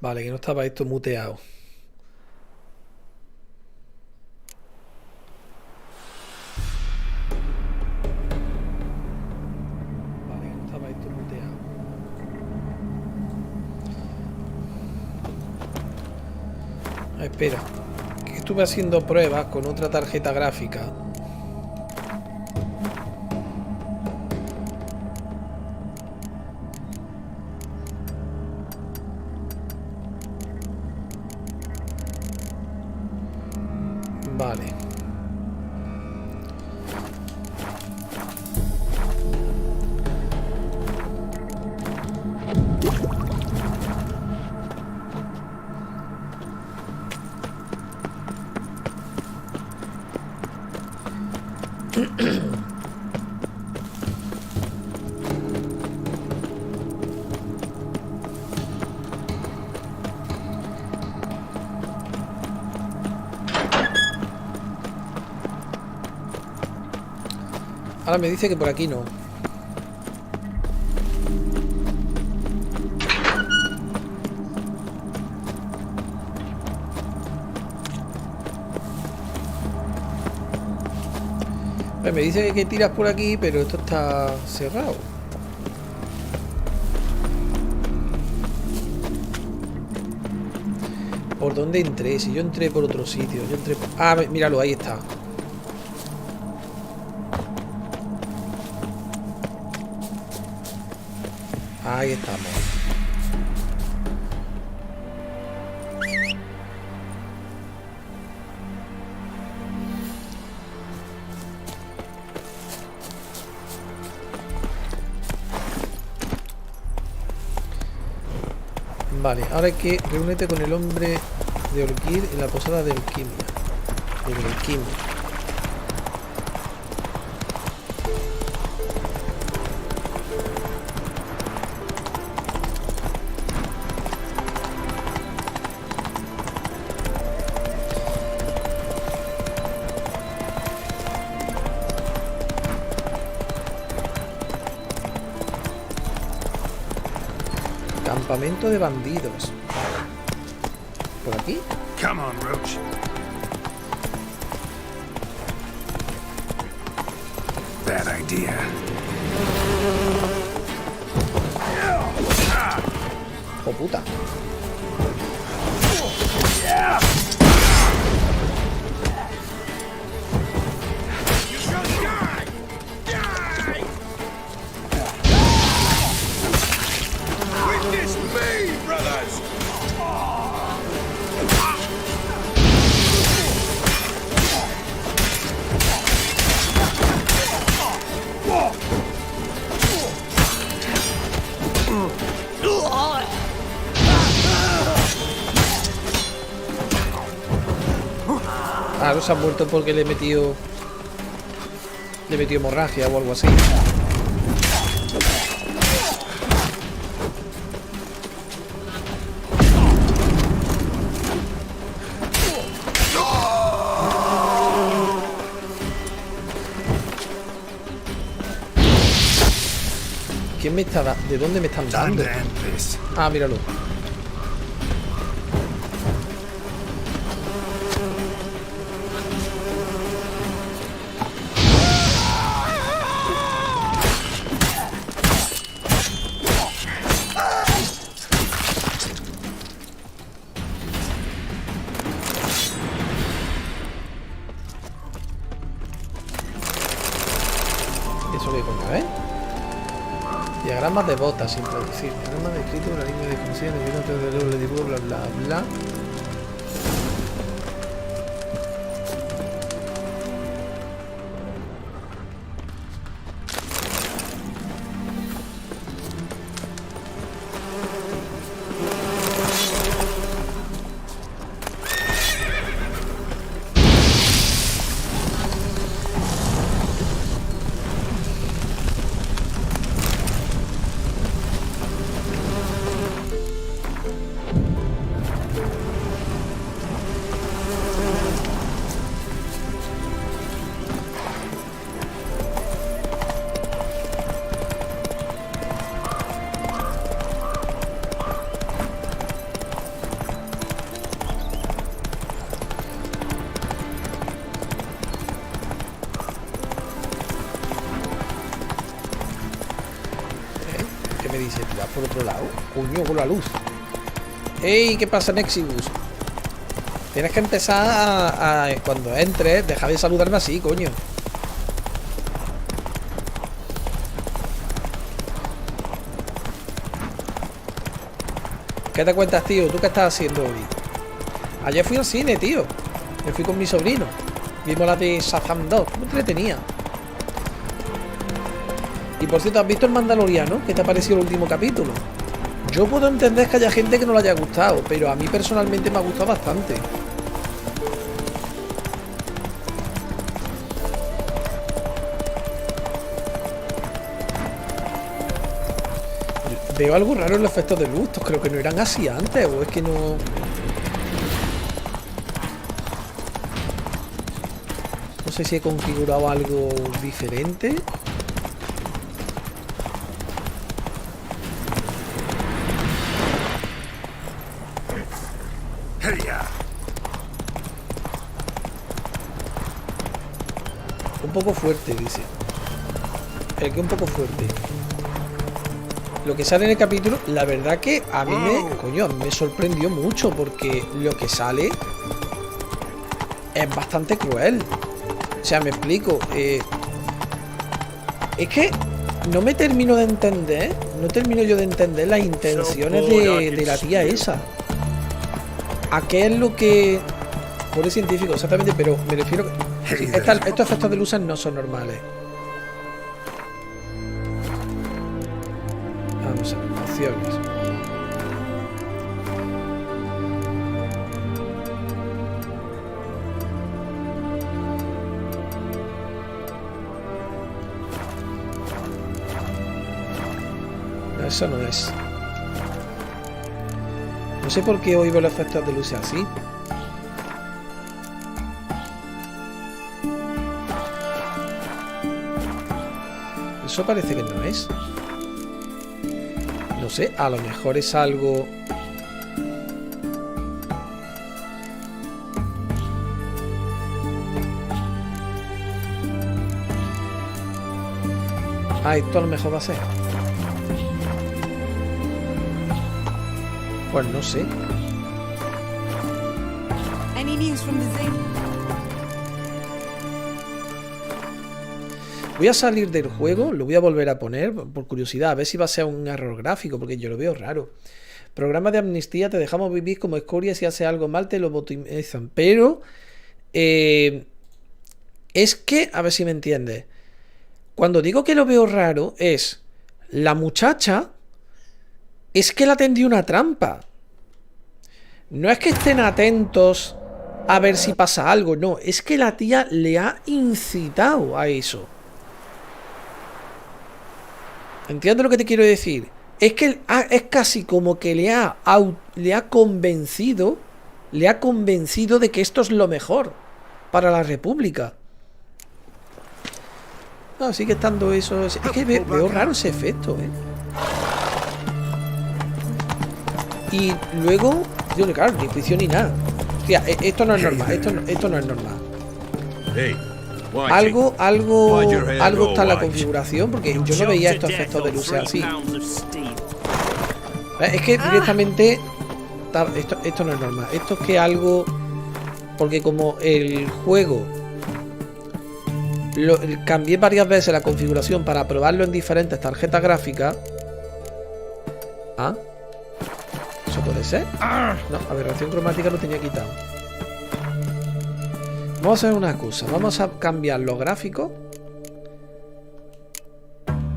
Vale, que no estaba esto muteado. Vale, que no estaba esto muteado. Espera, que estuve haciendo pruebas con otra tarjeta gráfica. Vale. Ahora me dice que por aquí no. Me dice que tiras por aquí, pero esto está cerrado. ¿Por dónde entré? Si yo entré por otro sitio. Yo entré por... Ah, míralo, ahí está. Ahí estamos. Vale, ahora hay que reúnete con el hombre de Orquídea en la posada de alquimia. De alquimia. Campamento de bandidos. ¿Por aquí? Come on, Roach. Bad idea. ¡Oh, puta! Witness me, brothers! Ah, no se ha muerto porque le he metido hemorragia o algo así. ¿Quién me está dando? ¿De dónde me están dando? Ah, míralo. Eso que coño, ¿eh? Diagramas de botas, sin traducir. Diagramas de escrito, una línea desconocida, de doble dibujo, bla bla bla. dice, tú vas por otro lado. Coño, con la luz. ¡Ey! ¿Qué pasa, Nexibus? Tienes que empezar cuando entres, deja de saludarme así, coño. ¿Qué te cuentas, tío? ¿Tú qué estás haciendo hoy? Ayer fui al cine, tío. Me fui con mi sobrino. Vimos la de Shazam 2. Muy entretenía. Y por cierto, ¿has visto el Mandaloriano? ¿Qué te ha parecido el último capítulo? Yo puedo entender que haya gente que no le haya gustado, pero a mí personalmente me ha gustado bastante. Veo algo raro en los efectos de luz. Creo que no eran así antes, o es que no... No sé si he configurado algo diferente. Un poco fuerte, dice. El que un poco fuerte. Lo que sale en el capítulo, la verdad que a mí me sorprendió mucho, porque lo que sale es bastante cruel. O sea, me explico. Es que no me termino de entender. No termino yo de entender las intenciones de la tía esa. ¿A qué es lo que...? Por el científico, exactamente, pero me refiero... Sí, estos efectos de luces no son normales. Vamos a ver, opciones. No, eso no es. No sé por qué hoy veo los efectos de luces así. Eso parece que no es. No sé, a lo mejor es algo... Ah, esto a lo mejor va a ser. Pues no sé. Any news from the zoo? Voy a salir del juego, lo voy a volver a poner por curiosidad, a ver si va a ser un error gráfico, porque yo lo veo raro. Programa de amnistía, te dejamos vivir como escoria, si hace algo mal te lo botimizan. Pero es que, a ver si me entiendes. Cuando digo que lo veo raro es la muchacha, es que la tendió una trampa. No es que estén atentos a ver si pasa algo, no, es que la tía le ha incitado a eso. ¿Entiendes lo que te quiero decir? Es que es casi como que le ha convencido de que esto es lo mejor para la República. No, sigue estando eso. Es que veo raro ese efecto, ¿eh? Y luego, digo, claro, ni juicio ni nada. O sea, esto no es normal. Esto no es normal. Algo está en la configuración, porque yo no veía estos efectos de luces así. Es que directamente esto no es normal. Esto es que algo... Porque como el juego cambié varias veces la configuración para probarlo en diferentes tarjetas gráficas. ¿Ah? ¿Eso puede ser? No, aberración cromática lo tenía quitado. Vamos a hacer una cosa. Vamos a cambiar los gráficos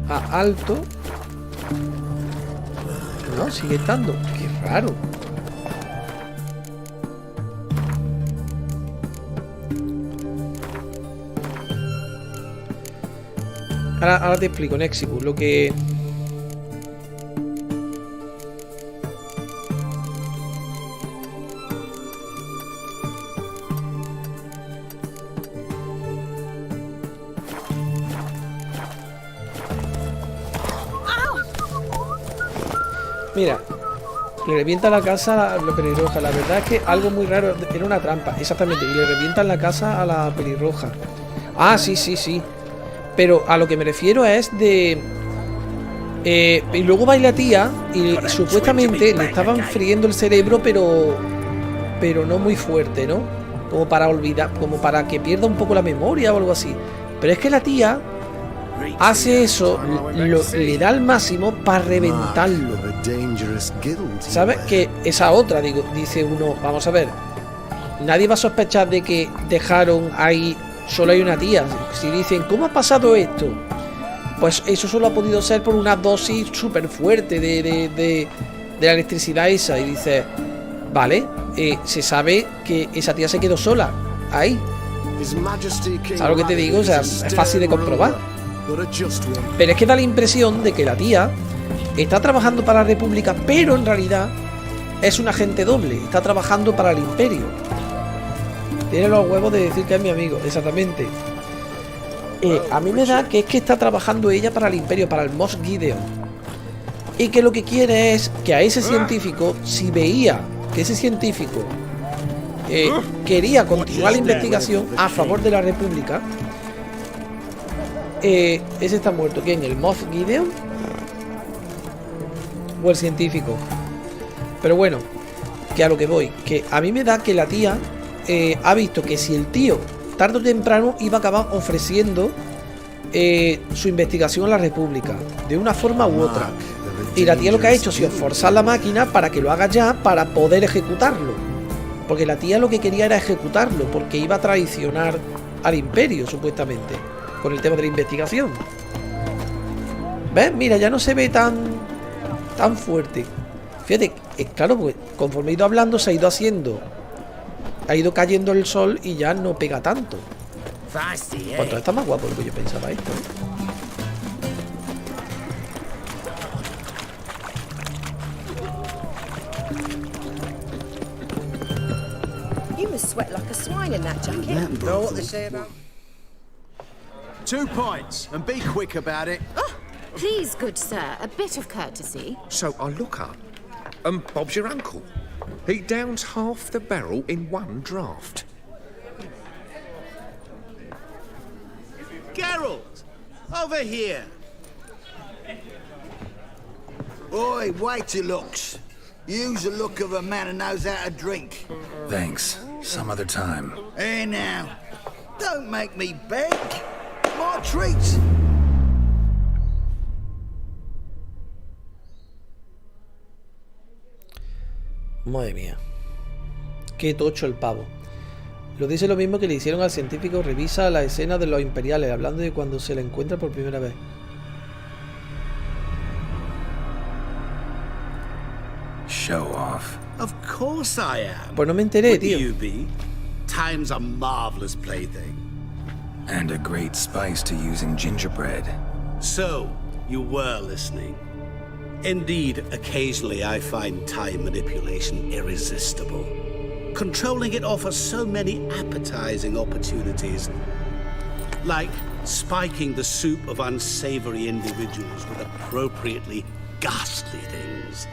a alto. No, sigue estando. Qué raro. Ahora te explico, Nexibus, lo que... Mira, le revienta la casa a la pelirroja. La verdad es que algo muy raro. Era una trampa, exactamente. Y le revientan la casa a la pelirroja. Ah, sí, sí, sí. Pero a lo que me refiero es de... Y luego va la tía y supuestamente le estaban friendo el cerebro, pero no muy fuerte, ¿no? Como para olvidar, como para que pierda un poco la memoria o algo así. Pero es que la tía hace eso, le da el máximo para reventarlo. ¿Sabes? Que esa otra, dice uno, vamos a ver, nadie va a sospechar de que dejaron ahí, solo hay una tía. Si dicen, ¿cómo ha pasado esto? Pues eso solo ha podido ser por una dosis súper fuerte de la electricidad esa. Y dice, vale, se sabe que esa tía se quedó sola ahí. ¿Sabes lo que te digo? O sea, es fácil de comprobar. Pero es que da la impresión de que la tía está trabajando para la República, pero en realidad es un agente doble. Está trabajando para el Imperio. Tiene los huevos de decir que es mi amigo, exactamente. A mí me da que es que está trabajando ella para el Imperio, para el Moff Gideon. Y que lo que quiere es que a ese científico, si veía que ese científico quería continuar la investigación a favor de la República, ese está muerto. ¿Quién? ¿El Moff Gideon? ¿O el científico? Pero bueno, que a lo que voy, que a mí me da que la tía ha visto que si el tío tarde o temprano iba a acabar ofreciendo su investigación a la República, de una forma u otra. Y la tía lo que ha hecho ha sido forzar la máquina para que lo haga ya, para poder ejecutarlo. Porque la tía lo que quería era ejecutarlo, porque iba a traicionar al Imperio, supuestamente, con el tema de la investigación. ¿Ves? Mira, ya no se ve tan fuerte. Fíjate, claro, pues conforme he ido hablando se ha ido haciendo, ha ido cayendo el sol y ya no pega tanto. Cuanto está más guapo de lo que yo pensaba esto, ¿eh? You must sweat like a swine in that jacket. Know what they say about 2 points, and be quick about it. Oh, please, good sir, a bit of courtesy. So I look up, and Bob's your uncle. He downs half the barrel in one draught. Geralt, over here. Oi, wait till looks. Use the look of a man who knows how to drink. Thanks. Some other time. Here now. Don't make me beg. My treat. Madre mía. Qué tocho el pavo. Lo dice lo mismo que le hicieron al científico. Revisa la escena de los imperiales, hablando de cuando se le encuentra por primera vez. Show off. Of course I am. Pues no me enteré, Wouldn't tío. you be? Time's a marvelous plaything. And a great spice to use in gingerbread. So, you were listening. Indeed, occasionally I find time manipulation irresistible. Controlling it offers so many appetizing opportunities, like spiking the soup of unsavory individuals with appropriately ghastly things.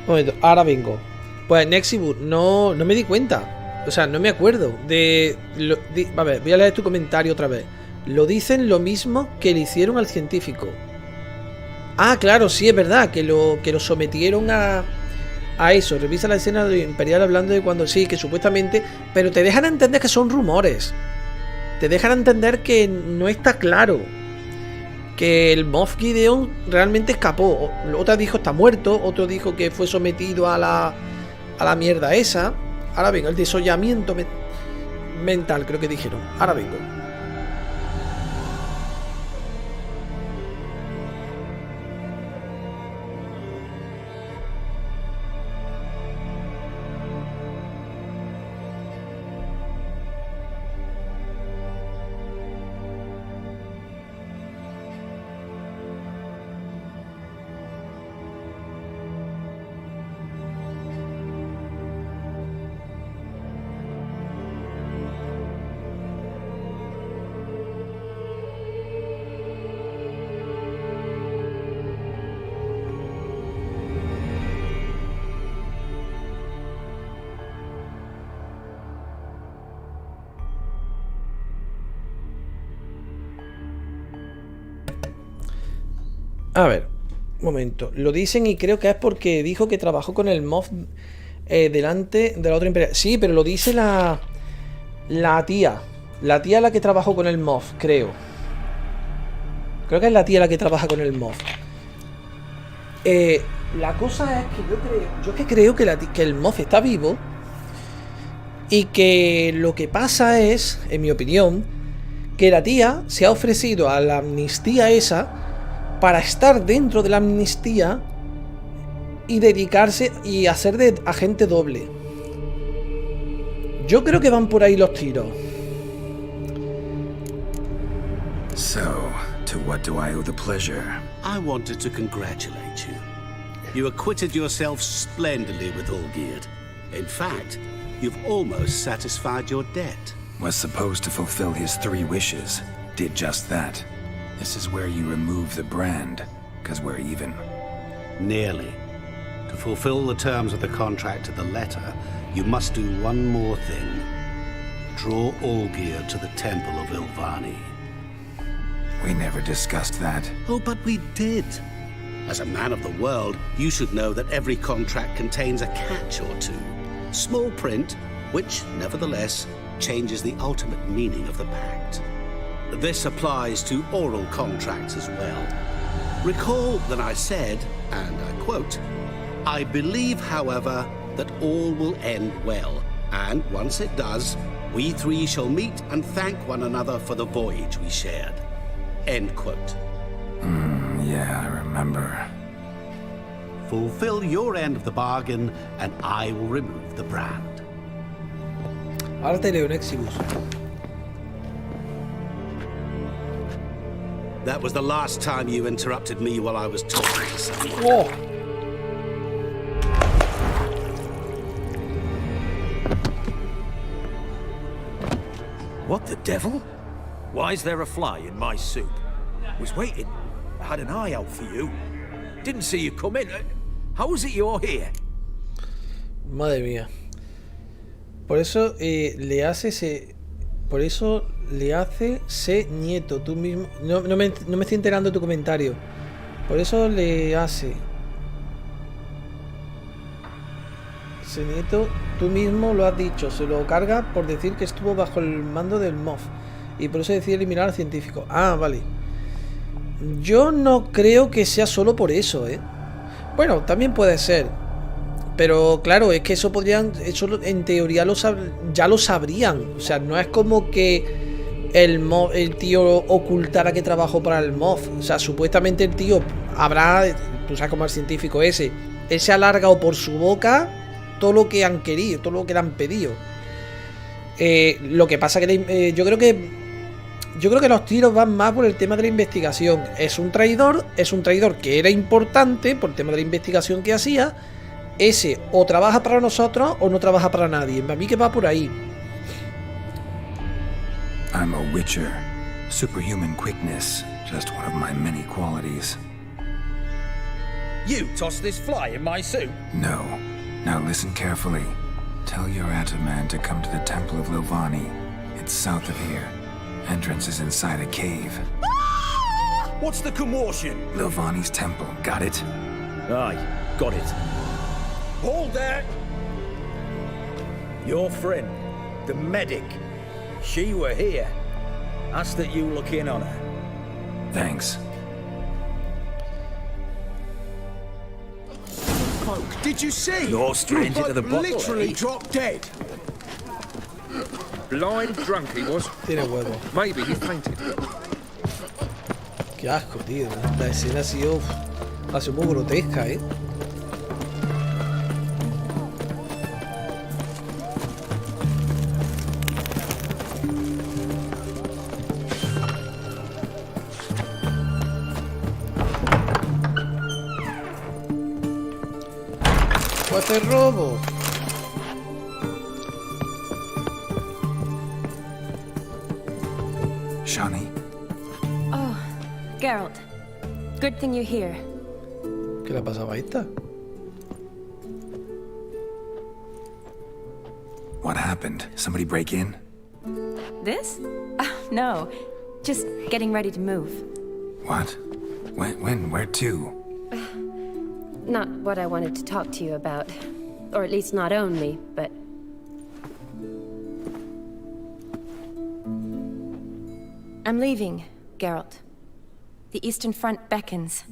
Un momento, ahora vengo. Pues Nexibus, no me di cuenta. O sea, no me acuerdo de... a ver, voy a leer tu comentario otra vez. Lo dicen lo mismo que le hicieron al científico. Ah, claro, sí, es verdad, que lo sometieron a eso. Revisa la escena de Imperial hablando de cuando sí, que supuestamente... Pero te dejan entender que son rumores. Te dejan entender que no está claro. Que el Moff Gideon realmente escapó. Otra dijo está muerto, otro dijo que fue sometido a la mierda esa. Ahora vengo, el desollamiento mental, creo que dijeron. Ahora vengo. A ver, un momento. Lo dicen y creo que es porque dijo que trabajó con el mob delante de la otra imperial. Sí, pero lo dice la tía. La tía la que trabajó con el mob, creo. Creo que es la tía la que trabaja con el mob. La cosa es que yo creo que el mob está vivo. Y que lo que pasa es, en mi opinión, que la tía se ha ofrecido a la amnistía esa para estar dentro de la amnistía y dedicarse y hacer de agente doble. Yo creo que van por ahí los tiros. So, to what do I owe the pleasure? I wanted to congratulate you. You acquitted yourself splendidly with Olgierd. In fact, you've almost satisfied your debt. Was supposed to fulfill his 3 wishes. Did just that. This is where you remove the brand, because we're even. Nearly. To fulfill the terms of the contract to the letter, you must do one more thing. Draw Olgierd to the Temple of Ilvani. We never discussed that. Oh, but we did. As a man of the world, you should know that every contract contains a catch or two. Small print, which, nevertheless, changes the ultimate meaning of the pact. This applies to oral contracts as well. Recall that I said, and I quote, "I believe, however, that all will end well, and once it does, we 3 shall meet and thank one another for the voyage we shared." End quote. Yeah, I remember. Fulfill your end of the bargain, and I will remove the brand. Ahora te leo Nexibus. That was the last time you interrupted me while I was talking to someone. ¡Oh! What the devil? Why is there a fly in my soup? Was waiting. I had an eye out for you. Didn't see you come in. How is it you're here? Madre mía. Por eso le hace se nieto, tú mismo. No me estoy enterando de tu comentario. Por eso le hace se nieto, tú mismo lo has dicho. Se lo carga por decir que estuvo bajo el mando del MOF. Y por eso decide eliminar al científico. Ah, vale. Yo no creo que sea solo por eso, Bueno, también puede ser. Pero claro, es que eso en teoría ya lo sabrían. O sea, no es como que el tío ocultara que trabajó para el MOF. O sea, supuestamente el tío tú sabes como el científico ese, él se ha alargado por su boca todo lo que han querido, todo lo que le han pedido. Lo que pasa que yo creo que los tiros van más por el tema de la investigación. Es un traidor que era importante por el tema de la investigación que hacía. Ese o trabaja para nosotros o no trabaja para nadie. A mí que va por ahí. I'm a witcher. Superhuman quickness. Just one of my many qualities. You tossed this fly in my soup? No. Now listen carefully. Tell your Ataman to come to the Temple of Ilvani. It's south of here. Entrance is inside a cave. What's the commotion? Ilvani's temple. Got it? Aye, got it. Hold there! Your friend, the medic, she were here. Ask that you look in on her. Thanks. Did you see? You're strange into the bottle, literally dropped dead. Blind drunk he was. Tiene huevo. Maybe he fainted. Qué asco, tío. La escena ha sido muy grotesca, ¡Pues te robo! Shani? Oh, Geralt. Good thing you're here. ¿Qué le pasaba a esta? What happened? Somebody break in? This? No. Just getting ready to move. What? When? Where to? Not what I wanted to talk to you about. Or at least not only, but... I'm leaving, Geralt. The Eastern Front beckons.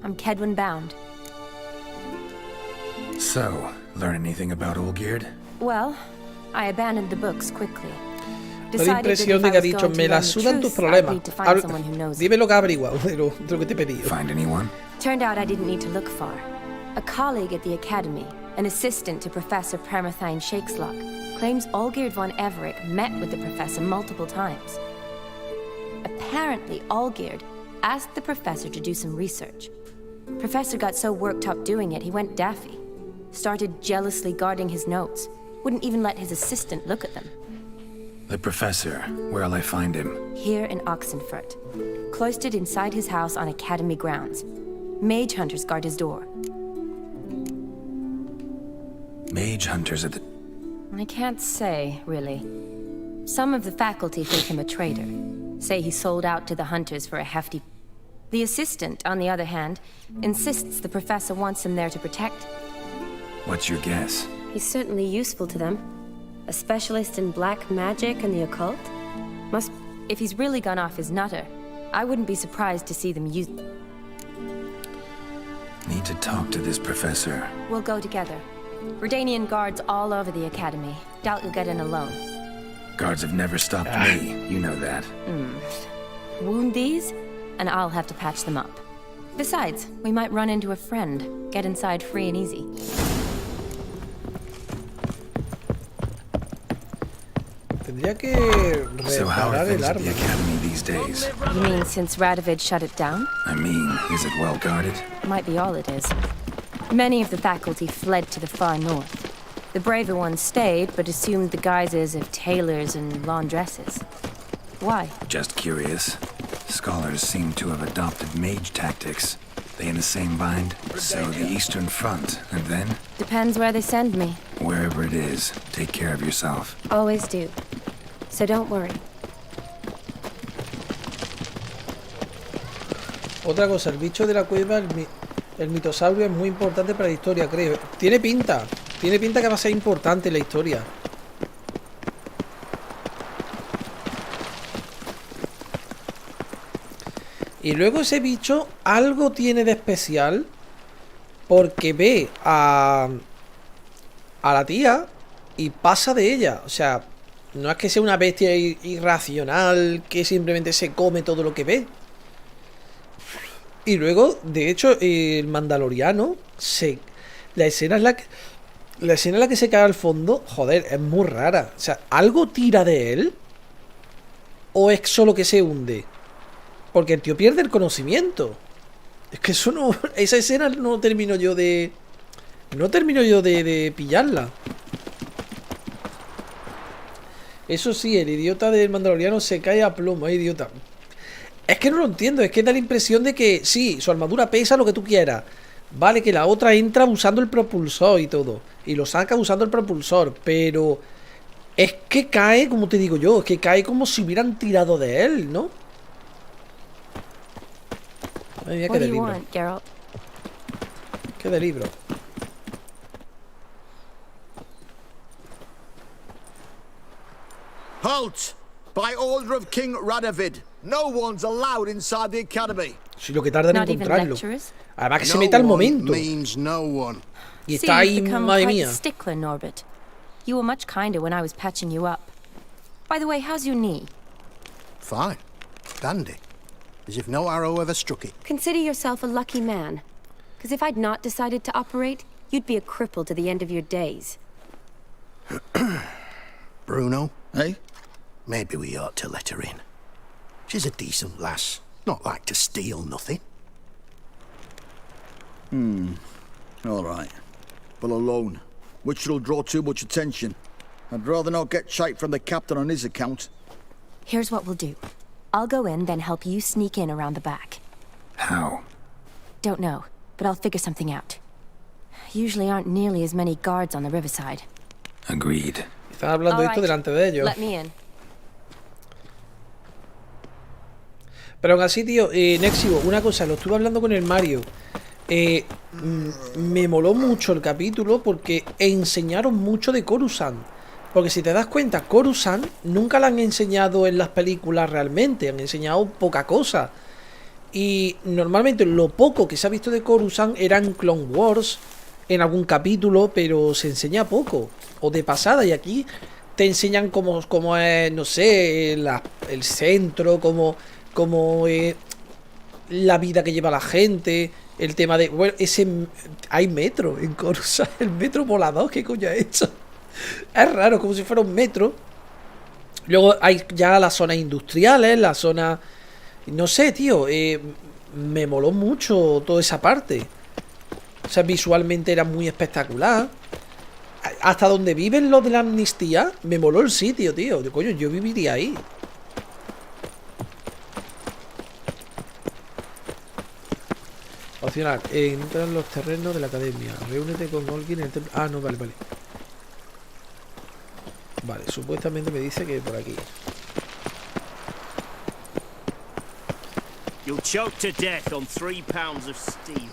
I'm Kedwin bound. So, learn anything about Olgierd? Well, I abandoned the books quickly. Da la impresión de que ha dicho, me la sudan tus problemas. Dime lo que ha averiguado de lo que te he pedido. Find anyone? Turned out I didn't need to look far. A colleague at the Academy, an assistant to Professor Permathine Shakeslock, claims Olgierd von Everett met with the professor multiple times. Apparently, Olgierd asked the professor to do some research. Professor got so worked up doing it, he went daffy. Started jealously guarding his notes. Wouldn't even let his assistant look at them. The professor. Where'll I find him? Here in Oxenfurt. Cloistered inside his house on Academy grounds. Mage hunters guard his door. Mage hunters at the... I can't say, really. Some of the faculty think him a traitor. Say he sold out to the hunters for a hefty... The assistant, on the other hand, insists the professor wants him there to protect. What's your guess? He's certainly useful to them. A specialist in black magic and the occult? If he's really gone off his nutter, I wouldn't be surprised to see them use... Need to talk to this professor. We'll go together. Redanian guards all over the Academy. Doubt you'll get in alone. Guards have never stopped me. You know that. Wound these, and I'll have to patch them up. Besides, we might run into a friend. Get inside free and easy. Tendría que So how are reparar el things at the arma. Academy these days? You mean since Radovid shut it down? I mean, is it well guarded? Might be all it is. Many of the faculty fled to the far north. The braver ones stayed, but assumed the guises of tailors and laundresses. Why? Just curious. Scholars seem to have adopted mage tactics. They in the same bind? So the Eastern Front, and then? Depends where they send me. Wherever it is, take care of yourself. Always do. So don't worry. Otra cosa, el bicho de la cueva, el mitosaurio es muy importante para la historia, creo. Tiene pinta que va a ser importante en la historia. Y luego ese bicho algo tiene de especial porque ve a la tía y pasa de ella. O sea, no es que sea una bestia irracional que simplemente se come todo lo que ve. Y luego, de hecho, el mandaloriano la escena en la que se cae al fondo, joder, es muy rara. O sea, ¿algo tira de él? ¿O es solo que se hunde? Porque el tío pierde el conocimiento. Es que eso no... Esa escena no termino yo de pillarla. Eso sí, el idiota del mandaloriano se cae a plomo, idiota. Es que no lo entiendo, es que da la impresión de que sí, su armadura pesa lo que tú quieras. Vale, que la otra entra usando el propulsor y todo. Y lo saca usando el propulsor, pero... Es que cae, como te digo yo, es que cae como si hubieran tirado de él, ¿no? Ay, mira, qué de libro. Qué de libro. Halt! By order of King Radovid, no one's allowed inside the academy. Si lo que tarda en Not even encontrarlo. lecturers? Además que se meta al momento. Means no one. Y está ahí, you've become madre quite mía. a stickler, Norbert. You were much kinder when I was patching you up. By the way, how's your knee? Fine. Dandy. As if no arrow ever struck it. Consider yourself a lucky man. Because if I'd not decided to operate, you'd be a cripple to the end of your days. Bruno, eh? Maybe we ought to let her in. She's a decent lass. Not like to steal nothing. All right. But alone, which will draw too much attention. I'd rather not get shite from the captain on his account. Here's what we'll do. I'll go in, then help you sneak in around the back. How? Don't know, but I'll figure something out. Usually aren't nearly as many guards on the riverside. Agreed. Están hablando All esto right. delante de ellos. Let me in. Pero aún así, tío, Nexivo, una cosa, lo estuve hablando con el Mario. Me moló mucho el capítulo porque enseñaron mucho de Coruscant. Porque si te das cuenta, Coruscant nunca la han enseñado en las películas realmente. Han enseñado poca cosa. Y normalmente lo poco que se ha visto de Coruscant era en Clone Wars, en algún capítulo, pero se enseña poco. O de pasada, y aquí te enseñan cómo es, no sé, el centro, cómo la vida que lleva la gente, el tema de... Bueno, hay metro en Coruscant, el metro volador, ¿qué coño es eso? Es raro, como si fuera un metro. Luego hay ya las zonas industriales, la zona... No sé, tío, me moló mucho toda esa parte. O sea, visualmente era muy espectacular. Hasta donde viven los de la amnistía, me moló el sitio, tío. Coño, yo viviría ahí. Opcional, entra en los terrenos de la academia. Reúnete con Olgin en el templo. Ah, no, vale. Vale, supuestamente me dice que por aquí. You'll choke to death on 3 pounds of steel.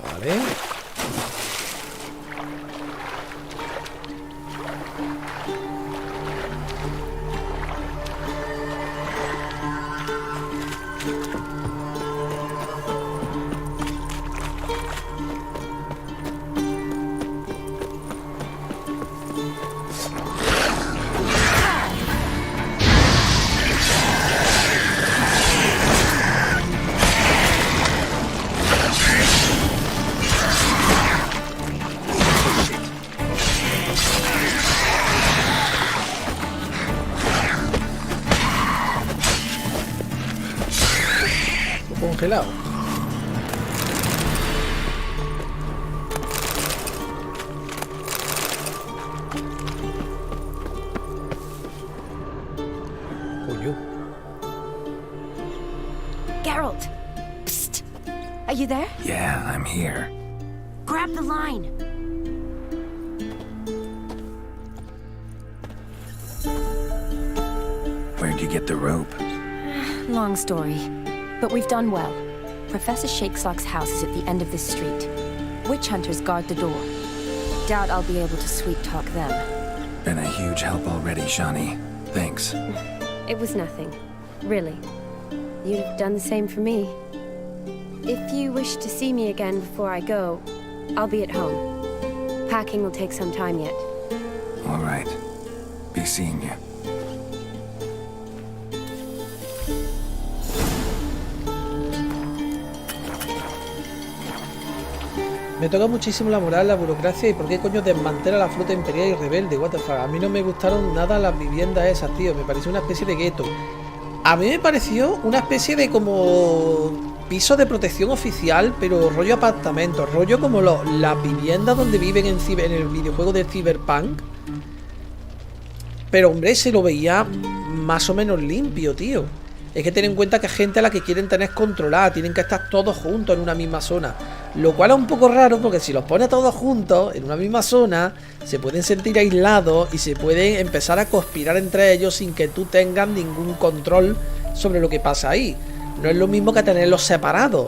Vale. Congelado. Coño. Geralt! Psst! Are you there? Yeah, I'm here. Grab the line! Where'd you get the rope? Long story. But we've done well. Professor Shakesock's house is at the end of this street. Witch hunters guard the door. Doubt I'll be able to sweet-talk them. Been a huge help already, Shani. Thanks. It was nothing. Really. You'd have done the same for me. If you wish to see me again before I go, I'll be at home. Packing will take some time yet. All right. Be seeing you. Me toca muchísimo la moral, la burocracia y por qué coño desmantela la flota imperial y rebelde, what the fuck. A mí no me gustaron nada las viviendas esas, tío. Me pareció una especie de gueto. A mí me pareció una especie de como piso de protección oficial, pero rollo apartamento, rollo como las viviendas donde viven en el videojuego de Cyberpunk. Pero hombre, se lo veía más o menos limpio, tío. Es que ten en cuenta que hay gente a la que quieren tener controlada, tienen que estar todos juntos en una misma zona. Lo cual es un poco raro porque si los pone todos juntos en una misma zona, se pueden sentir aislados y se pueden empezar a conspirar entre ellos sin que tú tengas ningún control sobre lo que pasa ahí. No es lo mismo que tenerlos separados.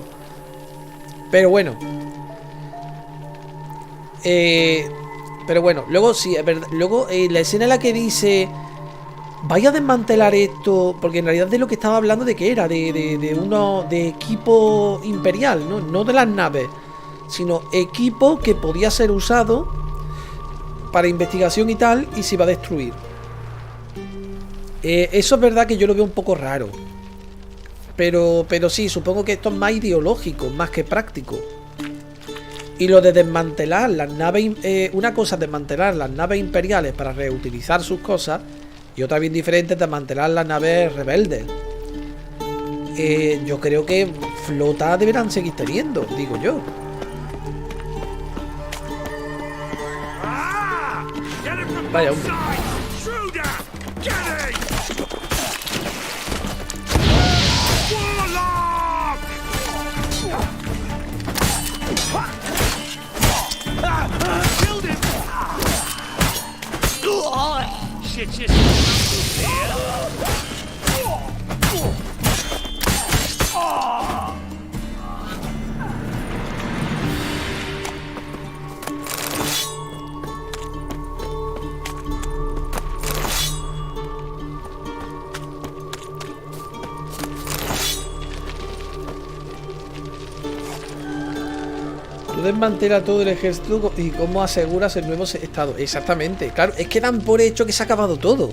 Pero bueno. Luego sí, es verdad. Luego la escena en la que dice... Vaya a desmantelar esto, porque en realidad de lo que estaba hablando de que era, de equipo imperial, no de las naves, sino equipo que podía ser usado para investigación y tal, y se iba a destruir. Eso es verdad que yo lo veo un poco raro. Pero sí, supongo que esto es más ideológico, más que práctico. Y lo de desmantelar las naves, una cosa es desmantelar las naves imperiales para reutilizar sus cosas. Y otra bien diferente es desmantelar las naves rebeldes. Yo creo que flota deberán seguir teniendo, digo yo. Vaya, hombre. Tú desmantelas todo el ejército y cómo aseguras el nuevo estado. Exactamente, claro, es que dan por hecho que se ha acabado todo.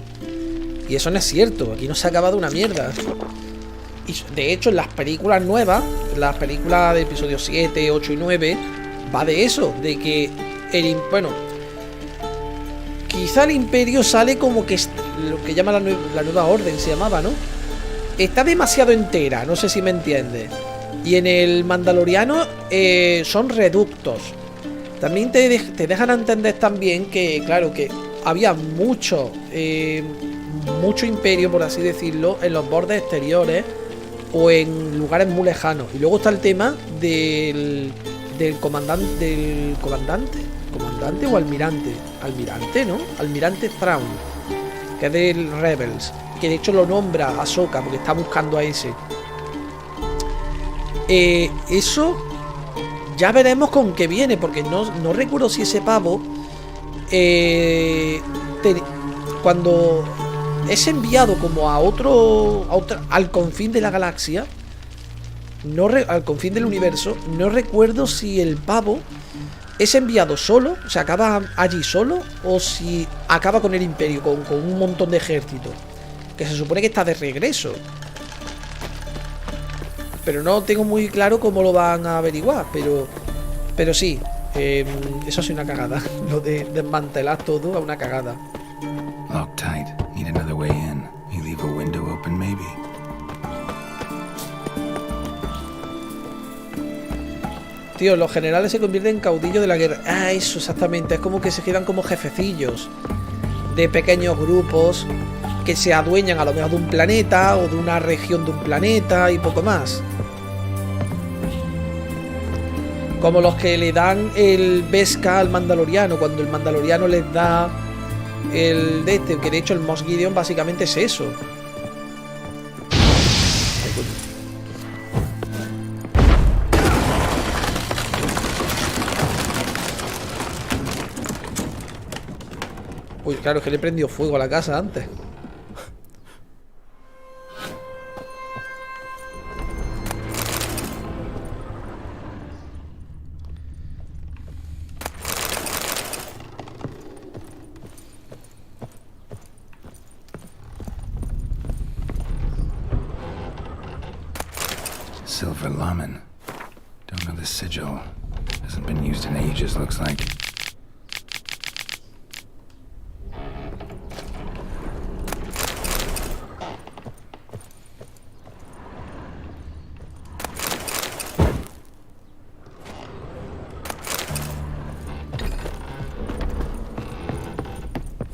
Y eso no es cierto, aquí no se ha acabado una mierda. Y de hecho, en las películas nuevas, las películas de episodio 7, 8 y 9, va de eso, de que bueno, quizá el imperio sale como que lo que llama la nueva orden, se llamaba, ¿no? Está demasiado entera, no sé si me entiendes. Y en el Mandaloriano son reductos. También te dejan a entender también que, claro, que había mucho imperio, por así decirlo, en los bordes exteriores o en lugares muy lejanos. Y luego está el tema del comandante o almirante, ¿no? Almirante Thrawn, que es del Rebels, que de hecho lo nombra Ahsoka porque está buscando a ese. Eso ya veremos con qué viene, porque no recuerdo si ese pavo cuando es enviado como al confín de la galaxia, al confín del universo, no recuerdo si el pavo es enviado solo, o sea, acaba allí solo, o si acaba con el imperio, con un montón de ejército, que se supone que está de regreso. Pero no tengo muy claro cómo lo van a averiguar, pero sí, eso ha sido una cagada. Lo de desmantelar todo a una cagada. Lock tight. Need another way in. You leave a window open, maybe. Tío, los generales se convierten en caudillos de la guerra. Ah, eso exactamente. Es como que se quedan como jefecillos de pequeños grupos que se adueñan a lo mejor de un planeta o de una región de un planeta y poco más. Como los que le dan el Beskar al Mandaloriano, cuando el Mandaloriano les da el de este, que de hecho el Mos Gideon básicamente es eso. Uy, claro, es que le he prendido fuego a la casa antes. Silver Lamen. Don't know the sigil. Hasn't been used in ages, looks like.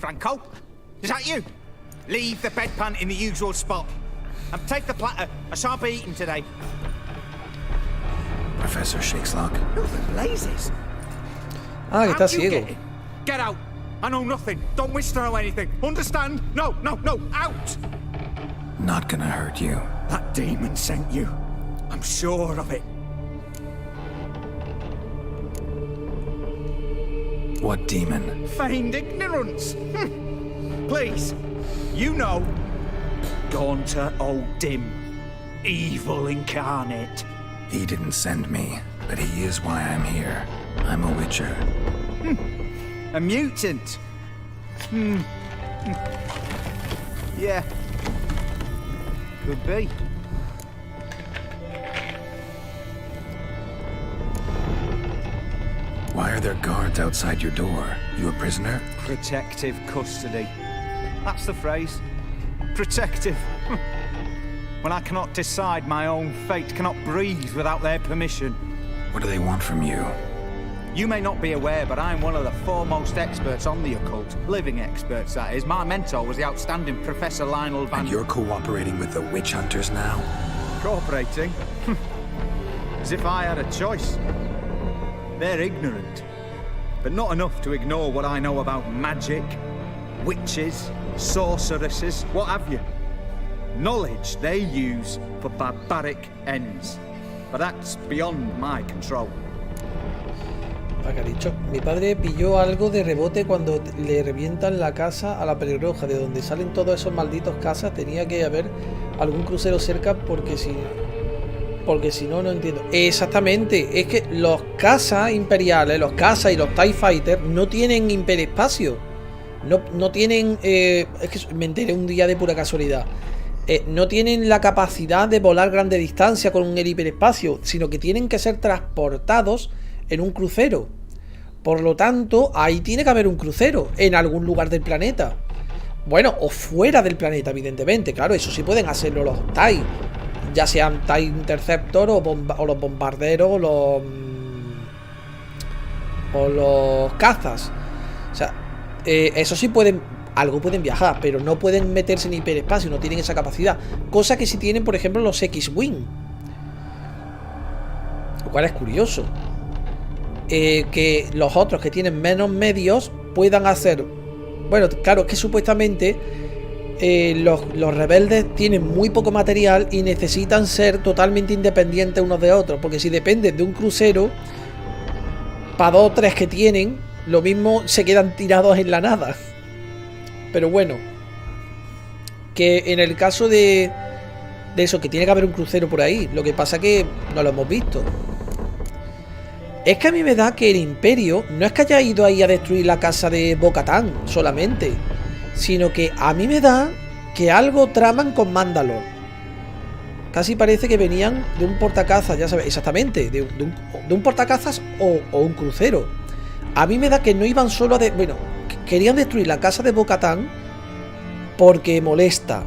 Franco? Is that you? Leave the bedpan in the usual spot. And take the platter. I shan't be eating today. Professor Shakeslock. Who the blazes? Ah, que está ciego. Get out. I know nothing. Don't wish to know anything. Understand? No, out! Not gonna hurt you. That demon sent you. I'm sure of it. What demon? Feigned ignorance. Please, you know. Gaunter O'Dim. Evil incarnate. He didn't send me, but he is why I'm here. I'm a witcher. A mutant. Yeah. Could be. Why are there guards outside your door? You a prisoner? Protective custody. That's the phrase. Protective. When I cannot decide my own fate, cannot breathe without their permission. What do they want from you? You may not be aware, but I'm one of the foremost experts on the occult. Living experts, that is. My mentor was the outstanding Professor Lionel Van... And you're cooperating with the witch hunters now? Cooperating? As if I had a choice. They're ignorant, but not enough to ignore what I know about magic, witches, sorceresses, what have you. Knowledge they use for barbaric ends. But that's beyond my control. ¿Qué ha dicho? Mi padre pilló algo de rebote cuando le revientan la casa a la pelirroja. De donde salen todos esos malditos casas tenía que haber algún crucero cerca porque si... Porque si no, no entiendo. Exactamente, es que los cazas imperiales, los cazas y los TIE Fighters no tienen hiperespacio. No tienen... es que me enteré un día de pura casualidad. No tienen la capacidad de volar grande distancia con el hiperespacio, sino que tienen que ser transportados en un crucero. Por lo tanto, ahí tiene que haber un crucero en algún lugar del planeta. Bueno, o fuera del planeta, evidentemente. Claro, eso sí pueden hacerlo los TIE. Ya sean TIE Interceptor o los bombarderos o los cazas. O sea, eso sí pueden... Algo pueden viajar, pero no pueden meterse en hiperespacio, no tienen esa capacidad. Cosa que sí tienen, por ejemplo, los X-Wing. Lo cual es curioso. Que los otros que tienen menos medios puedan hacer... Bueno, claro, es que supuestamente los rebeldes tienen muy poco material y necesitan ser totalmente independientes unos de otros. Porque si dependen de un crucero, para 2 o 3 que tienen, lo mismo se quedan tirados en la nada. Pero bueno, que en el caso de eso, que tiene que haber un crucero por ahí. Lo que pasa que no lo hemos visto. Es que a mí me da que el Imperio no es que haya ido ahí a destruir la casa de Bo-Katan solamente, sino que a mí me da que algo traman con Mandalore. Casi parece que venían de un portacazas, ya sabes, exactamente, de un portacazas o un crucero. A mí me da que no iban solo a... Bueno, querían destruir la casa de Bo-Katan porque molesta.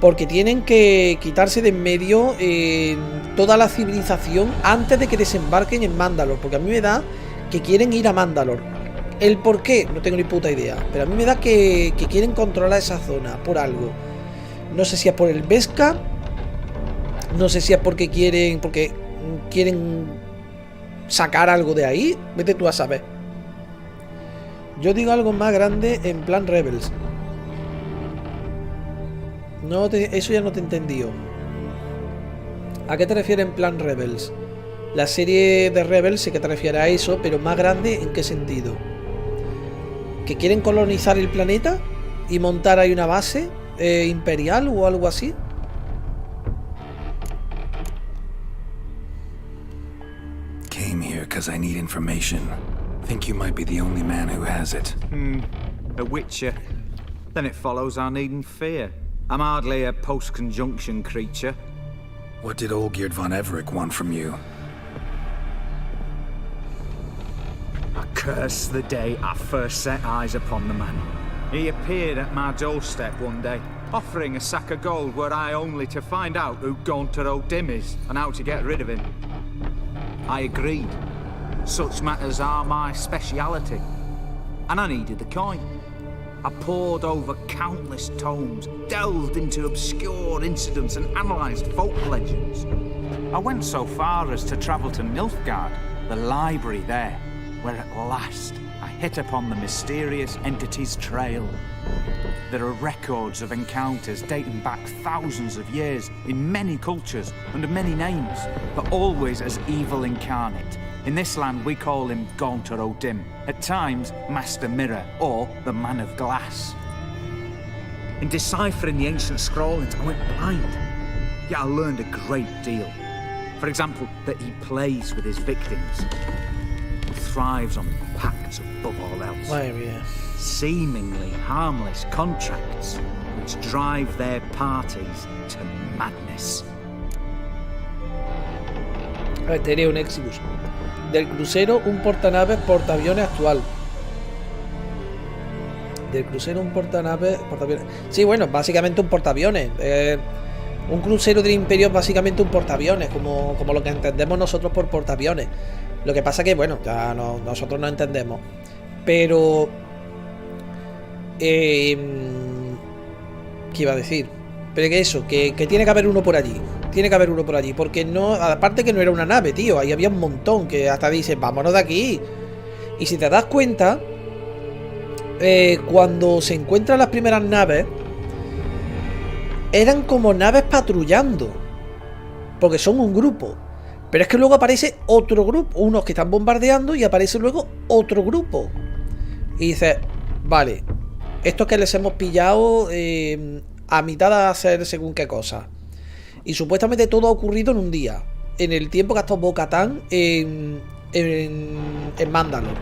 Porque tienen que quitarse de en medio toda la civilización antes de que desembarquen en Mandalore. Porque a mí me da que quieren ir a Mandalore. El por qué, no tengo ni puta idea. Pero a mí me da que quieren controlar esa zona por algo. No sé si es por el Beskar. No sé si es porque quieren sacar algo de ahí. Vete tú a saber. Yo digo algo más grande en plan Rebels. Eso ya no te he entendido. ¿A qué te refieres en plan Rebels? La serie de Rebels sí que te refiere a eso, pero más grande ¿en qué sentido? ¿Que quieren colonizar el planeta y montar ahí una base imperial o algo así? Came here because I need information. Think you might be the only man who has it. A witcher. Then it follows our needn't fear. I'm hardly a post-conjunction creature. What did Olgierd von Everett want from you? I curse the day I first set eyes upon the man. He appeared at my doorstep one day, offering a sack of gold were I only to find out who Gaunter O'Dim is and how to get rid of him. I agreed. Such matters are my speciality. And I needed the coin. I pored over countless tomes, delved into obscure incidents and analysed folk legends. I went so far as to travel to Nilfgaard, the library there, where at last I hit upon the mysterious entity's trail. There are records of encounters dating back thousands of years in many cultures under many names, but always as evil incarnate. In this land we call him Gaunter O'Dim, at times Master Mirror or the Man of Glass. In deciphering the ancient scrawlings I went blind, yet I learned a great deal. For example, that he plays with his victims, thrives on pacts above all else. Seemingly harmless contracts which drive their parties to madness. Tenía un Exibus. Del crucero un portanaves portaaviones actual. Del crucero un portaaviones. Sí, bueno, básicamente un portaaviones. Un crucero del Imperio es básicamente un portaaviones, como lo que entendemos nosotros por portaaviones. Lo que pasa que, bueno, ya nosotros no entendemos. Pero... ¿qué iba a decir? Pero que eso, que tiene que haber uno por allí. Tiene que haber uno por allí. Porque no... Aparte que no era una nave, tío. Ahí había un montón que hasta dices, vámonos de aquí. Y si te das cuenta... cuando se encuentran las primeras naves... eran como naves patrullando. Porque son un grupo. Pero es que luego aparece otro grupo. Unos que están bombardeando y aparece luego otro grupo. Y dices, vale, estos que les hemos pillado a mitad de hacer según qué cosa. Y supuestamente todo ha ocurrido en un día. En el tiempo que ha estado Bo-Katan en Mandalor.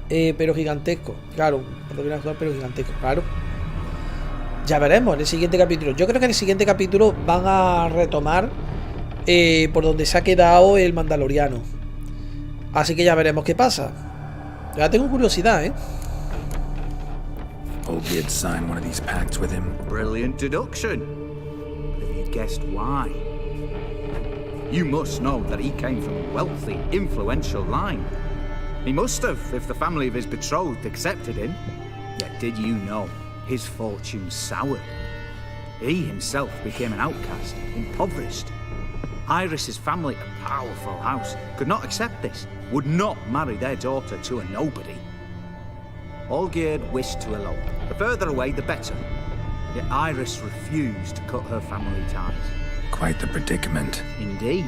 Pero gigantesco. Claro, pero gigantesco, claro. Ya veremos en el siguiente capítulo. Yo creo que en el siguiente capítulo van a retomar por donde se ha quedado el Mandaloriano. Así que ya veremos qué pasa. Ya tengo curiosidad, Old Gid signed one of these pacts with him. Brilliant deduction. But have you guessed why? You must know that he came from a wealthy, influential line. He must have, if the family of his betrothed accepted him. Yet did you know his fortune soured? He himself became an outcast, impoverished. Iris's family, a powerful house, could not accept this, would not marry their daughter to a nobody. Olgierd wished to elope. The further away, the better. Yet Iris refused to cut her family ties. Quite the predicament. Indeed.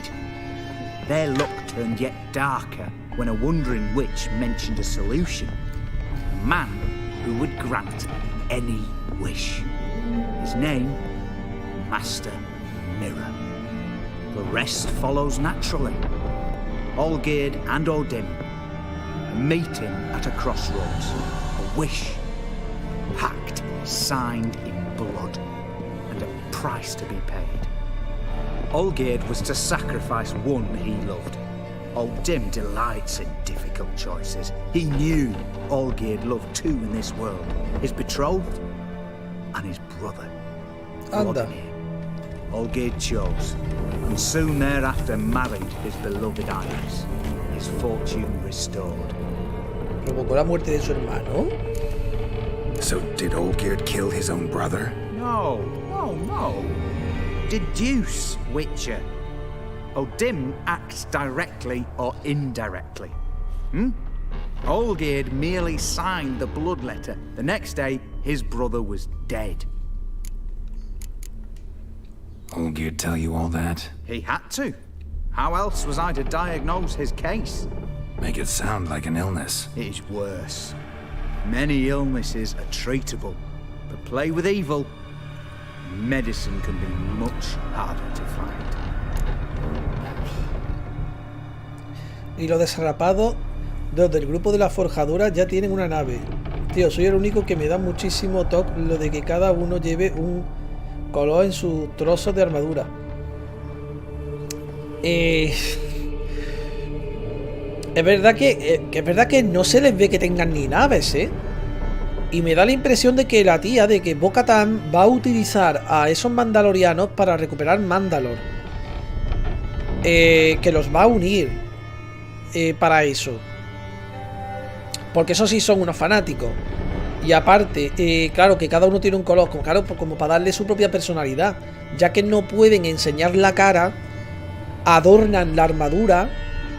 Their luck turned yet darker when a wandering witch mentioned a solution. A man who would grant any wish. His name, Master Mirror. The rest follows naturally. Olgierd and Odin meet him at a crossroads. A wish, pact signed in blood, and a price to be paid. Olgierd was to sacrifice one he loved. Odin delights in difficult choices. He knew Olgierd loved two in this world, his betrothed and his brother. Anda. Olgierd chose, and soon thereafter married his beloved Iris, his fortune restored. Provocó la muerte de su hermano. So did Olgierd kill his own brother? No. Deduce, Witcher. Odin acts directly or indirectly. Olgierd merely signed the blood letter. The next day, his brother was dead. Olgierd tell you all that? He had to. How else was I to diagnose his case? Make it sound like an illness. It is worse. Many illnesses are treatable, but play with evil, medicine can be much harder to find. Y los desarrapados, los del grupo de la forjadura, ya tienen una nave. Tío, soy el único que me da muchísimo toque lo de que cada uno lleve un color en sus trozos de armadura. Es verdad que no se les ve que tengan ni naves, Y me da la impresión de que la tía, de que Bo-Katan va a utilizar a esos mandalorianos para recuperar Mandalor. Que los va a unir para eso. Porque esos sí son unos fanáticos. Y aparte, claro, que cada uno tiene un color, claro, como para darle su propia personalidad. Ya que no pueden enseñar la cara, adornan la armadura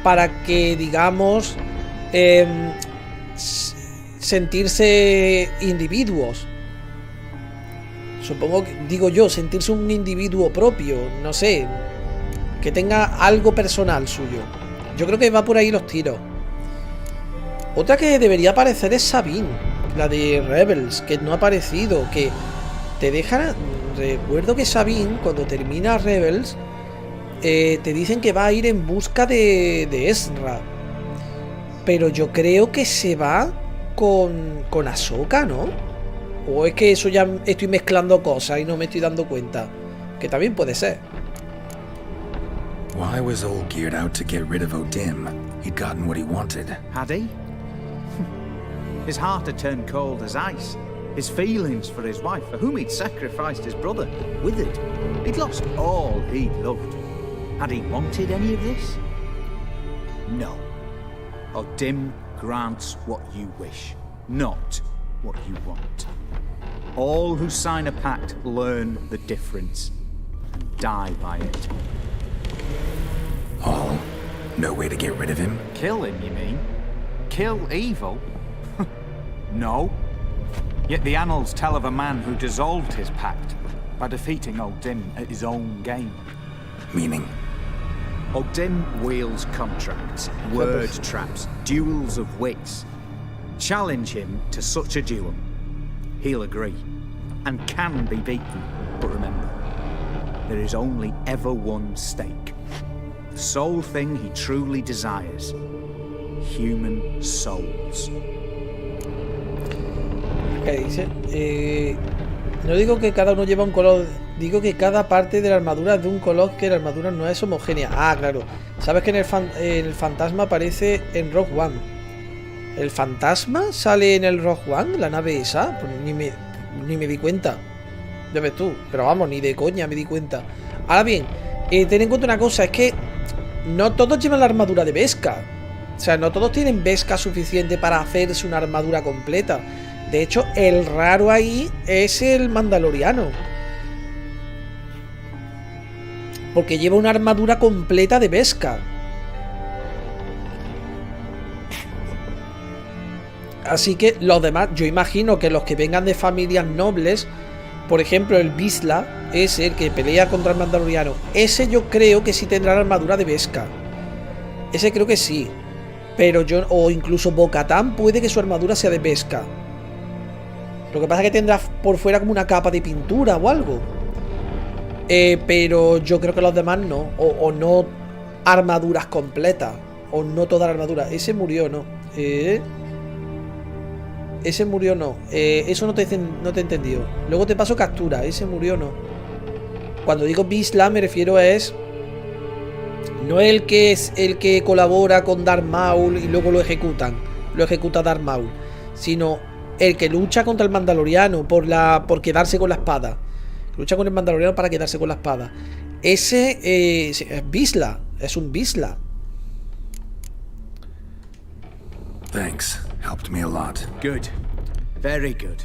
para que, digamos, sentirse individuos. Supongo que, digo yo, sentirse un individuo propio, no sé, que tenga algo personal suyo. Yo creo que va por ahí los tiros. Otra que debería aparecer es Sabine, la de Rebels, que no ha aparecido, que te dejan... Recuerdo que Sabine, cuando termina Rebels, te dicen que va a ir en busca de Ezra. Pero yo creo que se va con Ahsoka, ¿no? O es que eso ya estoy mezclando cosas y no me estoy dando cuenta. Que también puede ser. Why was Olgierd out to get rid of Odin? He'd gotten what he wanted. Had he? His heart had turned cold as ice. His feelings for his wife, for whom he'd sacrificed his brother, withered. He'd lost all he'd loved. Had he wanted any of this? No. Odin grants what you wish, not what you want. All who sign a pact learn the difference and die by it. All? No way to get rid of him? Kill him, you mean? Kill evil? No. Yet the annals tell of a man who dissolved his pact by defeating Odin at his own game. Meaning? Odin wields contracts, word traps, duels of wits. Challenge him to such a duel. He'll agree, and can be beaten. But remember, there is only ever one stake. The sole thing he truly desires. Human souls. ¿Qué dice? No digo que cada uno lleva un color, digo que cada parte de la armadura es de un color, que la armadura no es homogénea. Ah, claro. ¿Sabes que en el fantasma aparece en Rogue One? ¿El fantasma sale en el Rogue One? ¿La nave esa? Pues ni me di cuenta. Ya ves tú. Pero vamos, ni de coña me di cuenta. Ahora bien, ten en cuenta una cosa. Es que no todos llevan la armadura de Beskar. O sea, no todos tienen Beskar suficiente para hacerse una armadura completa. De hecho, el raro ahí es el mandaloriano. Porque lleva una armadura completa de Beskar. Así que los demás, yo imagino que los que vengan de familias nobles, por ejemplo el Bisla, ese, el que pelea contra el mandaloriano, ese yo creo que sí tendrá la armadura de Beskar. Ese creo que sí. Pero yo, o incluso Bo-Katan puede que su armadura sea de Beskar. Lo que pasa es que tendrá por fuera como una capa de pintura o algo. Pero yo creo que los demás no. O no armaduras completas. O no toda la armadura. Ese murió, ¿no? Ese murió, no. Eso no te he entendido. Luego te paso captura. Ese murió, no. Cuando digo Bisla me refiero a no el que es el que colabora con Darth Maul y luego lo ejecutan. Lo ejecuta Darth Maul. Sino el que lucha contra el mandaloriano por quedarse con la espada. Lucha con el mandaloriano para quedarse con la espada. Ese es Bisla. Es un Bisla. Thanks. Helped me a lot. Good. Very good.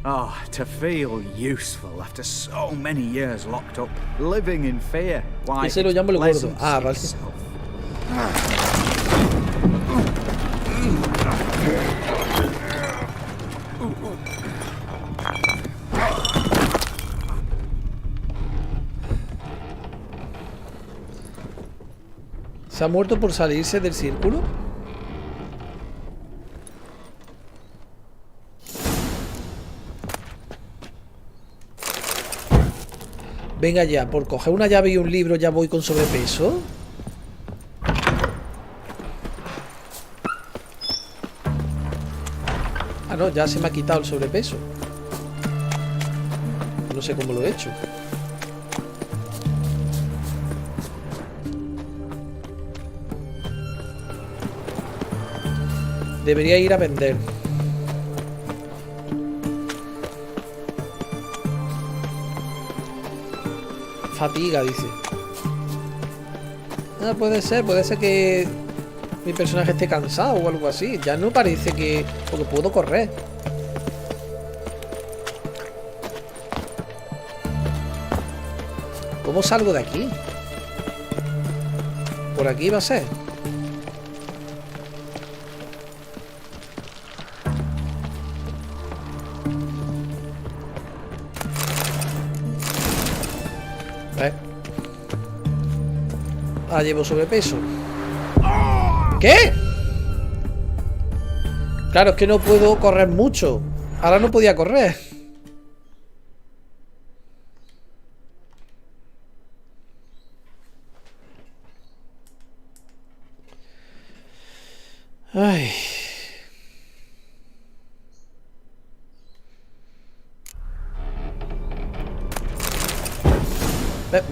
Oh, to feel useful after so many years locked up, living in fear. Why, ese lo llamo el gordo. Ah, vale. ¿Se ha muerto por salirse del círculo? Venga ya, por coger una llave y un libro ya voy con sobrepeso. Ah, no, ya se me ha quitado el sobrepeso. No sé cómo lo he hecho. Debería ir a vender. Fatiga, dice. Ah, puede ser que mi personaje esté cansado o algo así. Ya no parece que... porque puedo correr. ¿Cómo salgo de aquí? Por aquí va a ser. Ah, llevo sobrepeso. ¿Qué? Claro, es que no puedo correr mucho. Ahora no podía correr. Ay.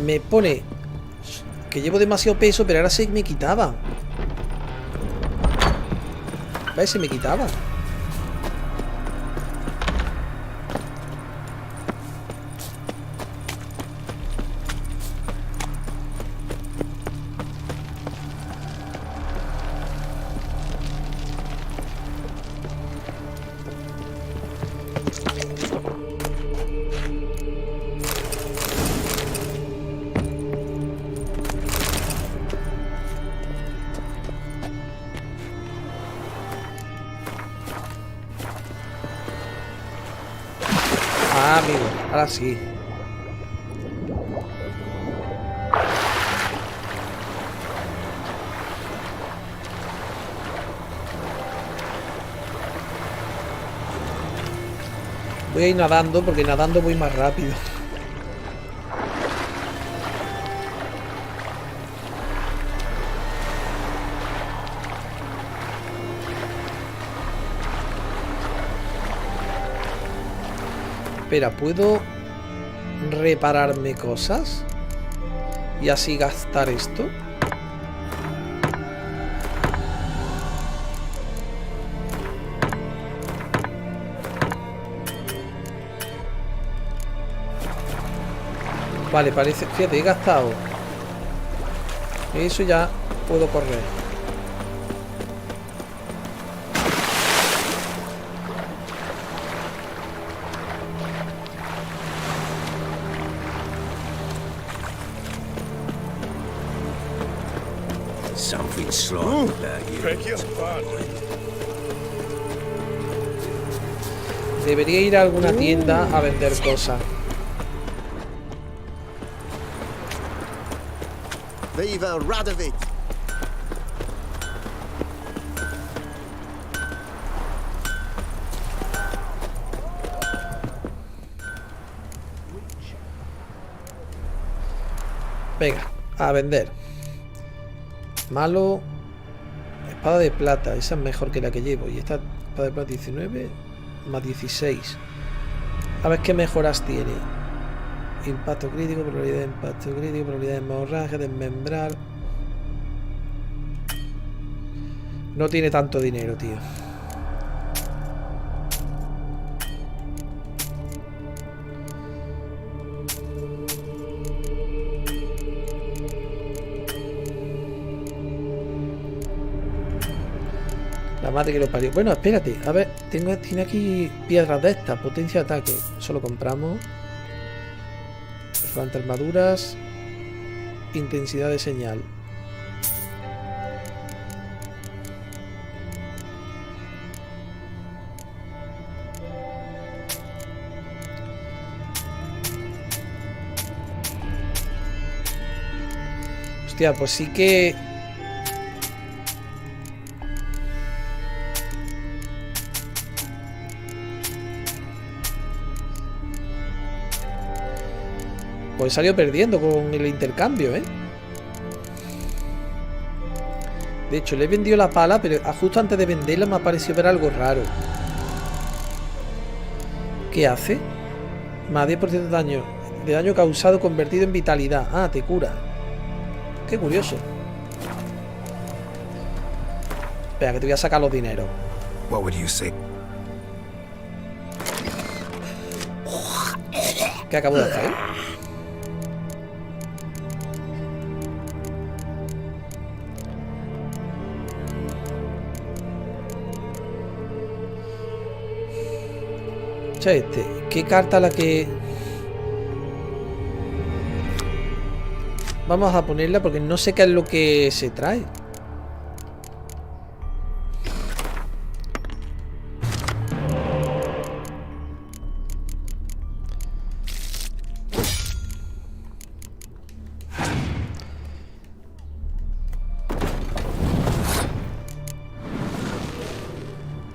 Me pone que llevo demasiado peso, pero ahora se me quitaba. ¿Ves? Se me quitaba. Ah, amigo, ahora sí. Voy a ir nadando porque nadando voy más rápido. Espera, ¿puedo repararme cosas? Y así gastar esto. Vale, parece... Fíjate, he gastado. Eso ya puedo correr. Something slimy about you. Debería ir a alguna tienda a vender cosas. Viva Radovid! Venga, a vender. Malo. Espada de plata. Esa es mejor que la que llevo. Y esta espada de plata 19 más 16. A ver qué mejoras tiene. Impacto crítico, probabilidad de impacto crítico, probabilidad de hemorragia, desmembrar. No tiene tanto dinero, tío. La madre que lo parió. Bueno, espérate. A ver, tiene aquí piedras de estas. Potencia de ataque. Eso lo compramos. Perforante armaduras. Intensidad de señal. Hostia, pues sí que... Pues he salido perdiendo con el intercambio, ¿eh? De hecho, le he vendido la pala, pero justo antes de venderla me ha parecido ver algo raro. ¿Qué hace? Más 10% de daño causado convertido en vitalidad. Ah, te cura. Qué curioso. Espera, que te voy a sacar los dineros. What would you say? ¿Qué acabo de hacer? ¿Qué carta la que...? Vamos a ponerla porque no sé qué es lo que se trae.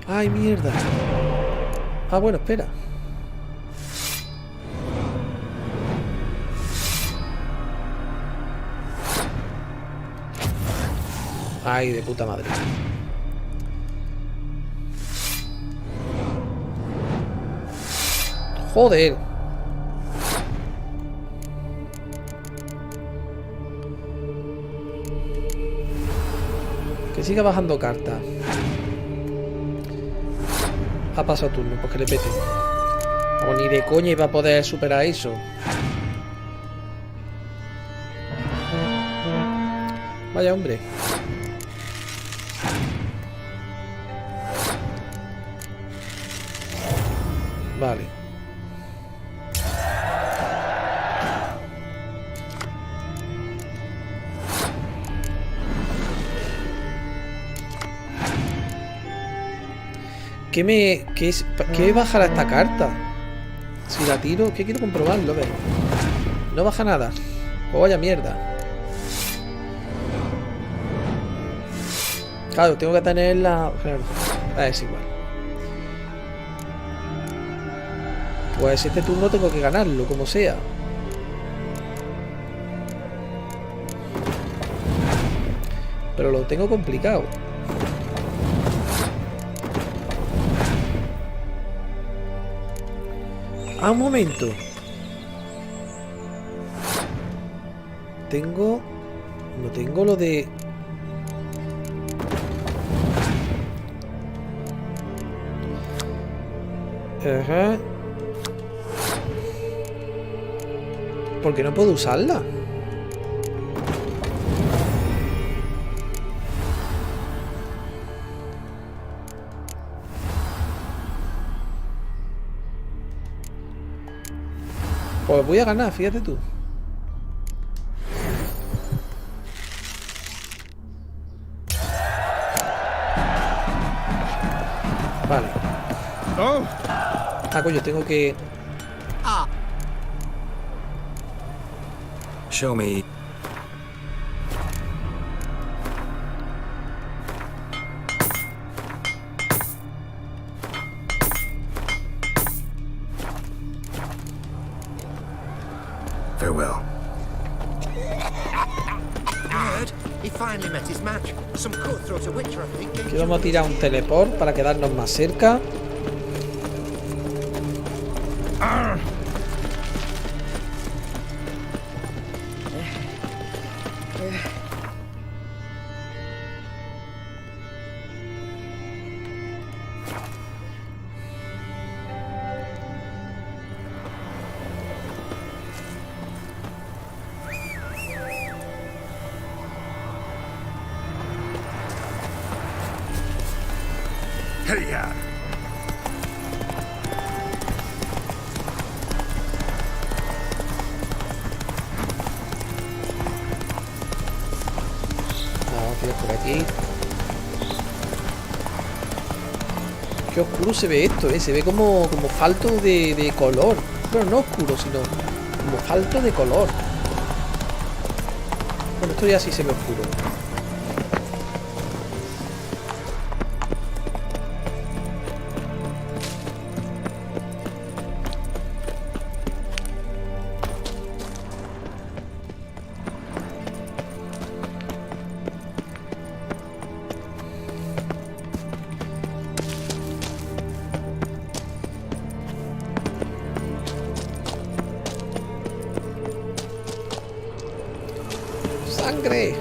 ¡Ay, mierda! Ah, bueno, espera. Ay, de puta madre. Joder. Que siga bajando cartas. Ha pasado turno, pues que le pete. O ni de coña iba a poder superar eso. Vaya hombre. Vale. ¿Qué bajará esta carta? Si la tiro, ¿qué quiero comprobarlo? A ver. No baja nada. Oh, vaya mierda. Claro, tengo que tenerla. Es igual. Pues este turno tengo que ganarlo, como sea. Pero lo tengo complicado. Ah, un momento. Tengo... No tengo lo de... Ajá. ¿Por qué no puedo usarla? Pues voy a ganar, fíjate tú. Vale. Ah, coño, tengo que... Show me. Farewell. Heard? He finally met his match. Some cutthroat to Witcher, I think. Aquí vamos a tirar un teleport para quedarnos más cerca. Hey-ya! Vamos a tirar por aquí. Qué oscuro se ve esto, ¿eh? Se ve como falto de color. Bueno, no oscuro, sino como falto de color. Bueno, esto ya sí se ve oscuro. ¡Sangre!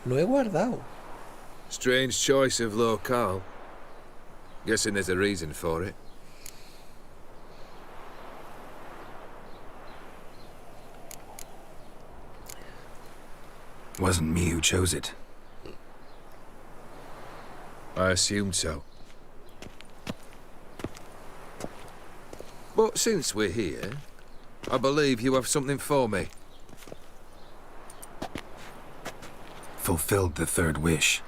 Lo he guardado. Strange choice of locale. Guessing there's a reason for it. Wasn't me who chose it. I assumed so. But since we're here, I believe you have something for me. Fulfilled the third wish.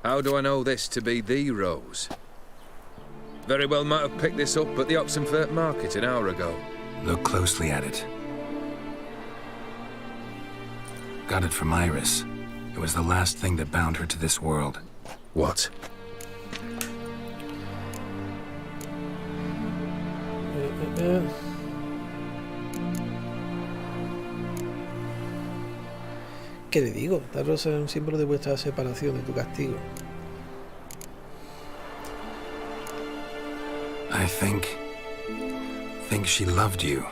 How do I know this to be the rose? Very well might have picked this up at the Oxenfurt market an hour ago. Look closely at it. Got it from Iris. It was the last thing that bound her to this world. What? ¿Qué le digo? Esta rosa es un símbolo de vuestra separación, de tu castigo. I think she loved you.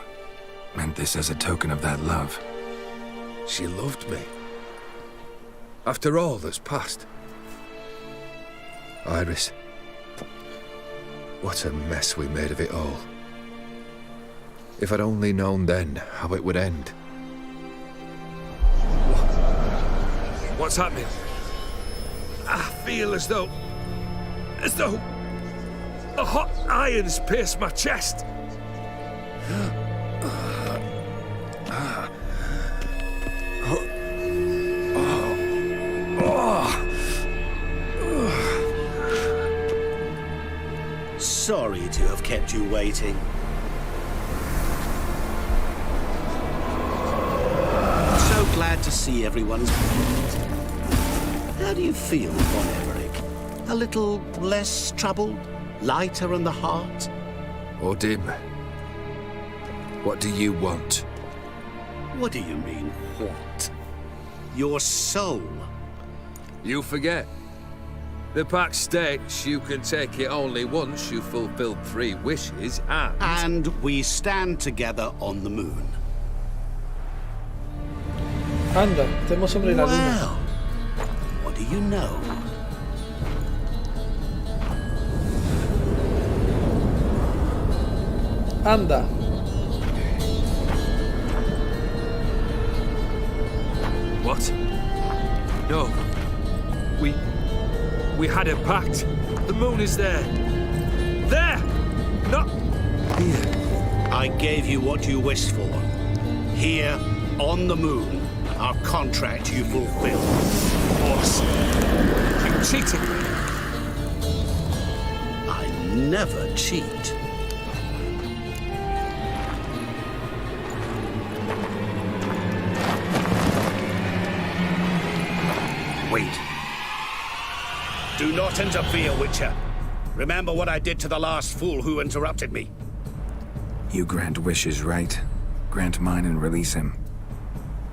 Meant this as a token of that love. She loved me. After all that's passed. Iris. What a mess we made of it all. If I'd only known then how it would end. What's happening? I feel as though a hot iron's pierced my chest. sorry to have kept you waiting. So glad to see everyone's pleased. How do you feel, Von Emmerich? A little less troubled? Lighter in the heart? Odim, what do you want? What do you mean, what? Your soul. You forget. The pact states you can take it only once you've fulfilled 3 wishes, and... And we stand together on the moon. Anda, estemos sobre la luna. Well, what do you know? Anda. What? No. We had a pact. The moon is there. There! Not here. I gave you what you wished for. Here, on the moon, our contract you fulfilled. Boss, you cheated me. I never cheat. Wait. Do not interfere, Witcher. Remember what I did to the last fool who interrupted me. You grant wishes, right? Grant mine and release him.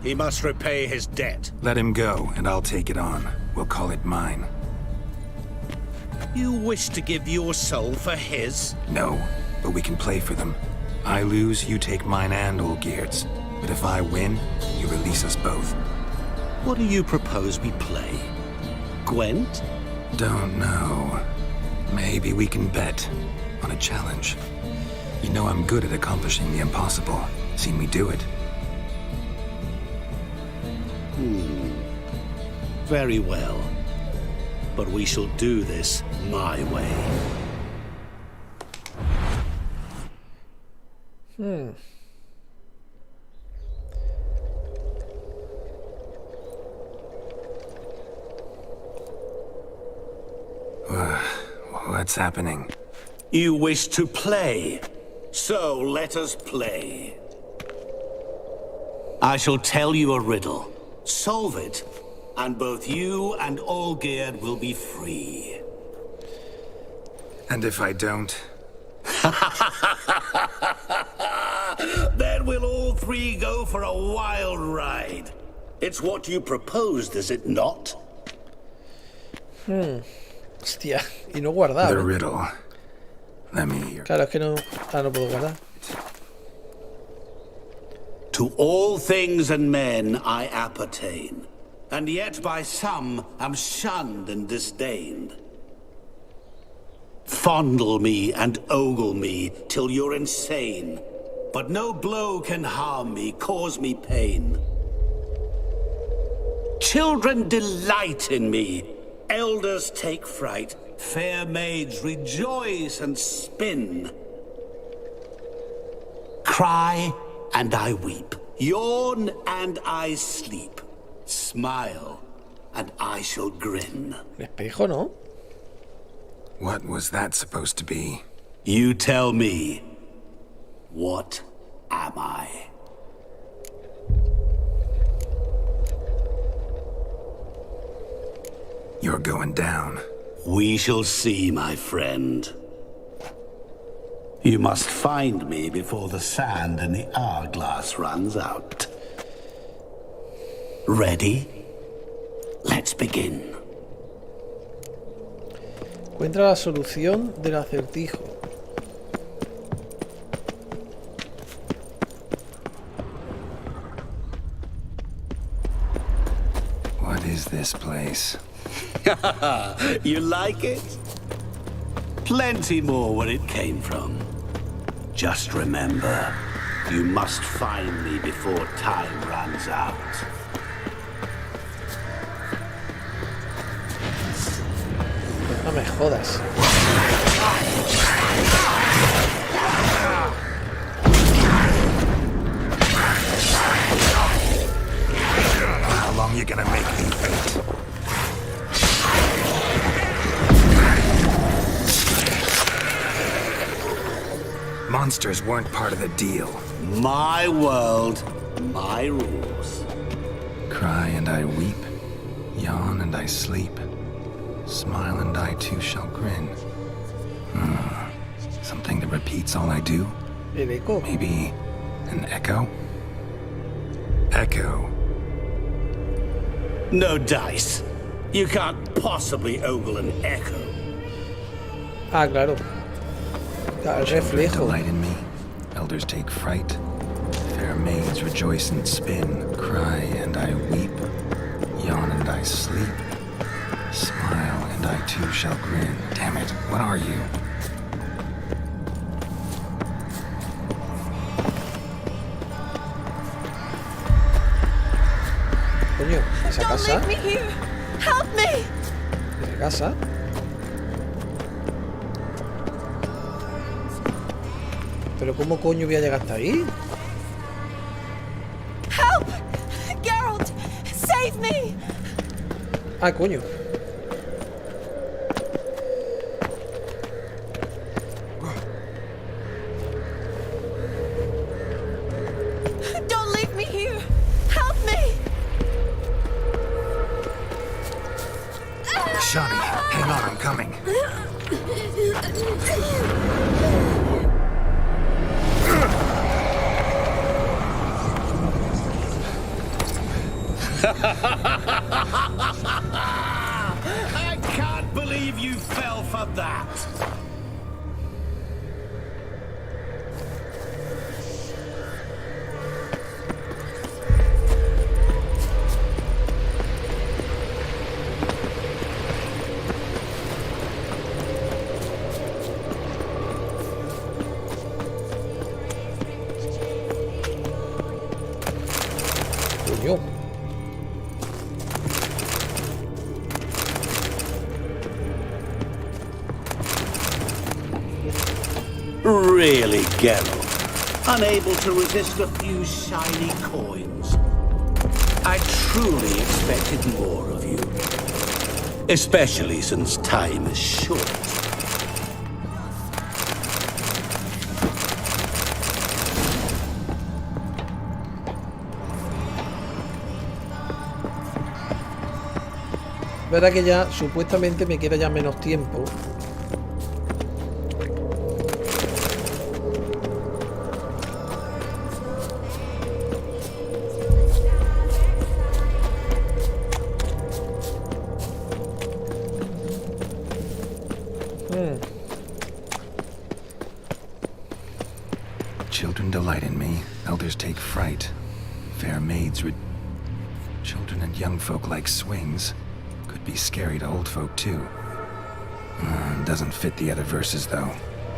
He must repay his debt. Let him go, and I'll take it on. We'll call it mine. You wish to give your soul for his? No, but we can play for them. I lose, you take mine and Olgierd's. But if I win, you release us both. What do you propose we play? Gwent? Don't know. Maybe we can bet on a challenge. You know I'm good at accomplishing the impossible. Seen me do it. Very well. But we shall do this my way. What's happening? You wish to play, so let us play. I shall tell you a riddle. Solve it, and both you and Olgierd will be free. And if I don't? Then we'll all 3 go for a wild ride. It's what you proposed, is it not? Hostia, y no guardar. The riddle. Let me hear. Claro, es que no... Ah, no puedo guardar. To all things and men I appertain, and yet by some am shunned and disdained. Fondle me and ogle me till you're insane, but no blow can harm me, cause me pain. Children delight in me, elders take fright, fair maids rejoice and spin. Cry and I weep, yawn and I sleep, smile and I shall grin. Espejo, ¿no? What was that supposed to be? You tell me, what am I? You're going down. We shall see, my friend. You must find me before the sand in the hourglass runs out. Ready? Let's begin. Encuentra la solución del acertijo. What is this place? You like it? Plenty more where it came from. Just remember, you must find me before time runs out. No me jodas. How long you gonna make me wait? monsters weren't part of the deal. My world, my rules. Cry and I weep, yawn and I sleep, smile and I too shall grin. Something that repeats all I do? El eco. Maybe an echo? Echo. No dice. You can't possibly ogle an echo. Ah, claro. El reflejo. Delight in me. Elders take fright. Fair maids rejoice and spin. Cry and I weep. Yawn and I sleep. Smile and I too shall grin. Damn it, what are you? Coño, esa Don't casa. leave me here. Help me. Esa casa. Pero ¿cómo coño voy a llegar hasta ahí? Help! Geralt, save me. Ah, coño. Don't leave me here. Help me. Shani, hang on, I'm coming. I can't believe you fell for that. Coño. Really, Geralt? Unable to resist a few shiny coins? I truly expected more of you. Especially since time is short. Verdad que ya supuestamente me queda ya menos tiempo. Children delight in me, elders take fright. Fair maids children and young folk like swings. Could be scary to old folk too. Doesn't fit the other verses though.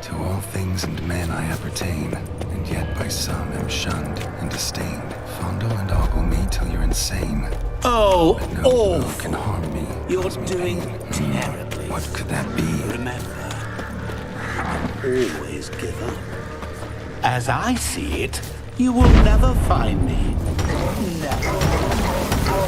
To all things and men I appertain, and yet by some am shunned and disdained. Fondle and ogle me till you're insane. Oh, But no blow awful. can harm me. You're cause me doing pain. terribly. What could that be? Remember, always give up. As I see it, you will never find me. Never.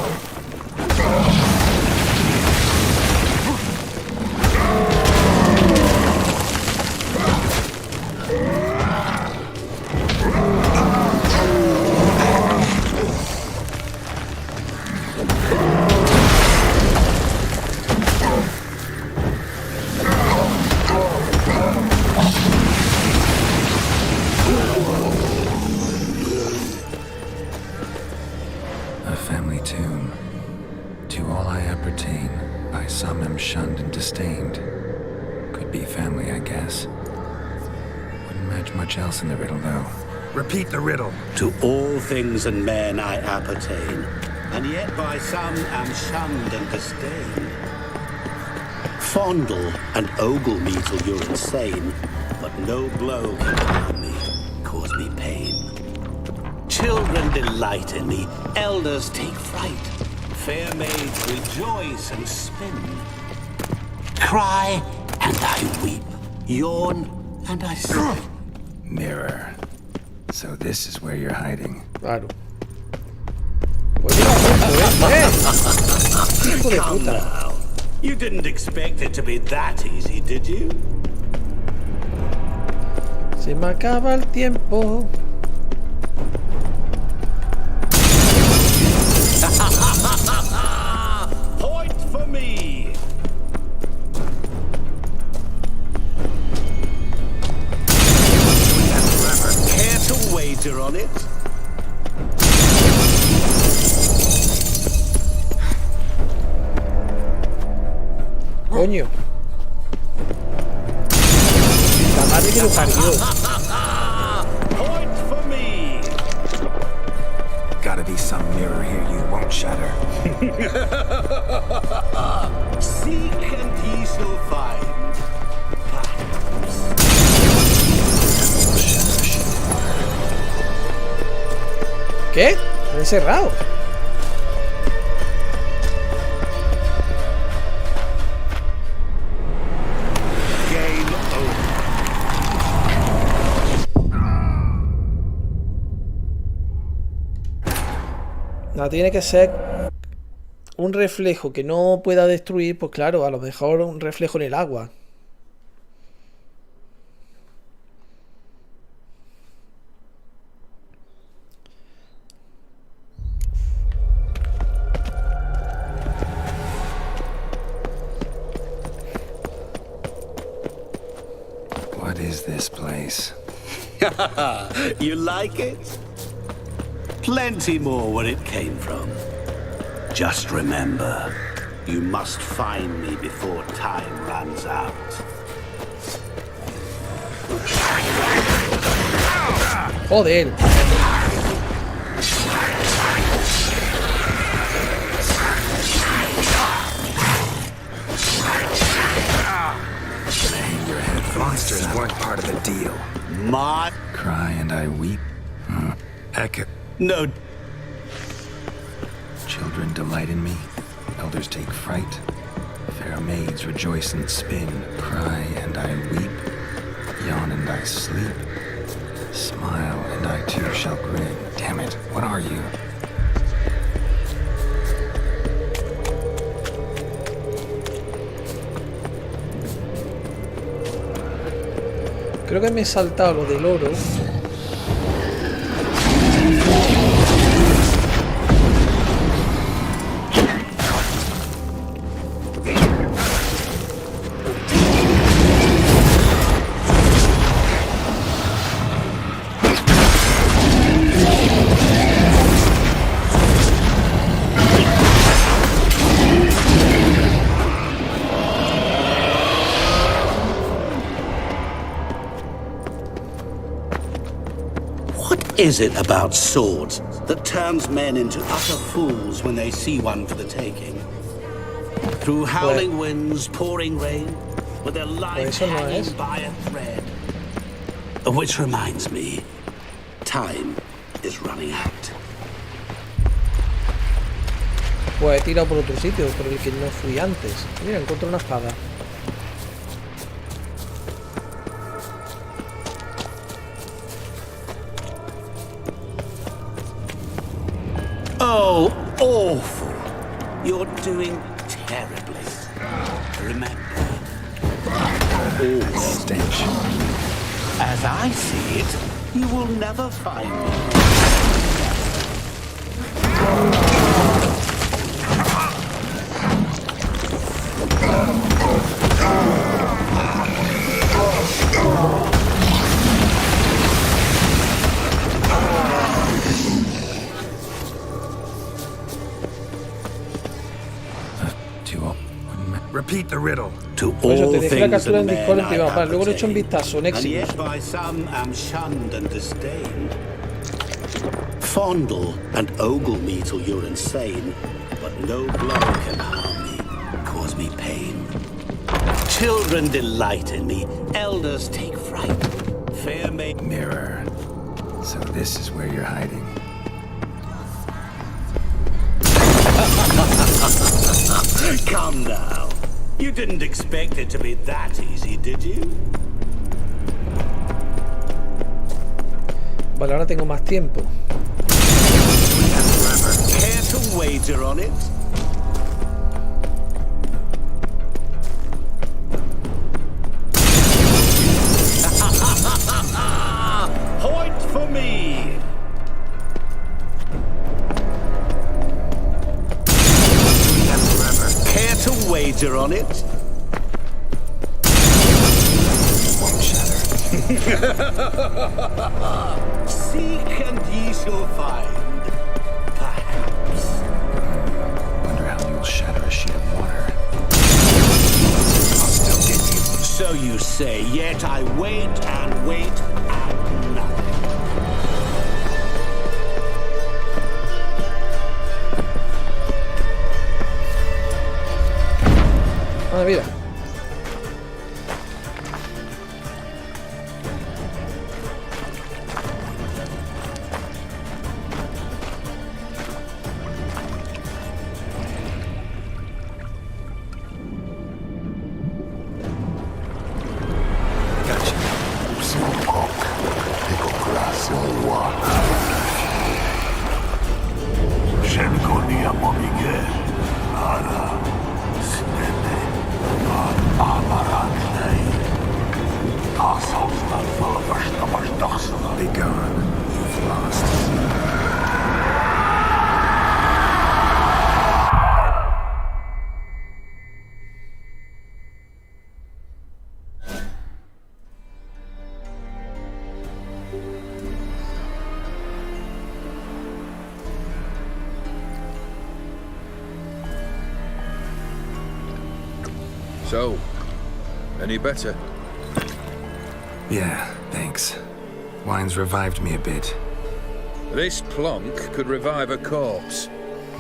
A family tomb. To all I appertain, by some am shunned and disdained. Could be family, I guess. Wouldn't match much else in the riddle, though. Repeat the riddle. To all things and men I appertain, and yet by some am shunned and disdained. Fondle and ogle me till you're insane, but no blow can harm me, cause me pain. Children delight in me, elders take fright. Fair maids rejoice and spin. Cry and I weep, yawn and I sleep. Mirror. So this is where you're hiding. Claro. Pues mira, hijo de Come puta. now. You didn't expect it to be that easy, did you? Se me acaba el tiempo. Point for me. Care to wager on it? Coño. La madre que lo parió. Point for me. Gotta be some mirror here you won't shatter. Seek and ye shall find. ¿Qué? Me he cerrado. Game over. No, tiene que ser un reflejo que no pueda destruir, pues claro, a lo mejor un reflejo en el agua. What is this place? You like it? Plenty more where it came from. Just remember, you must find me before time runs out. Joder. Hang your head. The monsters weren't part of the deal. My... Cry and I weep. Echo. No. Children delight in me. Elders take fright. Fair maids rejoice and spin. Cry and I weep. Yawn and I sleep. Smile and I too shall grin. Damn it, what are you? Creo que me he saltado lo del oro. What is it about swords that turns men into utter fools when they see one for the taking? Through howling winds, pouring rain, with their lives hanging by a thread. Which reminds me, time is running out. Pues he tirado por otro sitio, por el que no fui antes. Mira, encuentro una espada. Oh, awful. You're doing terribly. Remember, all stench. As I see it, you will never find me. Repeat the riddle. To Por eso all te dejé la things captura en and Discord men en I privado. have Luego le echo un attained, vistazo, un and éxito. yet by some am shunned and disdained. Fondle and ogle me till you're insane, but no blow can harm me, cause me pain. Children delight in me, elders take fright. Fair maid. Mirror. So this is where you're hiding. Come now. You didn't expect it to be that easy, did you? Vale, ahora tengo más tiempo. Care to wager on it? to wager on it? Won't shatter. Seek and ye shall find. Perhaps. Wonder how you'll shatter a sheet of water. I'll still get you. So you say, yet I wait and wait and nothing. Madre mía. Be gone. You've lost. So, any better? Yeah, thanks. Wine's revived me a bit. This plonk could revive a corpse.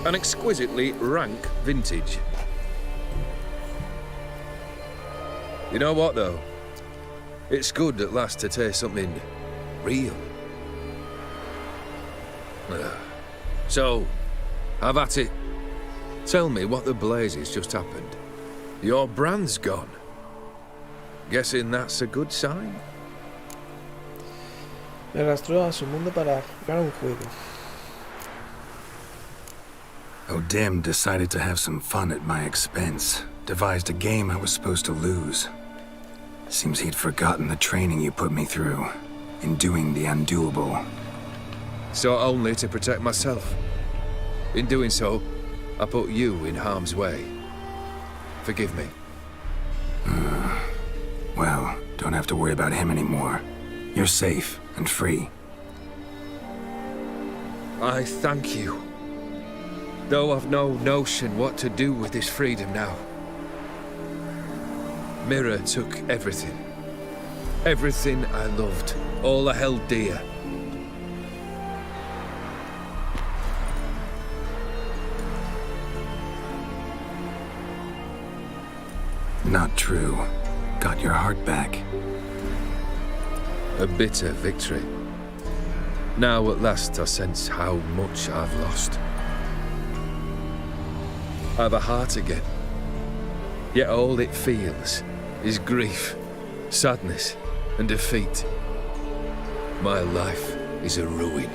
An exquisitely rank vintage. You know what, though? It's good at last to taste something real. So, have at it. Tell me what the blazes just happened. Your brand's gone. Guessing that's a good sign? Me arrastró a su mundo para jugar un juego. O'Dim decided to have some fun at my expense. Devised a game I was supposed to lose. Seems he'd forgotten the training you put me through. In doing the undoable. So only to protect myself. In doing so, I put you in harm's way. Forgive me. Well, don't have to worry about him anymore. You're safe and free. I thank you. Though I've no notion what to do with this freedom now. Mirror took everything. Everything I loved. All I held dear. Not true. Got your heart back. A bitter victory. Now at last I sense how much I've lost. I've a heart again. Yet all it feels is grief, sadness, and defeat. My life is a ruin.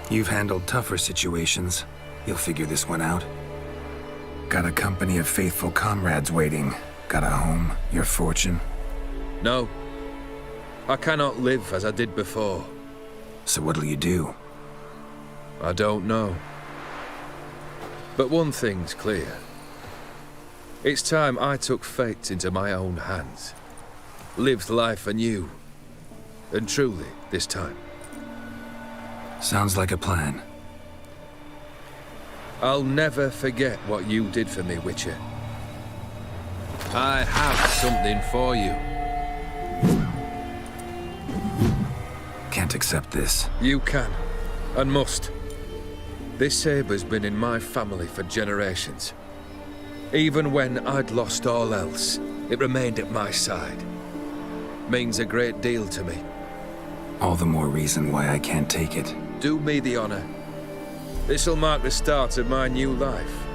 You've handled tougher situations. You'll figure this one out. Got a company of faithful comrades waiting. Got a home, your fortune. No. I cannot live as I did before. So what'll you do? I don't know. But one thing's clear. It's time I took fate into my own hands. Lived life anew. And truly, this time. Sounds like a plan. I'll never forget what you did for me, Witcher. I have something for you. Can't accept this. You can, and must. This sabre's been in my family for generations. Even when I'd lost all else, it remained at my side. Means a great deal to me. All the more reason why I can't take it. Do me the honor. This'll mark the start of my new life.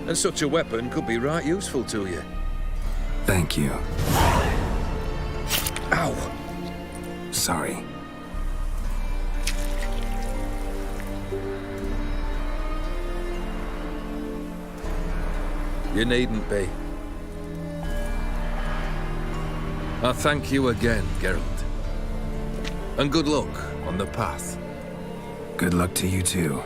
And such a weapon could be right useful to you. Thank you. Ow! Sorry. You needn't be. I thank you again, Geralt. And good luck on the path. Good luck to you too.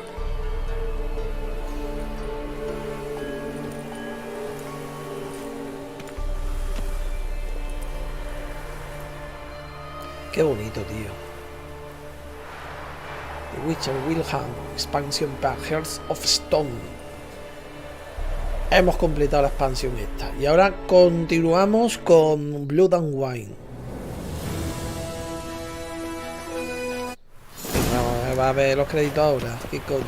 Qué bonito, tío. The Witcher Wilhelm Expansion Pack Hearts of Stone. Hemos completado la expansión esta. Y ahora continuamos con Blood and Wine. Vamos a ver los créditos ahora. ¿Qué coño?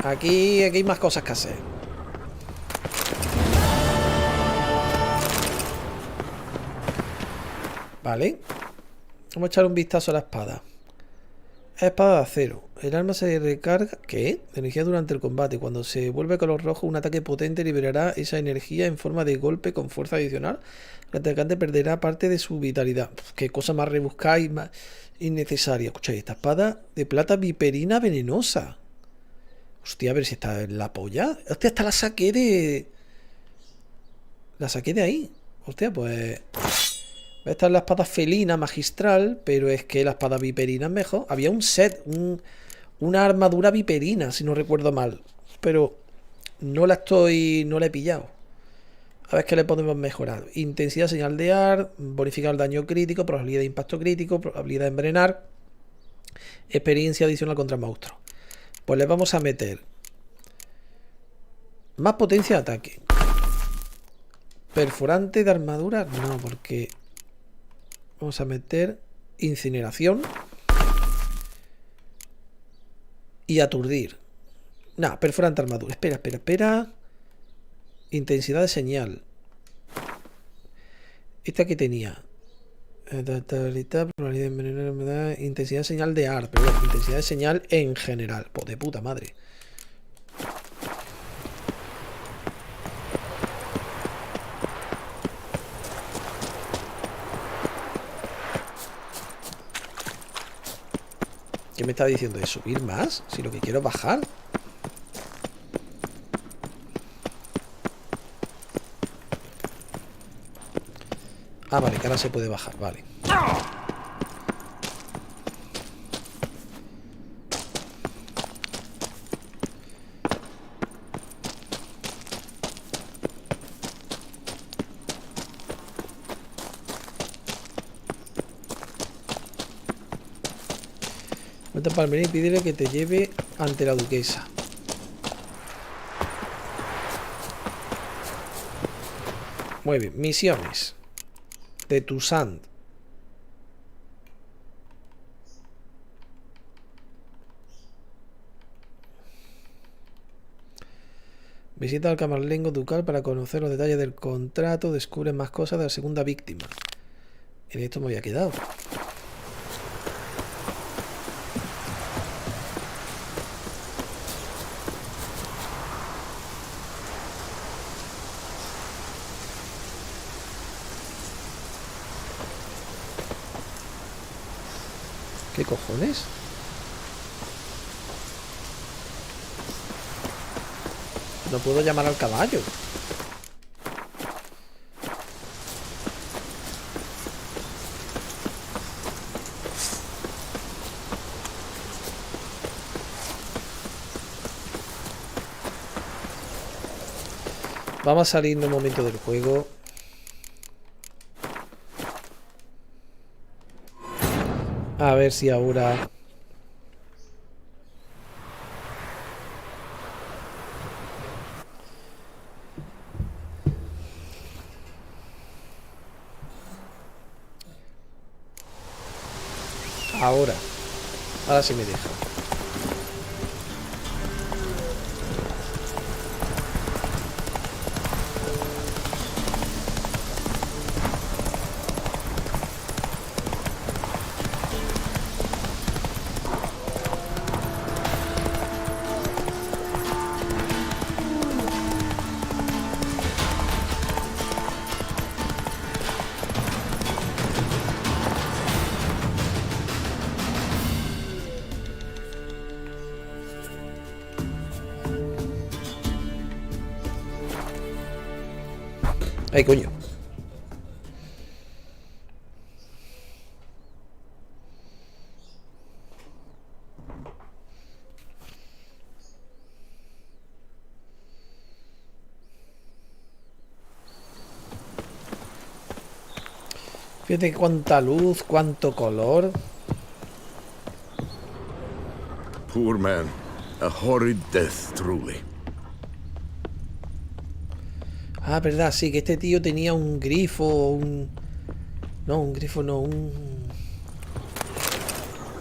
Aquí hay más cosas que hacer. Vale. Vamos a echar un vistazo a la espada. Espada de acero. El arma se recarga... ¿Qué? De energía durante el combate. Cuando se vuelve color rojo, un ataque potente liberará esa energía en forma de golpe con fuerza adicional. El atacante perderá parte de su vitalidad. Uf, qué cosa más rebuscada y más innecesaria. Escucha, esta espada de plata viperina venenosa. Hostia, a ver si está en la polla. Hostia, esta la saqué de... La saqué de ahí. Hostia, pues... Esta es la espada felina magistral, pero es que la espada viperina es mejor. Había un set, una armadura viperina, si no recuerdo mal. Pero no la he pillado. A ver qué le podemos mejorar. Intensidad, señal de ar, bonificar el daño crítico, probabilidad de impacto crítico, probabilidad de envenenar, experiencia adicional contra monstruos. Pues le vamos a meter más potencia de ataque. Perforante de armadura, no, porque... Vamos a meter incineración y aturdir. Nah, perforante armadura. Espera. Intensidad de señal. Esta que tenía. Intensidad de señal de ar. Pero intensidad de señal en general. Pues de puta madre. ¿Qué me está diciendo? ¿De subir más? Si lo que quiero es bajar. Ah, vale, que ahora se puede bajar, vale. Vete a Palmería y pídele que te lleve ante la duquesa. Muy bien, misiones de Toussaint. Visita al camarlengo ducal para conocer los detalles del contrato. Descubre más cosas de la segunda víctima. En esto me había quedado. ¿Qué cojones? No puedo llamar al caballo. Vamos a salir en un momento del juego. A ver si ahora... Ahora sí me deja. ¡Ay, coño! Fíjate cuánta luz, cuánto color. Poor man. A horrid death, truly. Ah, verdad, sí, que este tío tenía un grifo, No, un grifo no, No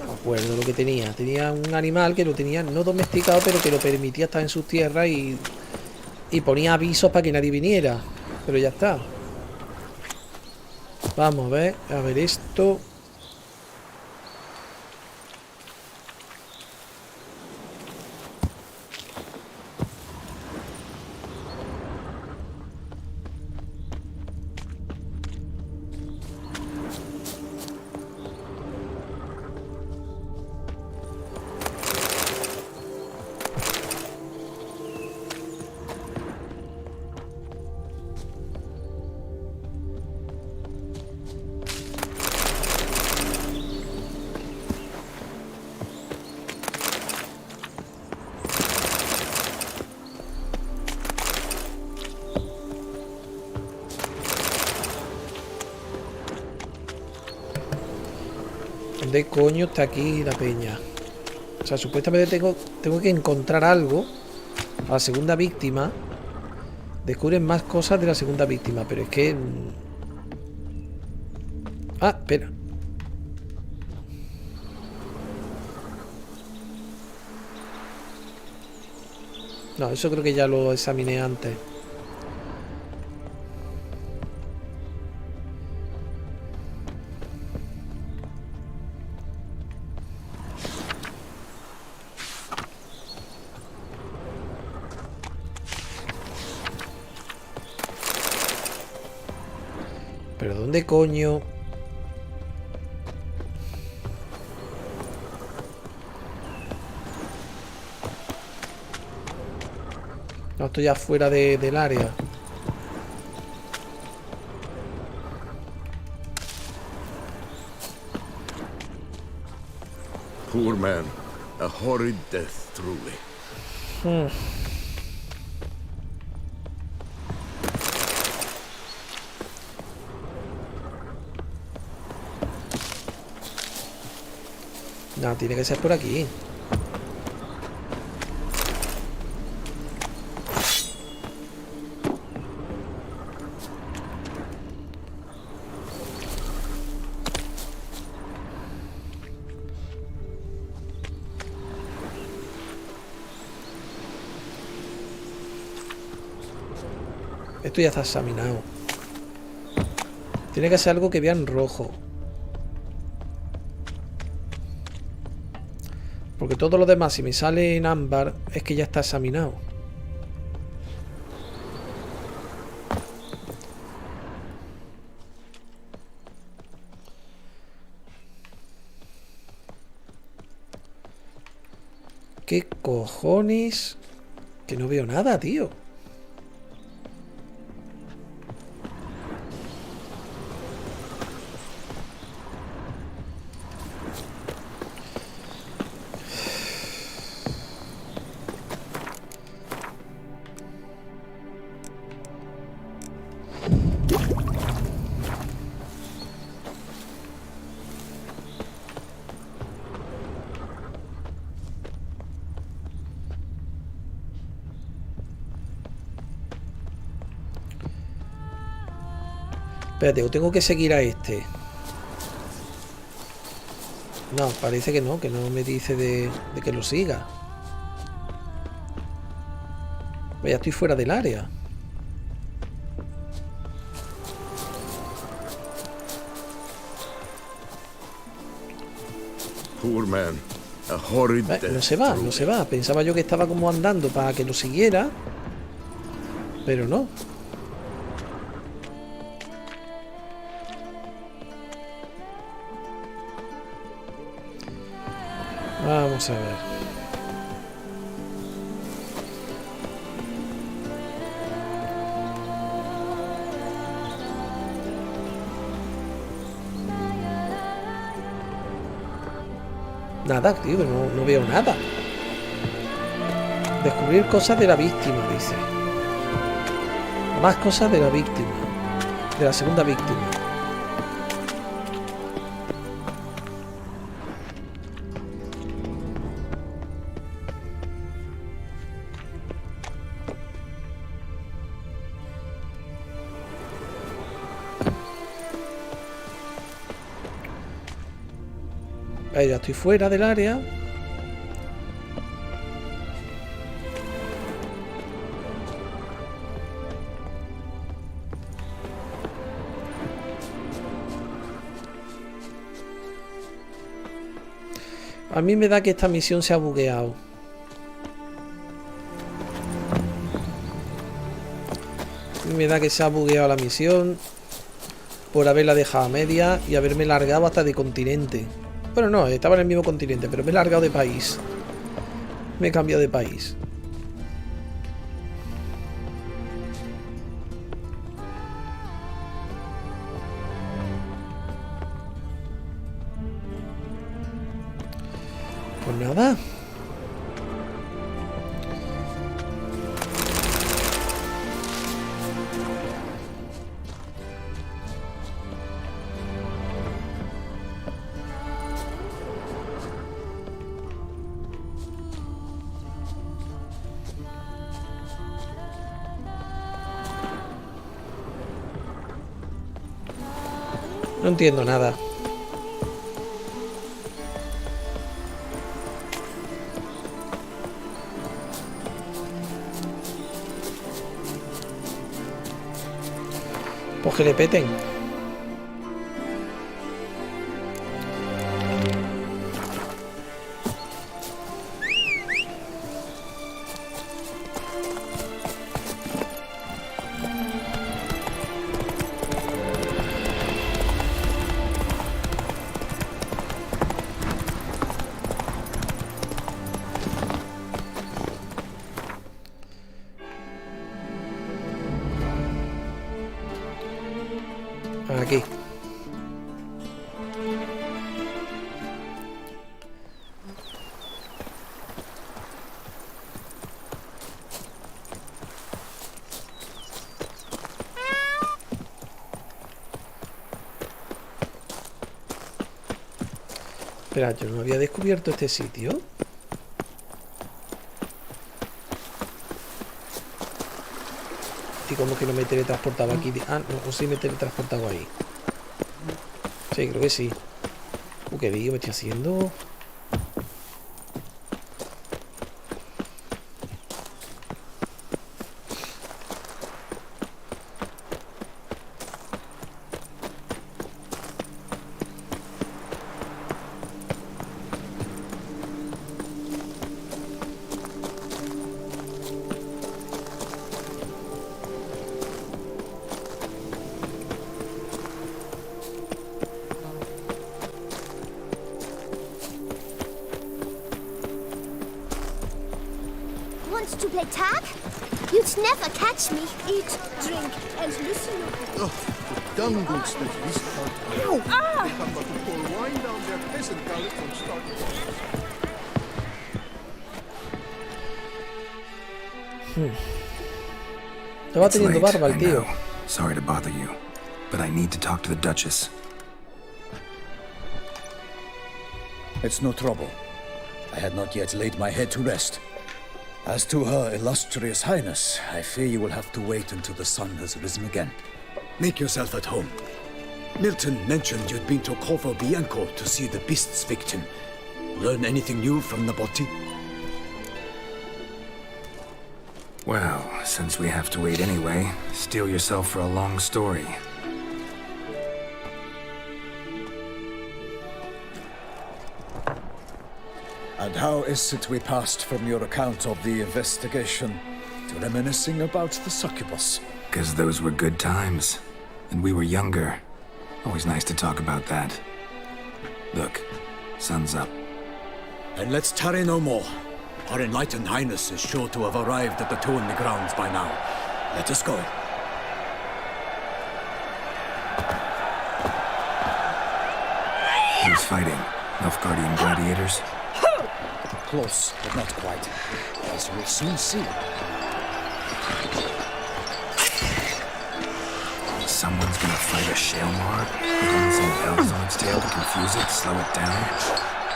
me acuerdo lo que tenía. Tenía un animal que lo tenía no domesticado, pero que lo permitía estar en sus tierras y ponía avisos para que nadie viniera. Pero ya está. Vamos a ver esto. ¿Dónde coño está aquí la peña? O sea, supuestamente tengo que encontrar algo a la segunda víctima. Descubren más cosas de la segunda víctima, pero es que... Ah, espera. No, eso creo que ya lo examiné antes. ¿Pero dónde coño? No, estoy afuera del área. Poor man. A horrid death, truly. No, tiene que ser por aquí. Esto ya está examinado. Tiene que ser algo que vea en rojo. Porque todo lo demás, si me sale en ámbar, es que ya está examinado. ¿Qué cojones? Que no veo nada, tío. Espérate, o tengo que seguir a este. No, parece que no me dice de que lo siga. Ya estoy fuera del área. Poor man. A horrid death. No se va, no se va. Pensaba yo que estaba como andando para que lo siguiera. Pero no. Vamos a ver. Nada, tío, no veo nada. Descubrir cosas de la víctima, dice. Más cosas de la víctima. De la segunda víctima. Ya estoy fuera del área. A mí me da que esta misión se ha bugueado. A mí me da que se ha bugueado la misión por haberla dejado a media y haberme largado hasta de continente. Bueno, no, estaba en el mismo continente, pero me he largado de país. Me he cambiado de país. Pues nada. No entiendo nada. Pues que le peten. Aquí. Espera, yo no había descubierto este sitio. Y como que no me teletransportaba aquí. Ah, no, o sí me he teletransportado ahí. Sí, creo que sí. ¿Qué digo? ¿Me estoy haciendo? Want to play tag? You'd never catch me. Eat, drink, and listen. Oh, the dungles that this part. Ow! Ah! They come but to pour wine down their peasant gullet from start to Estaba It's teniendo late, barba el I tío. know. Sorry to bother you, but I need to talk to the Duchess. It's no trouble. I had not yet laid my head to rest. As to her illustrious highness, I fear you will have to wait until the sun has risen again. Make yourself at home. Milton mentioned you'd been to Corvo Bianco to see the beast's victim. Learn anything new from Naboti? Well, since we have to wait anyway, steel yourself for a long story. And how is it we passed from your account of the investigation to reminiscing about the succubus? 'Cause those were good times. And we were younger. Always nice to talk about that. Look, sun's up. Then let's tarry no more. Our enlightened highness is sure to have arrived at the Tuoni grounds by now. Let us go. Who's fighting? Nilfgaardian gladiators? Close, but not quite. As we'll soon see. Someone's gonna fight a Shaelmar? With some elves on its tail to confuse it, slow it down?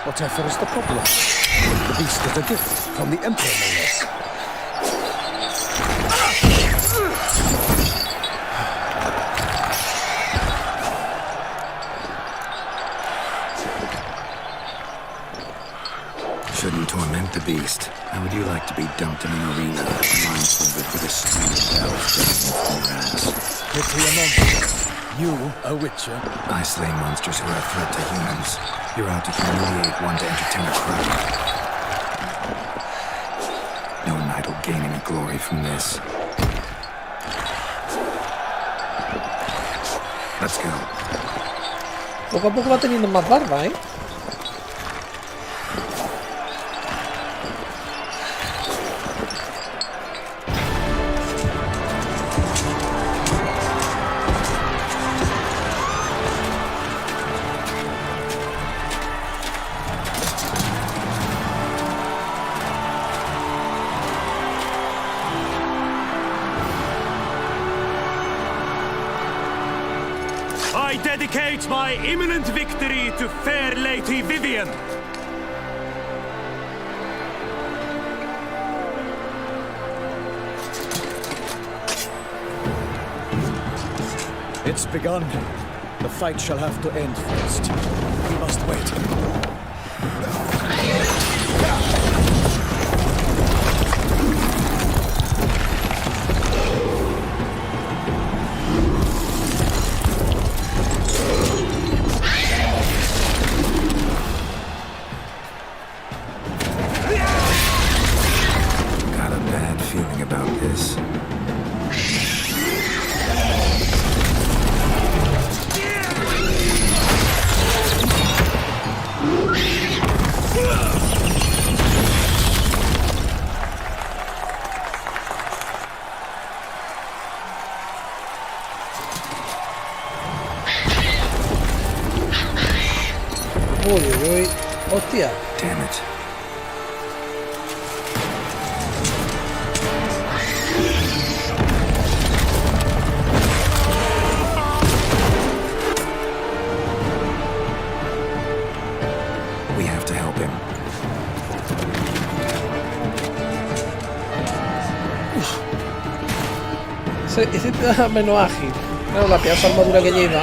Whatever is the problem? The beast is a gift from the Emperor, no less. Shouldn't torment the beast. How would you like to be dumped in an arena, blindfolded with a string of bells in your ass? Pity a monster. You, a witcher? I slay monsters who are a threat to humans. You're out to humiliate one to entertain a crowd. No knight will gain any glory from this. Let's go. Poco a poco va teniendo más barba, ¿eh? I dedicate my imminent victory to fair Lady Vivian. It's begun. The fight shall have to end first. We must wait. Got a bad feeling about this. Uy, uy, uy. Hostia. Damn it. We have to help him. Ese está menos ágil. Claro, la pedazo de armadura que lleva.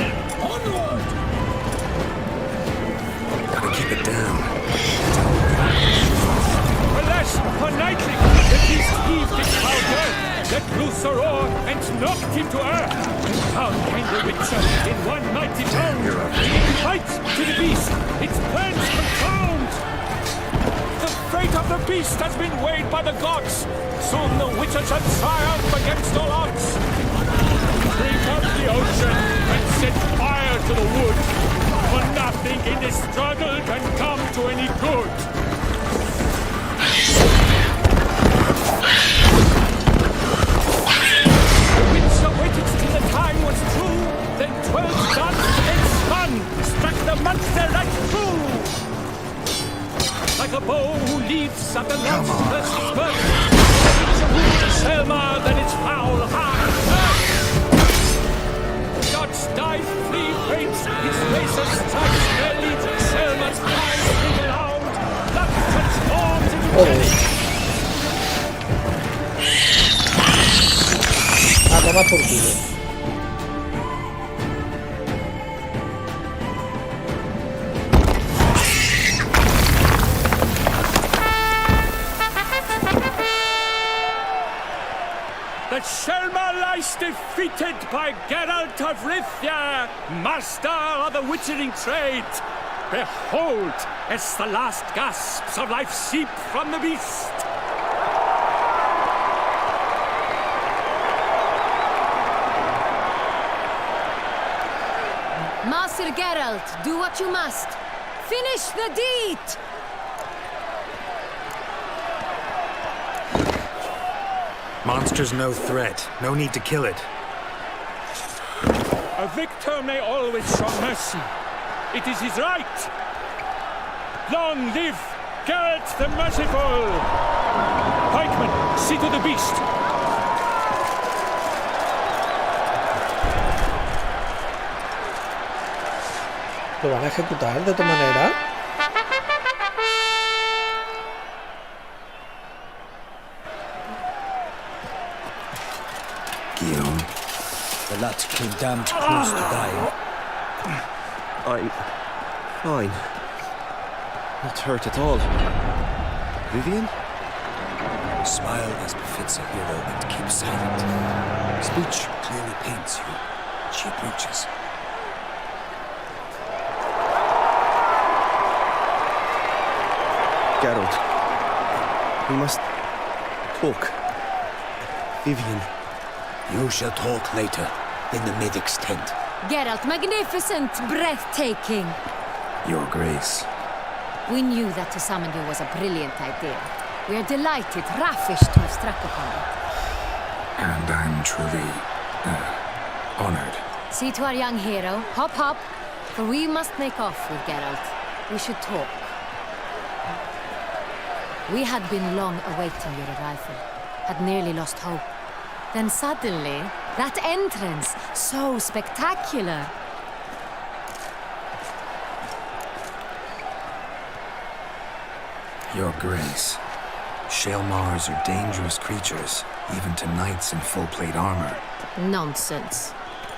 Gotta keep it down. Alas, upon nightly, the beast heaved its powder, let loose a roar, and knocked him to earth. Down came the Witcher in one mighty bound. He fights to the beast, its plans confound. The fate of the beast has been weighed by the gods. Soon the Witcher shall triumph against all odds. Bring up the ocean and set fire to the wood. For nothing in this struggle can come to any good. The Witcher waited till the time was true, then 12 guns and spun, struck the monster right through. Like a bow who leaps at the lance first spurt, Selma, then its foul hard hurt. Gods die, flee, faints, its razor strikes belly, Selma's eyes ring loud, blood transforms into jelly. A tomar por culo. The Selma lies defeated by Geralt of Rivia, master of the witchering trade. Behold, as the last gasps of life seep from the beast. Master Geralt, do what you must. Finish the deed! Monster's no threat. No need to kill it. A victor may always show mercy. It is his right. Long live Geralt the Merciful! Pikeman, see to the beast. ¿Lo van a ejecutar de otra manera? Guillaume. The lad came damned close to dying. I'm fine. Not hurt at all. Vivian? Smile as befits a hero and keep silent. Speech clearly paints you. She approaches. Geralt. We must talk. Vivian. You shall talk later, in the medic's tent. Geralt, magnificent, breathtaking. Your Grace. We knew that to summon you was a brilliant idea. We are delighted, ravished to have struck upon it. And I'm truly, honored. See to our young hero. Hop, hop. For we must make off with Geralt. We should talk. We had been long awaiting your arrival. Had nearly lost hope. Then suddenly, that entrance, so spectacular. Your Grace. Shaelmars are dangerous creatures, even to knights in full-plate armor. Nonsense.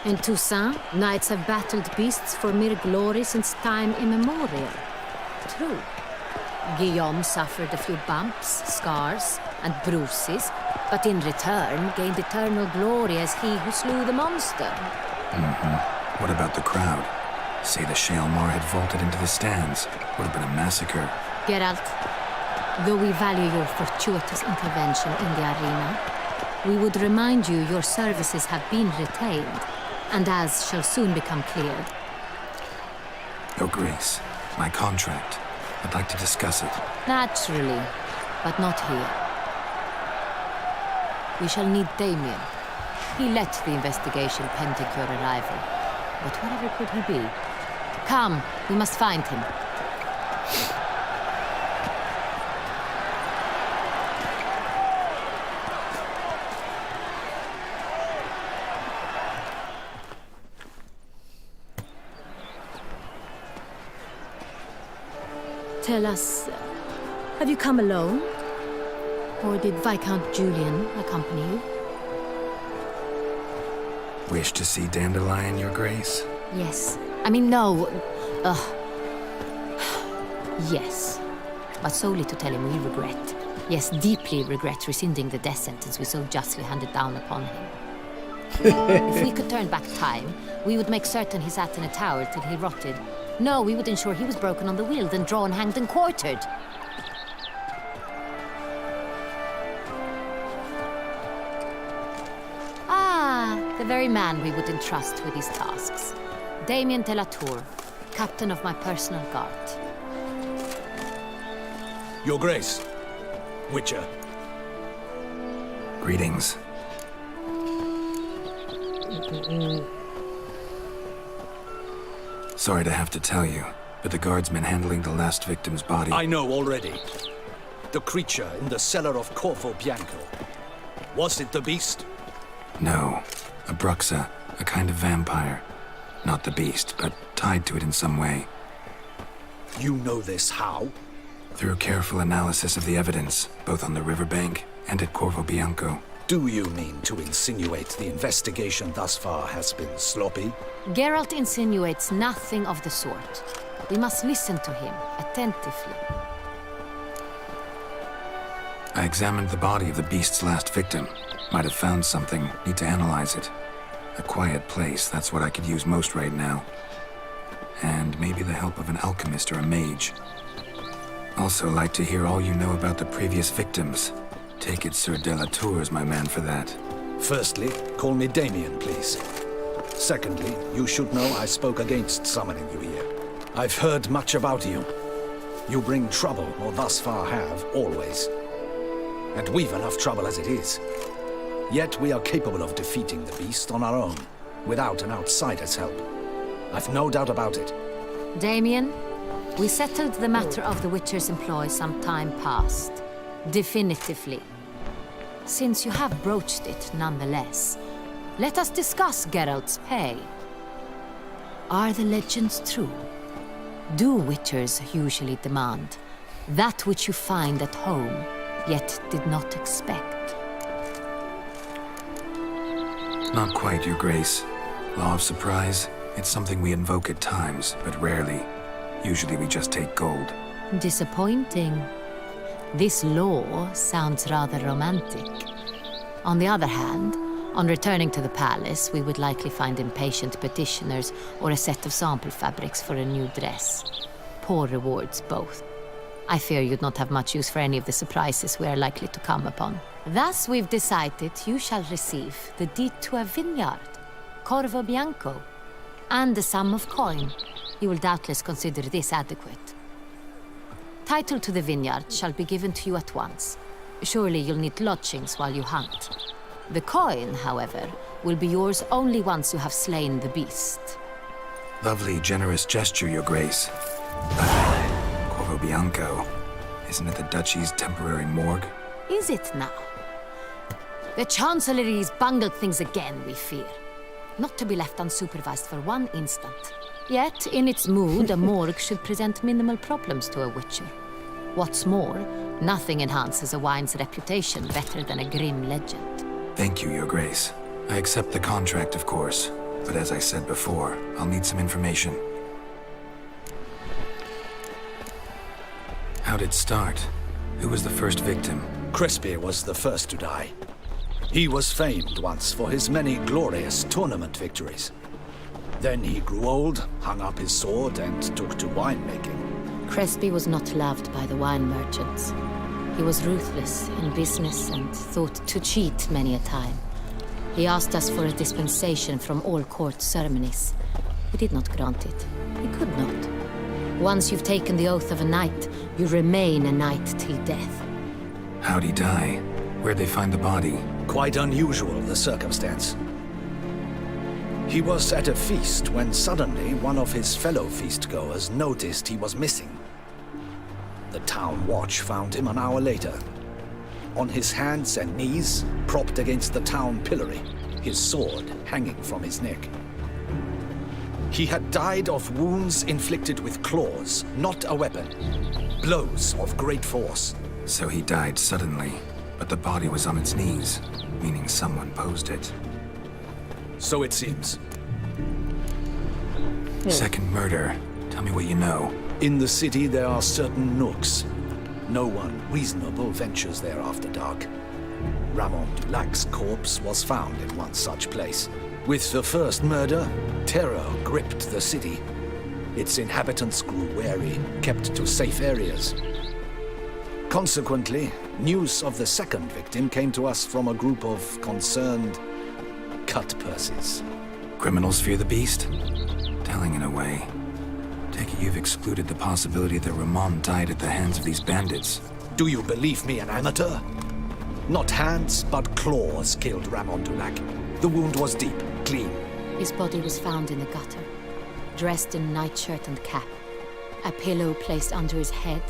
In Toussaint, knights have battled beasts for mere glory since time immemorial. True. Guillaume suffered a few bumps, scars, and bruises, but in return gained eternal glory as he who slew the monster. What about the crowd? Say the Shaelmar had vaulted into the stands. Would have been a massacre. Geralt, though we value your fortuitous intervention in the arena, we would remind you your services have been retained, and as shall soon become clear. Your Grace, my contract. I'd like to discuss it. Naturally, but not here. We shall need Damien. He led the investigation pending your arrival. But whatever could he be? Come, we must find him. Tell us, have you come alone? Or did Viscount Julian accompany you? Wish to see Dandelion, Your Grace? Yes. I mean, no. Yes. But solely to tell him we regret. Yes, deeply regret rescinding the death sentence we so justly handed down upon him. If we could turn back time, we would make certain he sat in a tower till he rotted. No, we would ensure he was broken on the wheel, then drawn, hanged, and quartered. Ah, the very man we would entrust with these tasks. Damien de la Tour, captain of my personal guard. Your Grace. Witcher. Greetings. Sorry to have to tell you, but the guardsmen handling the last victim's body... I know already. The creature in the cellar of Corvo Bianco. Was it the beast? No. A Bruxa, a kind of vampire. Not the beast, but tied to it in some way. You know this how? Through careful analysis of the evidence, both on the riverbank and at Corvo Bianco. Do you mean to insinuate the investigation thus far has been sloppy? Geralt insinuates nothing of the sort. We must listen to him attentively. I examined the body of the beast's last victim. Might have found something. Need to analyze it. A quiet place, that's what I could use most right now. And maybe the help of an alchemist or a mage. Also like to hear all you know about the previous victims. Take it Sir de la Tour is my man for that. Firstly, call me Damien, please. Secondly, you should know I spoke against summoning you here. I've heard much about you. You bring trouble, or thus far have, always. And we've enough trouble as it is. Yet we are capable of defeating the beast on our own, without an outsider's help. I've no doubt about it. Damien, we settled the matter of the Witcher's employ some time past. Definitively. Since you have broached it nonetheless, let us discuss Geralt's pay. Are the legends true? Do Witchers usually demand that which you find at home, yet did not expect? Not quite, Your Grace. Law of surprise, it's something we invoke at times, but rarely. Usually we just take gold. Disappointing. This law sounds rather romantic. On the other hand, on returning to the palace, we would likely find impatient petitioners or a set of sample fabrics for a new dress. Poor rewards, both. I fear you'd not have much use for any of the surprises we are likely to come upon. Thus, we've decided you shall receive the deed to a vineyard, Corvo Bianco, and the sum of coin. You will doubtless consider this adequate. Title to the vineyard shall be given to you at once. Surely you'll need lodgings while you hunt. The coin, however, will be yours only once you have slain the beast. Lovely, generous gesture, Your Grace. Corvo Bianco. Isn't it the Duchy's temporary morgue? Is it now? The Chancellery's bungled things again, we fear. Not to be left unsupervised for one instant. Yet, in its mood, a morgue should present minimal problems to a witcher. What's more, nothing enhances a wine's reputation better than a grim legend. Thank you, Your Grace. I accept the contract, of course. But as I said before, I'll need some information. How'd it start? Who was the first victim? Crespi was the first to die. He was famed once for his many glorious tournament victories. Then he grew old, hung up his sword, and took to winemaking. Crespi was not loved by the wine merchants. He was ruthless in business and thought to cheat many a time. He asked us for a dispensation from all court ceremonies. We did not grant it. We could not. Once you've taken the oath of a knight, you remain a knight till death. How'd he die? Where'd they find the body? Quite unusual, the circumstance. He was at a feast when suddenly one of his fellow feastgoers noticed he was missing. The town watch found him an hour later. On his hands and knees, propped against the town pillory, his sword hanging from his neck. He had died of wounds inflicted with claws, not a weapon. Blows of great force. So he died suddenly, but the body was on its knees, meaning someone posed it. So it seems. Second murder. Tell me what you know. In the city there are certain nooks. No one reasonable ventures there after dark. Ramon Dulac's corpse was found in one such place. With the first murder, terror gripped the city. Its inhabitants grew wary, kept to safe areas. Consequently, news of the second victim came to us from a group of concerned cut-purses. Criminals fear the beast? Telling in a way. Take it you've excluded the possibility that Ramon died at the hands of these bandits. Do you believe me an amateur? Not hands, but claws killed Ramon Dulac. The wound was deep, clean. His body was found in the gutter, dressed in nightshirt and cap, a pillow placed under his head,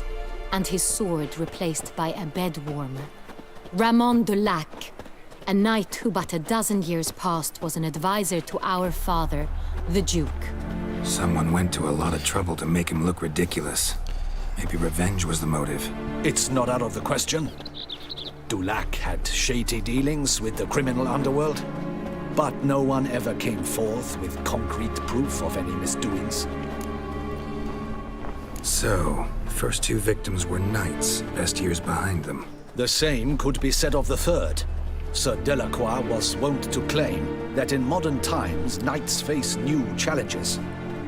and his sword replaced by a bed warmer. Ramon Dulac, a knight who but a dozen years past was an advisor to our father, the Duke. Someone went to a lot of trouble to make him look ridiculous. Maybe revenge was the motive. It's not out of the question. Dulac had shady dealings with the criminal underworld, but no one ever came forth with concrete proof of any misdoings. So, first two victims were knights, best years behind them. The same could be said of the third. Sir Delacroix was wont to claim that in modern times knights face new challenges,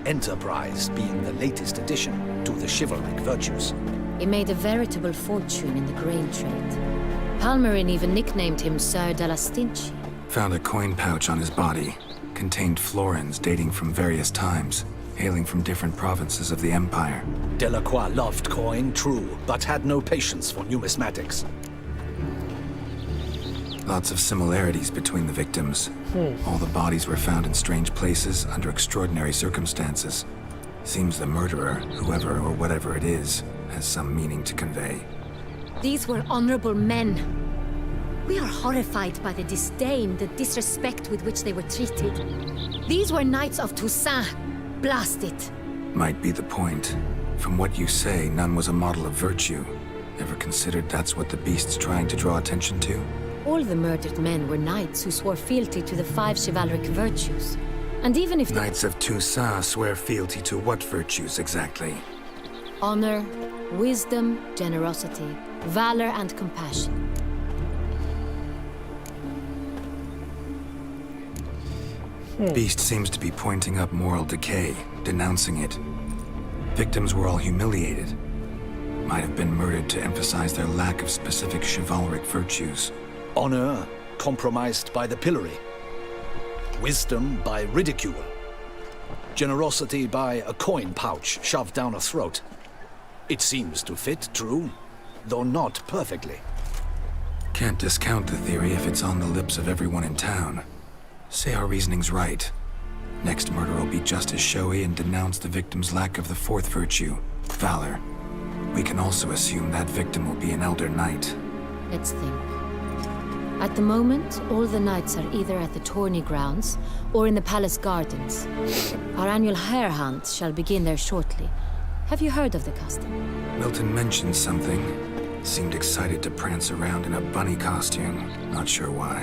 enterprise being the latest addition to the chivalric virtues. He made a veritable fortune in the grain trade. Palmerin even nicknamed him Sir de la Stinchi. Found a coin pouch on his body. Contained florins dating from various times, hailing from different provinces of the Empire. Delacroix loved coin, true, but had no patience for numismatics. Lots of similarities between the victims. All the bodies were found in strange places under extraordinary circumstances. Seems the murderer, whoever or whatever it is, has some meaning to convey. These were honorable men. We are horrified by the disdain, the disrespect with which they were treated. These were knights of Toussaint. Blast it. Might be the point. From what you say, none was a model of virtue. Ever considered that's what the beast's trying to draw attention to? All the murdered men were knights who swore fealty to the 5 chivalric virtues. And even if Knights of Toussaint swear fealty to what virtues exactly? honor, wisdom, generosity, Valor and compassion. Beast seems to be pointing up moral decay, denouncing it. Victims were all humiliated. Might have been murdered to emphasize their lack of specific chivalric virtues. Honor compromised by the pillory. Wisdom by ridicule. Generosity by a coin pouch shoved down a throat. It seems to fit, true, though not perfectly. Can't discount the theory if it's on the lips of everyone in town. Say our reasoning's right. Next murder will be just as showy and denounce the victim's lack of the fourth virtue, valor. We can also assume that victim will be an elder knight. Let's think. At the moment, all the knights are either at the tourney grounds or in the palace gardens. Our annual hare hunt shall begin there shortly. Have you heard of the custom? Milton mentioned something. Seemed excited to prance around in a bunny costume. Not sure why.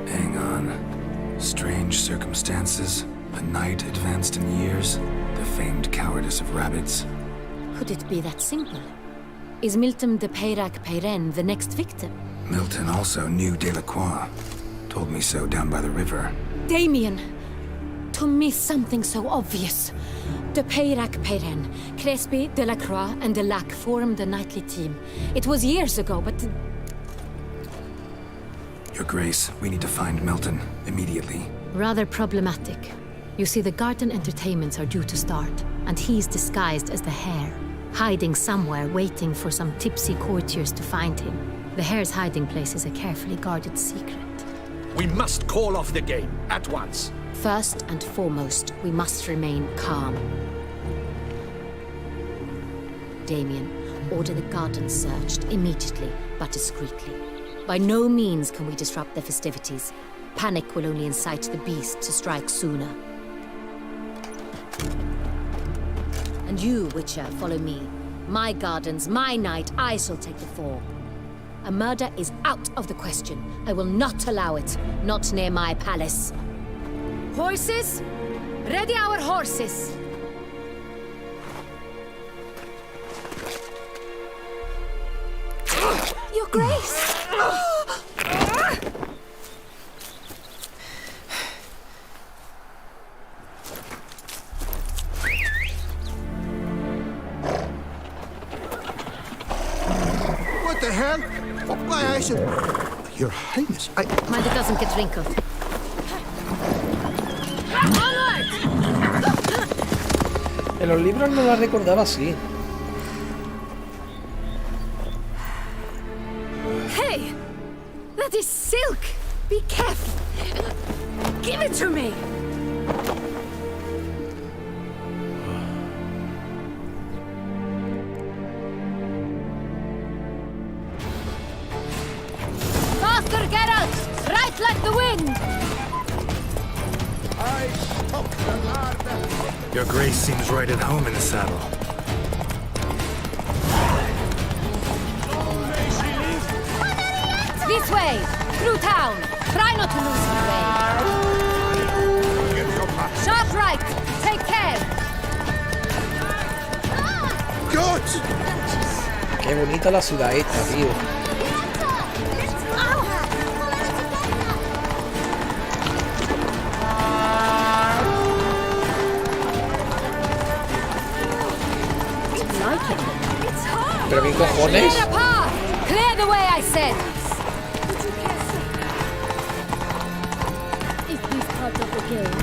Hang on. Strange circumstances. A knight advanced in years. The famed cowardice of rabbits. Could it be that simple? Is Milton de Peyrac Peyren the next victim? Milton also knew Delacroix. Told me so down by the river. Damien! To miss something so obvious. De Peyrac Peyren, Crespi, Delacroix, and Delac formed a knightly team. It was years ago, but... Your Grace, we need to find Milton, immediately. Rather problematic. You see, the garden entertainments are due to start, and he's disguised as the hare, hiding somewhere, waiting for some tipsy courtiers to find him. The hare's hiding place is a carefully guarded secret. We must call off the game, at once. First and foremost, we must remain calm. Damien, order the garden searched immediately, but discreetly. By no means can we disrupt the festivities. Panic will only incite the beast to strike sooner. And you, Witcher, follow me. My gardens, my night, I shall take the fall. A murder is out of the question. I will not allow it. Not near my palace. Horses? Ready our horses! Your Grace! What the hell? Why, I should... Your Highness, I... Mind it doesn't get wrinkled. En los libros no la recordaba así. Hey! That is silk! Be careful! Give it to me! Faster, Geralt! Right like the wind! Your Grace seems right at home in the saddle. This way! Through town! Try not to lose your way! Sharp right! Take care! God! Qué bonita la ciudad esta, tío. Pero qué cojones. Clear the way, I said. Is this part of the game?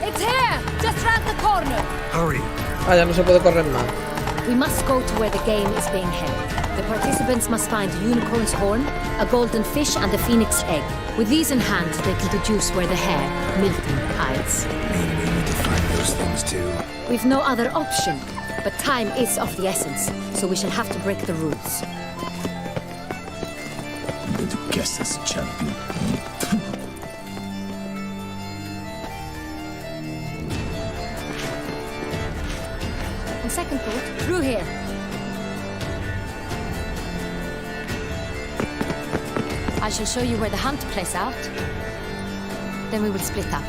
It's here, just round the corner. Hurry. Ah, ya no se puede correr más. We must go to where the game is being held. The participants must find a unicorn's horn, a golden fish, and a phoenix egg. With these in hand, they can deduce where the hare, Milton, hides. Maybe we need to find those things too. We've no other option, but time is of the essence, so we shall have to break the rules. I'm going to guess as a champion. On second thought, through here. I shall show you where the hunt plays out. Then we will split up.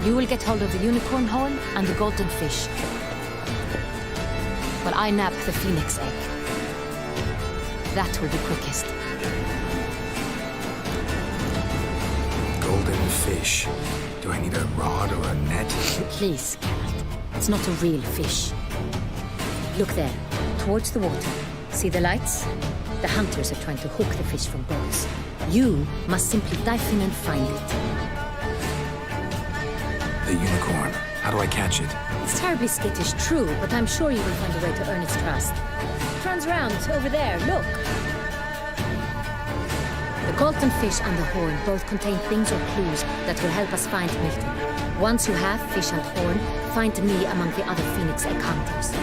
You will get hold of the unicorn horn and the golden fish, while I nab the phoenix egg. That will be quickest. Golden fish. Do I need a rod or a net? Please, Geralt. It's not a real fish. Look there, towards the water. See the lights? The hunters are trying to hook the fish from boats. You must simply dive in and find it. The unicorn. How do I catch it? It's terribly skittish, true, but I'm sure you will find a way to earn its trust. Turns around, over there, look. The golden fish and the horn both contain things or clues that will help us find Milton. Once you have fish and horn, find me among the other phoenix egg hunters.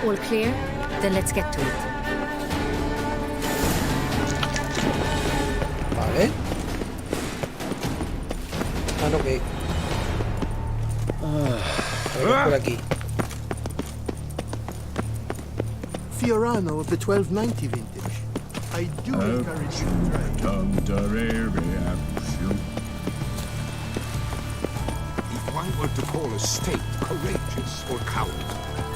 All clear? Then let's get to it. Vale. Ah, no, que... por aquí. Fiorano of the 1290 vintage. I do encourage you to try. If one were to call a state courageous or coward,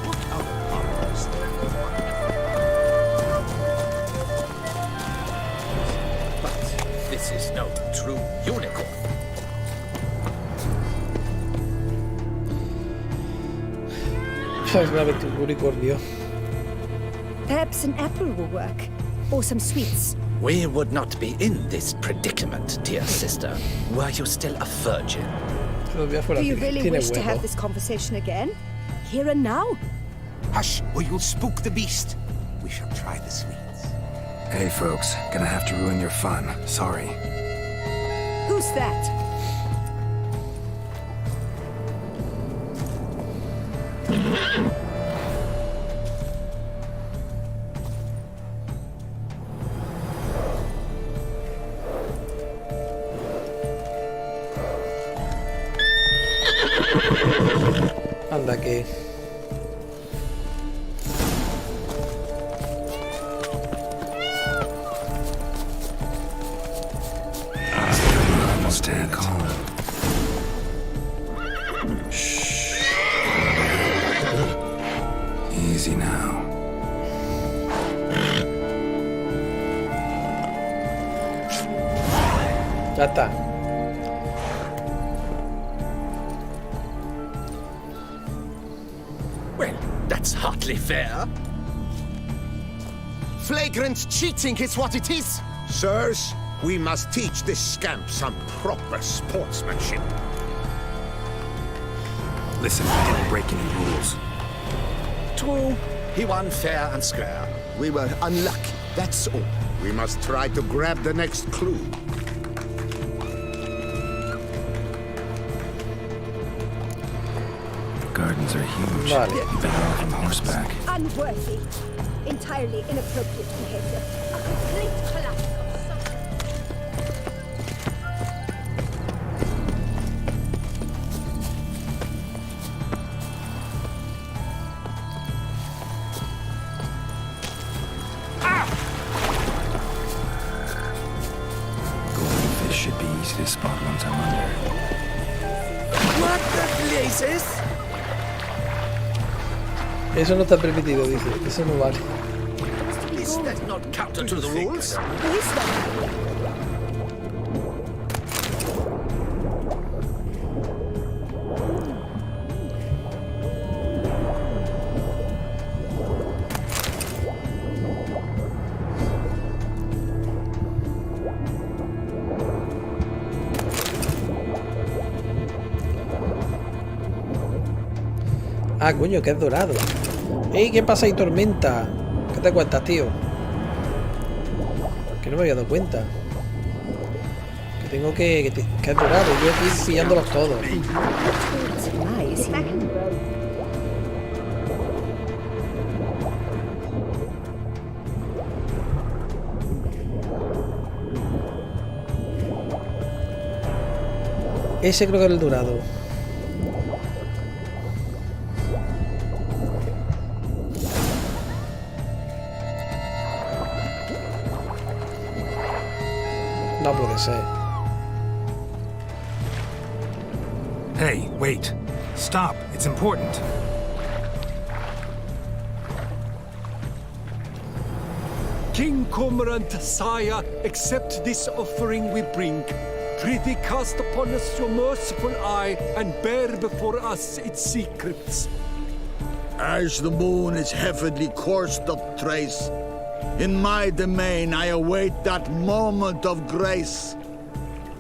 what other part is there? But this is no true unicorn. Veramente un unicornio. Perhaps an apple will work. Or some sweets. We would not be in this predicament, dear sister, were you still a virgin. Do you really wish to have this conversation again? Here and now? Hush, or you'll spook the beast. We shall try the sweets. Hey, folks. Gonna have to ruin your fun. Sorry. Who's that? Anda que... Stay calm. Shh. Easy now. Ya está. Well, that's hardly fair. Flagrant cheating is what it is. Sirs, we must teach this scamp some proper sportsmanship. Listen, we didn't break any rules. True. He won fair and square. We were unlucky, that's all. We must try to grab the next clue. The gardens are huge. Vale. Better from horseback. Unworthy. Entirely inappropriate behavior. A complete collapse of social... Golden fish should be easy to spot once I'm under. What the blazes? Eso no está permitido, dice. Eso no vale. Is that not counter to the rules? Ah, coño, que es dorado. ¡Ey! ¿Qué pasa ahí, tormenta? ¿Qué te cuentas, tío? Que no me había dado cuenta. Que tengo que es dorado. Yo aquí pillándolos todos. Ese creo que era el dorado. No puede ser. Hey, wait. Stop. It's important. King Cormorant, sire, accept this offering we bring. Prithee cast upon us your merciful eye, and bear before us its secrets. As the moon is heavily coursed of trace, in my domain I await that moment of grace,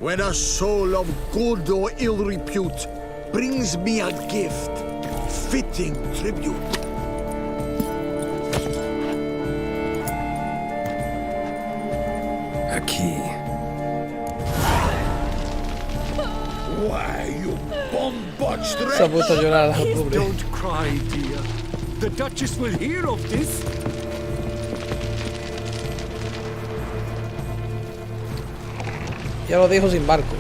when a soul of good or ill repute brings me a gift, fitting tribute. A key. Why, you bomb-botched Se ha puesto a llorar la pobre. Don't cry, dear. The Duchess will hear of this. Ya lo dejo sin barco.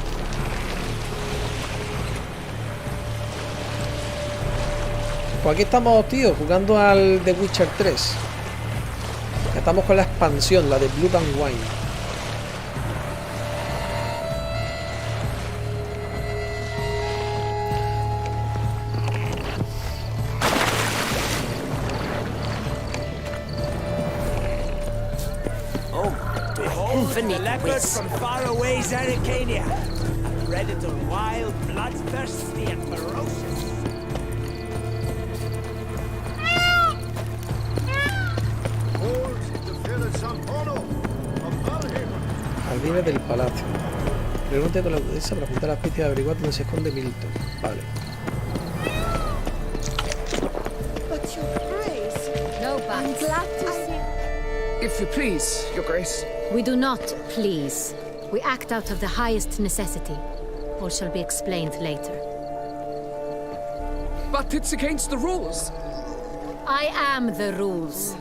Pues aquí estamos, tío, jugando al The Witcher 3. Estamos con la expansión, la de Blood and Wine. The leopards from faraway Arcania. A predator wild, bloodthirsty, and ferocious. Jardines del palacio. Pregunte con la condesa para juntar las pistas y averiguar dónde se esconde Milton. Vale. But your grace. No, but I'm glad to see. If you please, your grace. We do not please. We act out of the highest necessity. All shall be explained later. But it's against the rules. I am the rules.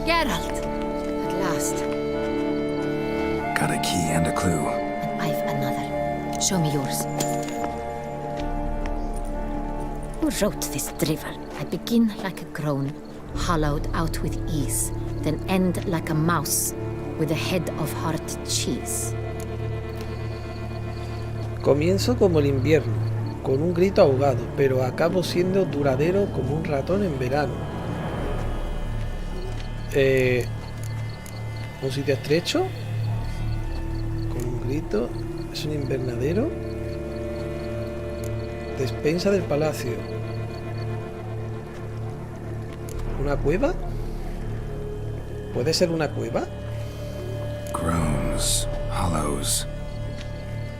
Geralt! At last. Got a key and a clue. I've another. Show me yours. Who wrote this drivel? I begin like a groan, hollowed out with ease, then end like a mouse, with a head of hard cheese. Comienzo como el invierno, con un grito ahogado, pero acabo siendo duradero como un ratón en verano. Un sitio estrecho, con un grito, es un invernadero. Despensa del palacio. ¿Una cueva? ¿Puede ser una cueva? Groans, hollows.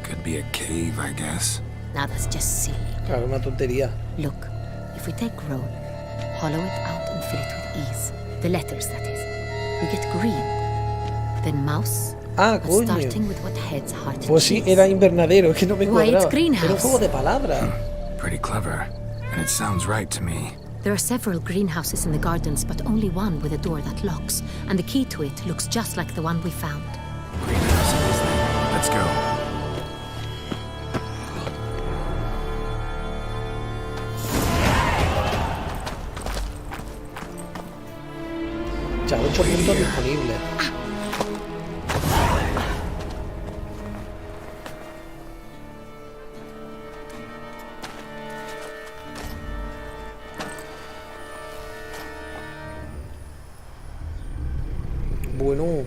Could be a cave, I guess. Now that's just silly. Claro, una tontería. Look, if we take groan, hollow it out and fill it with ease. The letters, that is. We get green. Then mouse. Ah, but coño. starting with what heads hard Pues sí, cheese. era invernadero, es que no me Why, it's cuadraba. greenhouse. Era un juego de palabras. Pretty clever. And it sounds right to me. There are several greenhouses in the gardens, but only one with a door that locks, and the key to it looks just like the one we found. Let's go. Ya, 8 puntos disponibles. Bueno.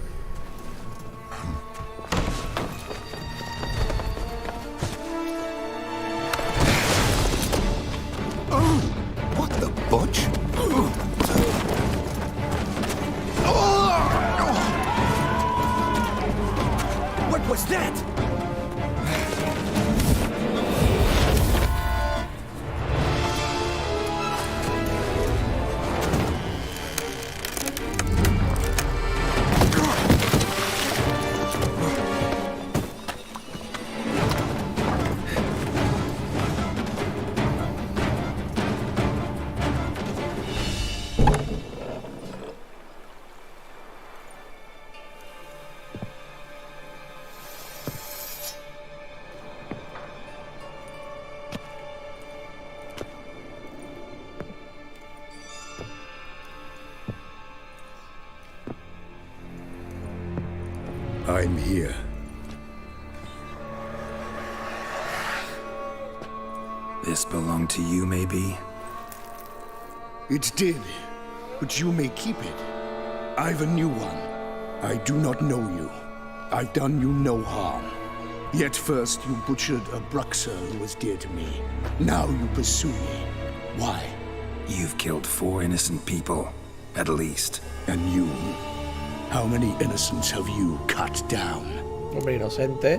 What the butch? What was that? I'm here. This belonged to you, maybe? It did, but you may keep it. I've a new one. I do not know you. I've done you no harm. Yet first you butchered a Bruxer who was dear to me. Now you pursue me. Why? You've killed 4 innocent people, at least. And you? How many innocents have you cut down? Hombre, inocente.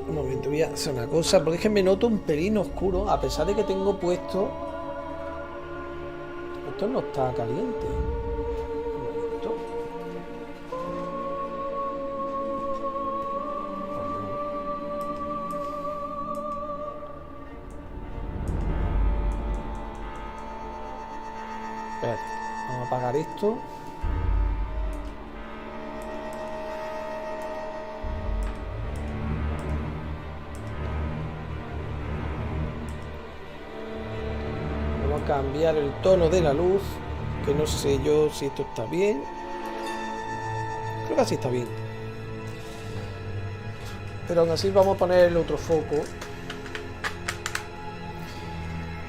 Un momento, voy a hacer una cosa, porque es que me noto un pelín oscuro, a pesar de que tengo puesto... Esto no está caliente. Un momento. Espérate, vamos a apagar esto. Cambiar el tono de la luz, que no sé yo si esto está bien. Creo que así está bien, pero aún así vamos a poner el otro foco.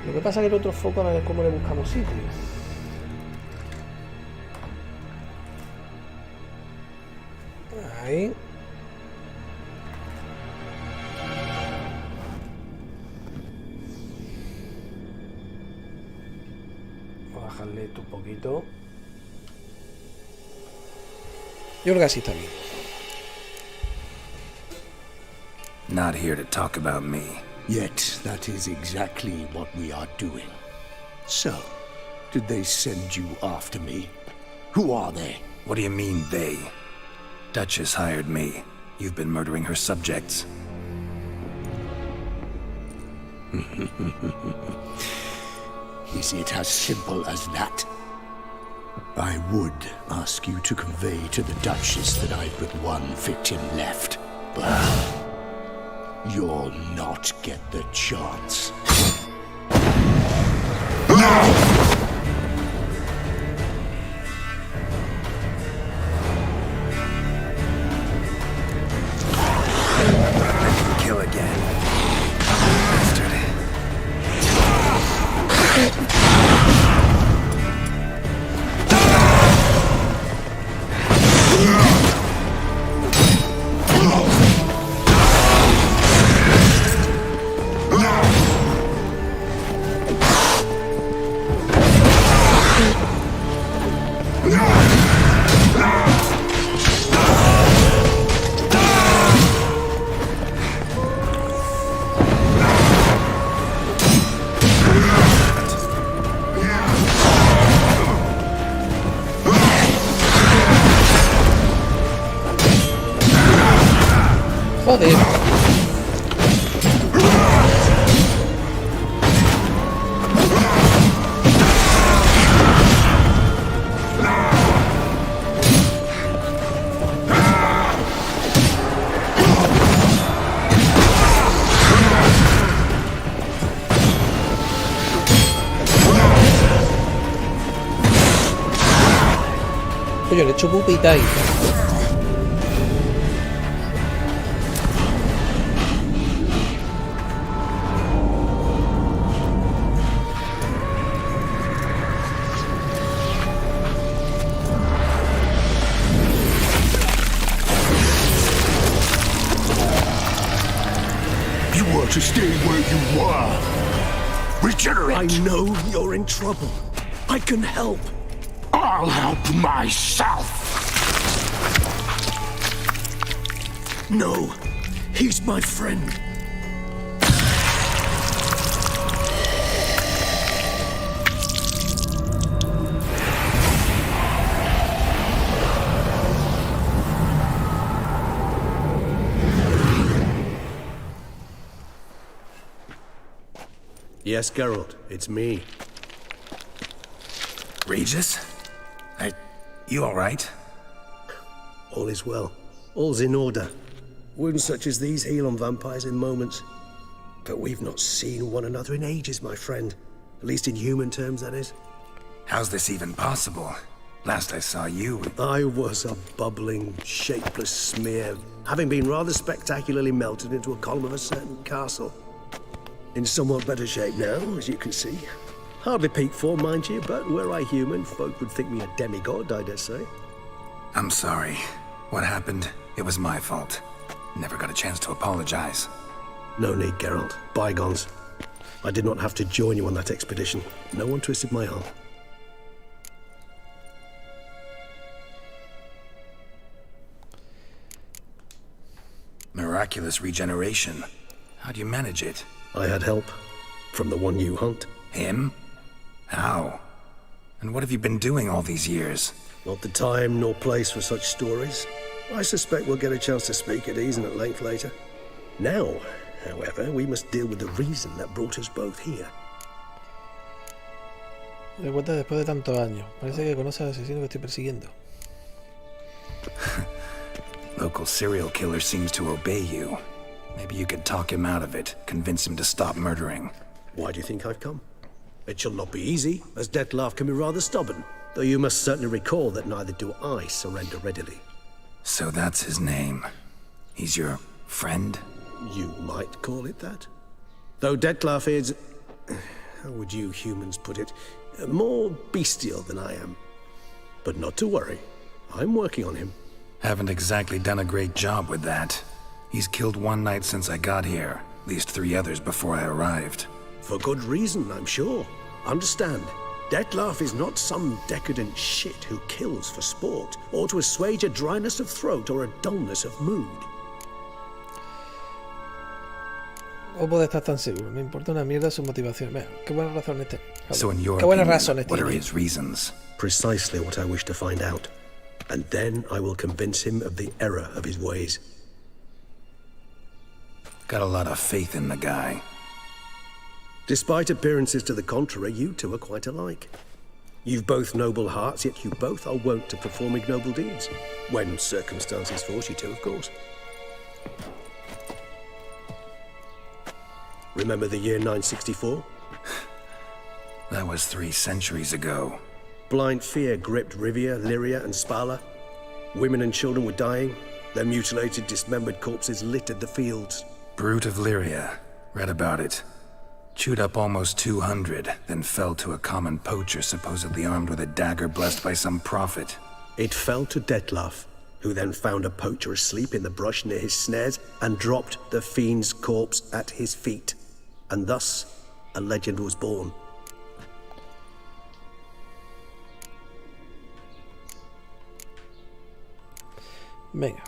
Lo que pasa es que el otro foco, a ver cómo le buscamos sitio. Ahí. Bajarle esto un poquito. Yo creo que así está bien. Not here to talk about me. Yet that is exactly what we are doing. So, did they send you after me? Who are they? What do you mean, they? Duchess hired me. You've been murdering her subjects. Is it as simple as that? I would ask you to convey to the Duchess that I've but one victim left, but you'll not get the chance. Kill again. Joder. Oye, le he hecho pupita ahí. To stay where you are. Regenerate. I know you're in trouble. I can help. I'll help myself. No, he's my friend. Yes, Geralt, it's me. Regis? You alright? All is well. All's in order. Wounds such as these heal on vampires in moments. But we've not seen one another in ages, my friend. At least in human terms, that is. How's this even possible? Last I saw you... I was a bubbling, shapeless smear, having been rather spectacularly melted into a column of a certain castle. In somewhat better shape now, as you can see. Hardly peak form, mind you, but were I human, folk would think me a demigod, I dare say. I'm sorry. What happened, it was my fault. Never got a chance to apologize. No need, Geralt. Bygones. I did not have to join you on that expedition. No one twisted my arm. Miraculous regeneration. How do you manage it? I had help. From the one you hunt. Him? How? And what have you been doing all these years? Not the time nor place for such stories. I suspect we'll get a chance to speak at ease and at length later. Now, however, we must deal with the reason that brought us both here. De vuelta después de tantos años. Parece que conoce al asesino que estoy persiguiendo. Local serial killer seems to obey you. Maybe you could talk him out of it, convince him to stop murdering. Why do you think I've come? It shall not be easy, as Dettlaff can be rather stubborn, though you must certainly recall that neither do I surrender readily. So that's his name. He's your friend? You might call it that. Though Dettlaff is... how would you humans put it? More bestial than I am. But not to worry. I'm working on him. Haven't exactly done a great job with that. He's killed one knight since I got here, at least 3 others before I arrived. For good reason, I'm sure. Understand, Dettlaff is not some decadent shit who kills for sport, or to assuage a dryness of throat or a dullness of mood. O puede estar tan seguro, me importa una mierda su motivación. Mira, qué buenas razones tiene. So in your qué buenas opinion, razones what are tiene. his reasons? Precisely what I wish to find out. And then I will convince him of the error of his ways. Got a lot of faith in the guy. Despite appearances to the contrary, you two are quite alike. You've both noble hearts, yet you both are wont to perform ignoble deeds. When circumstances force you to, of course. Remember the year 964? That was 3 centuries ago. Blind fear gripped Rivia, Lyria, and Spala. Women and children were dying. Their mutilated, dismembered corpses littered the fields. Brute of Lyria. Read about it. Chewed up almost 200, then fell to a common poacher supposedly armed with a dagger blessed by some prophet. It fell to Dettlaff, who then found a poacher asleep in the brush near his snares and dropped the fiend's corpse at his feet. And thus, a legend was born. Venga.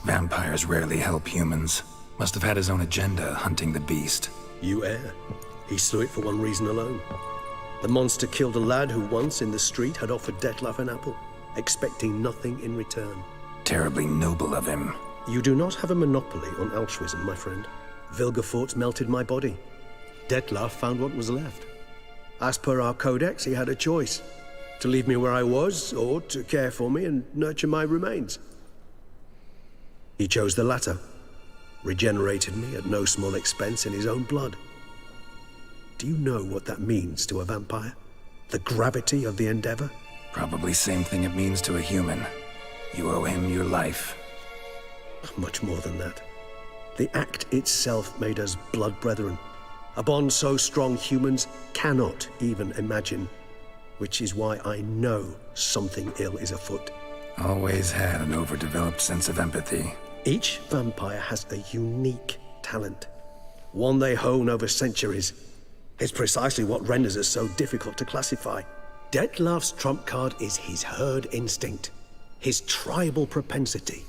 Vampires rarely help humans. Must have had his own agenda, hunting the beast. You err. He slew it for one reason alone. The monster killed a lad who once, in the street, had offered Dettlaff an apple, expecting nothing in return. Terribly noble of him. You do not have a monopoly on altruism, my friend. Vilgefortz melted my body. Dettlaff found what was left. As per our codex, he had a choice. To leave me where I was, or to care for me and nurture my remains. He chose the latter. Regenerated me at no small expense in his own blood. Do you know what that means to a vampire? The gravity of the endeavor? Probably same thing it means to a human. You owe him your life. Much more than that. The act itself made us blood brethren. A bond so strong humans cannot even imagine. Which is why I know something ill is afoot. Always had an overdeveloped sense of empathy. Each vampire has a unique talent. One they hone over centuries. It's precisely what renders us so difficult to classify. Dettlaff's trump card is his herd instinct. His tribal propensity.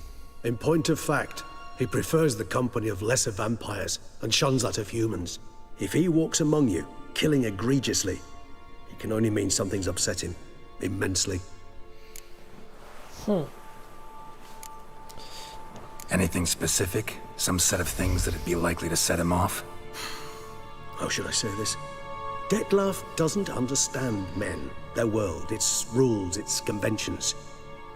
In point of fact, he prefers the company of lesser vampires and shuns that of humans. If he walks among you, killing egregiously, it can only mean something's upset him. Immensely. Anything specific? Some set of things that'd be likely to set him off? How should I say this? Dettlaff doesn't understand men, their world, its rules, its conventions.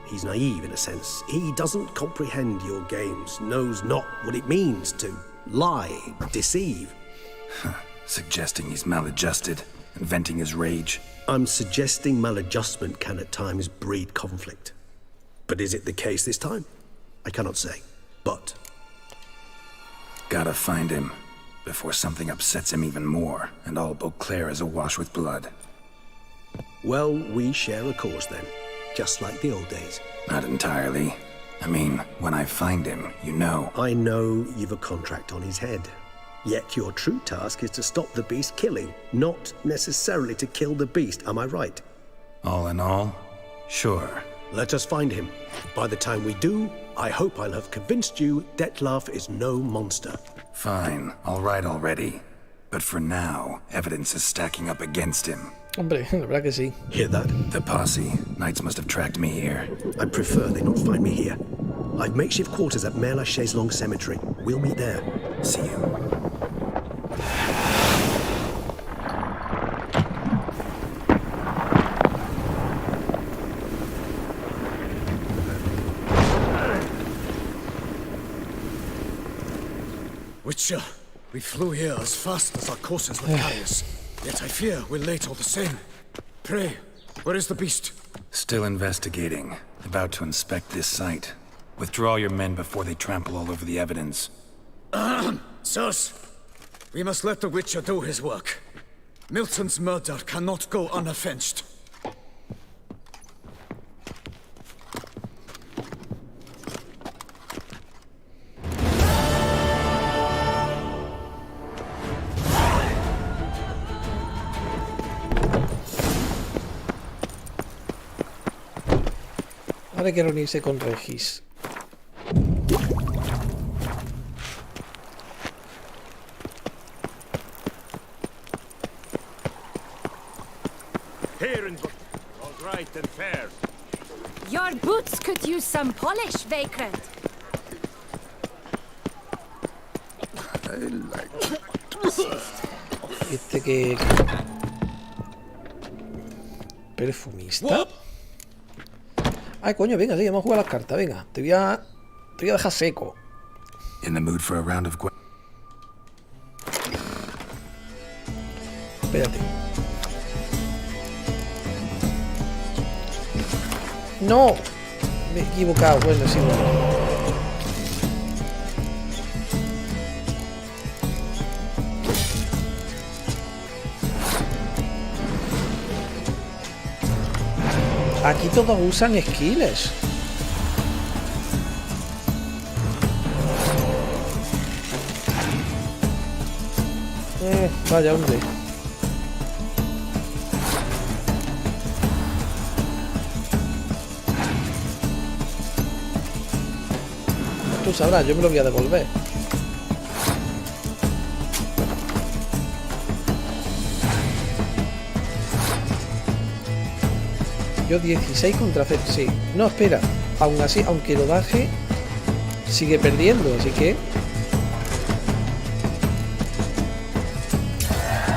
He's naive in a sense. He doesn't comprehend your games, knows not what it means to lie, deceive. Suggesting he's maladjusted. and venting his rage. I'm suggesting maladjustment can at times breed conflict. But is it the case this time? I cannot say. But gotta find him before something upsets him even more, and all Beauclair is awash with blood. well, we share a cause then. Just like the old days. Not entirely. I mean, when I find him, you know. I know you've a contract on his head. Yet your true task is to stop the beast killing, not necessarily to kill the beast, am I right? All in all, sure. Let us find him. By the time we do, I hope I'll have convinced you Dettlaff is no monster. Fine, all right already. But for now, evidence is stacking up against him. Hombre, la verdad que sí. Hear that? The posse. Knights must have tracked me here. I prefer they not find me here. I've makeshift quarters at Mère Lachaise Long Cemetery. We'll meet there. See you. Witcher, we flew here as fast as our courses would carry us. Yet I fear we're late all the same. Pray, where is the beast? Still investigating. About to inspect this site. Withdraw your men before they trample all over the evidence. Sirs, we must let the Witcher do his work. Milton's murder cannot go unavenged. Ahora quiero unirse con Regis. Here and all right and fair. Your boots could use some polish, Vagrant. Este que... Perfumista. Ay, coño, venga, sí, vamos a jugar las cartas, venga. Te voy a dejar seco. In the mood for a round of Espérate. ¡No! Me he equivocado. Bueno, sí, bueno. Aquí todos usan skills. Vaya, hombre. Tú sabrás, yo me lo voy a devolver. Yo 16 contra 0, sí. No, espera. Aún así, aunque lo baje, sigue perdiendo, así que...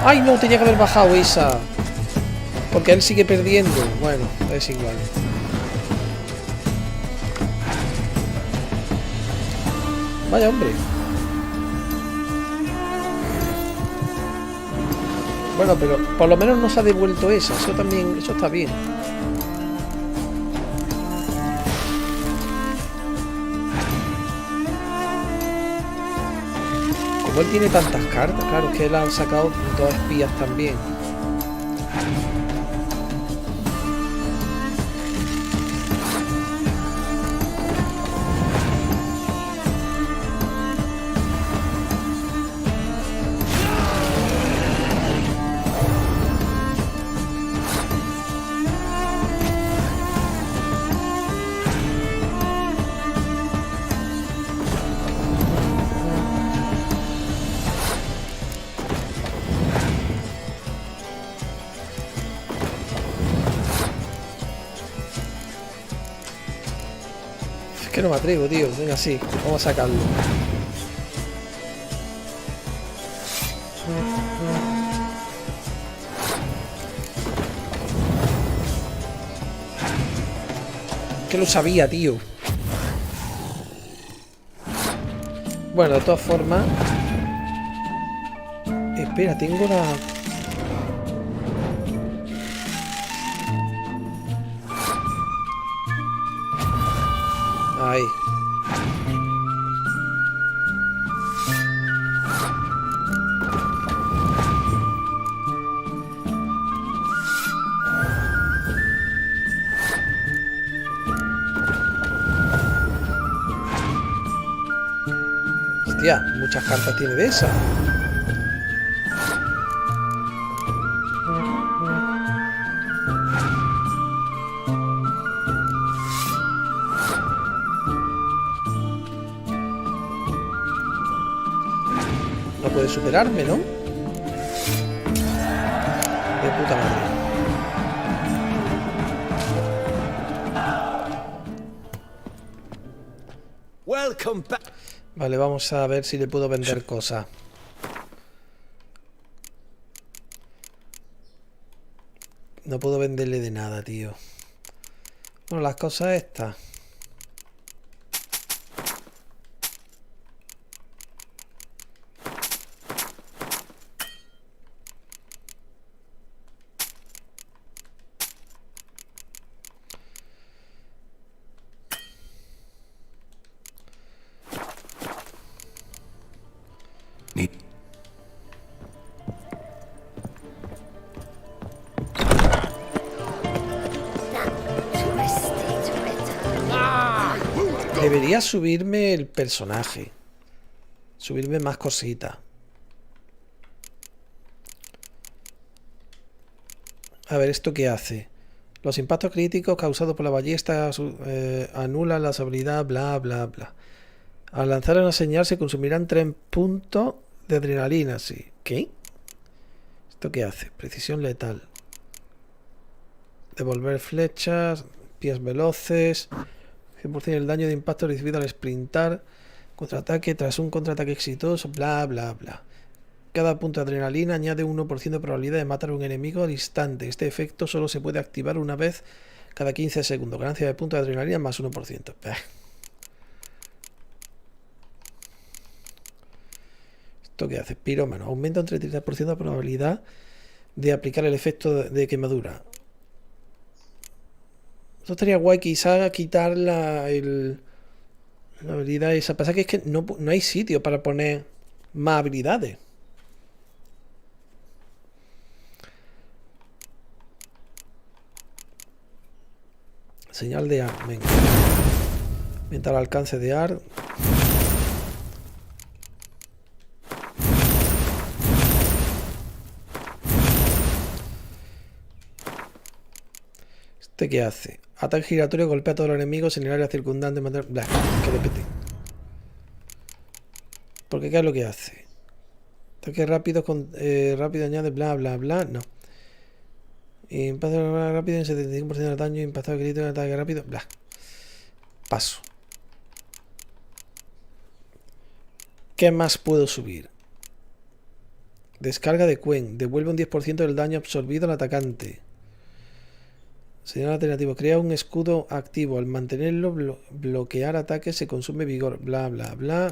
¡Ay, no! Tenía que haber bajado esa. Porque él sigue perdiendo. Bueno, es igual. Vaya, hombre. Bueno, pero por lo menos nos ha devuelto esa. Eso también, eso está bien. Como él tiene tantas cartas, claro, es que él ha sacado dos espías también. Que no me atrevo, tío. Venga, sí, vamos a sacarlo. Que lo sabía, tío. Bueno, de todas formas... Espera, tengo la... Ahí. Hostia, muchas cartas tiene de esa. No puede superarme, ¿no? De puta madre. Vale, vamos a ver si le puedo vender cosas. No puedo venderle de nada, tío. Bueno, las cosas estas. Debería subirme el personaje. Subirme más cositas. A ver, ¿esto qué hace? Los impactos críticos causados por la ballesta anulan las habilidades, bla, bla, bla. Al lanzar una señal se consumirán 3 puntos de adrenalina, sí. ¿Qué? ¿Esto qué hace? Precisión letal. Devolver flechas, pies veloces... 100% del daño de impacto recibido al sprintar, contraataque tras un contraataque exitoso, bla bla bla. Cada punto de adrenalina añade 1% de probabilidad de matar a un enemigo al instante. Este efecto solo se puede activar una vez cada 15 segundos. Ganancia de puntos de adrenalina más 1%. ¿Esto qué hace? Pirómano. Aumenta un 33% de probabilidad de aplicar el efecto de quemadura. Esto estaría guay, quizá quitar la habilidad esa. Pasa que es que no hay sitio para poner más habilidades. Señal de AR, venga. Aumenta el alcance de AR. ¿Este qué hace? Ataque giratorio, golpea a todos los enemigos en el área circundante. Blah, que repite. Porque ¿qué es lo que hace? Ataque rápido, rápido añade bla bla bla. No. Impacto rápido en 75% de daño. Impacto crítico en ataque rápido. Bla. Paso. ¿Qué más puedo subir? Descarga de Quen. Devuelve un 10% del daño absorbido al atacante. Señal alternativo. Crea un escudo activo. Al mantenerlo, bloquear ataques se consume vigor. Bla, bla, bla.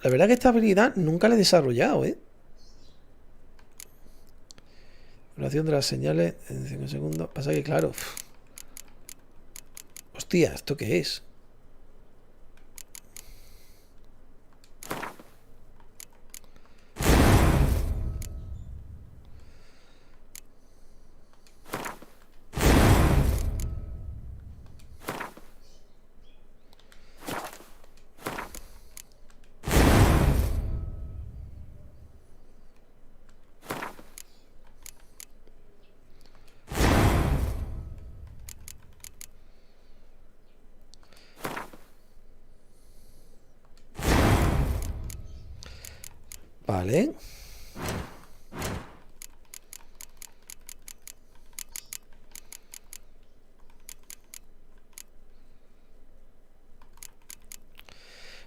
La verdad que esta habilidad nunca la he desarrollado, ¿eh? Duración de las señales en 5 segundos. Pasa que, claro. Hostia, ¿esto qué es? Vale.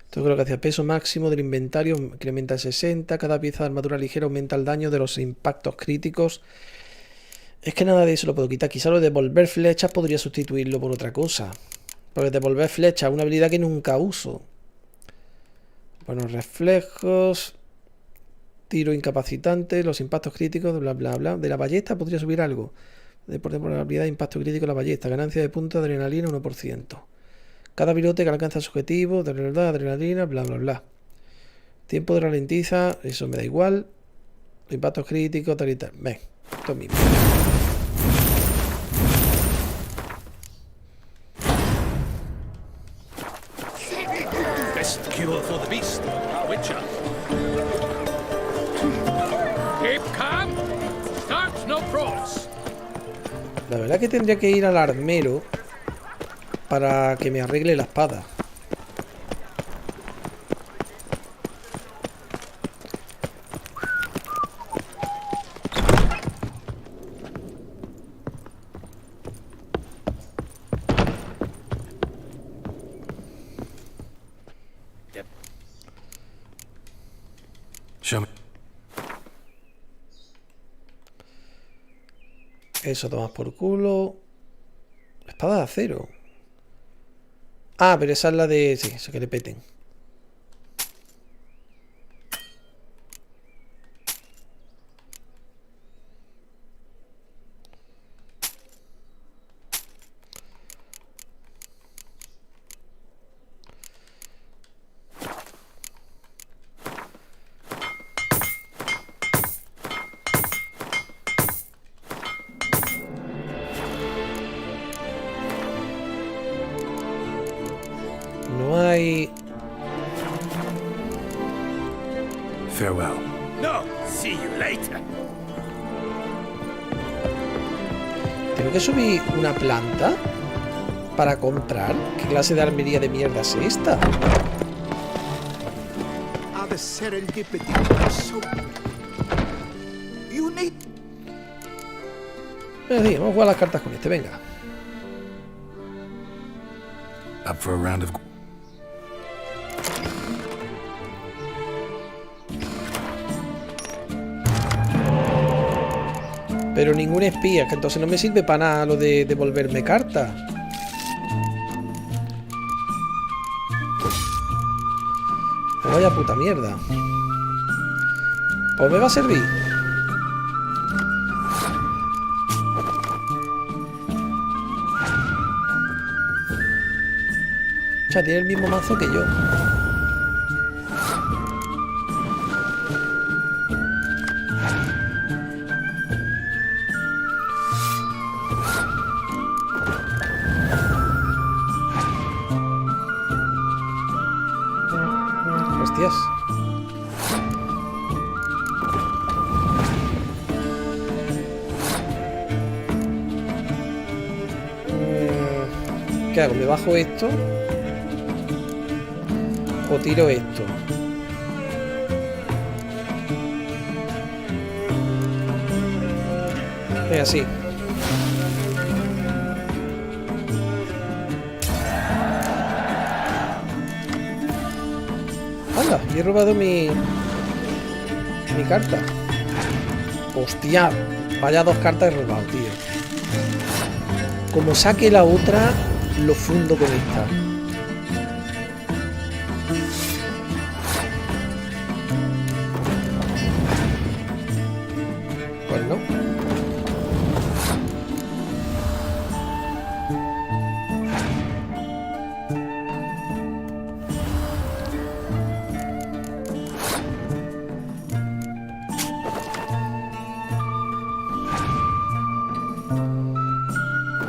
Esto creo que hacía peso máximo del inventario, incrementa a 60. Cada pieza de armadura ligera aumenta el daño de los impactos críticos. Es que nada de eso lo puedo quitar. Quizá lo de devolver flechas podría sustituirlo por otra cosa. Porque devolver flechas es una habilidad que nunca uso. Buenos reflejos. Tiro incapacitante. Los impactos críticos. Bla, bla, bla. De la ballesta podría subir algo. De probabilidad de impacto crítico en la ballesta. Ganancia de puntos de adrenalina 1%. Cada pilote que alcanza su objetivo, de verdad, adrenalina, bla, bla, bla. Tiempo de ralentiza, eso me da igual. Impactos críticos, tal y tal. Ven, esto mismo. Best cure for the beast, Witcher. Keep calm. Start no pros. La verdad que tendría que ir al armero para que me arregle la espada. Show me. Eso tomas por culo. Espada de acero. Ah, pero esa es la de... Sí, eso que le peten. No hay... Farewell. No, see you later. Tengo que subir una planta para comprar. ¿Qué clase de armería de mierda es esta? Ah, the serendipity. So you need. Sí, vamos a jugar las cartas con este, venga. Up for a round of... Pero ningún espía, que entonces no me sirve para nada lo de devolverme cartas. Pues vaya puta mierda. Pues me va a servir. O sea, tiene el mismo mazo que yo. Hostias. ¿Qué hago? ¿Me bajo esto? ¿O tiro esto? Venga, así. Anda, y he robado mi carta. Hostia, vaya dos cartas he robado, tío. Como saque la otra, lo fundo con esta. Pues no.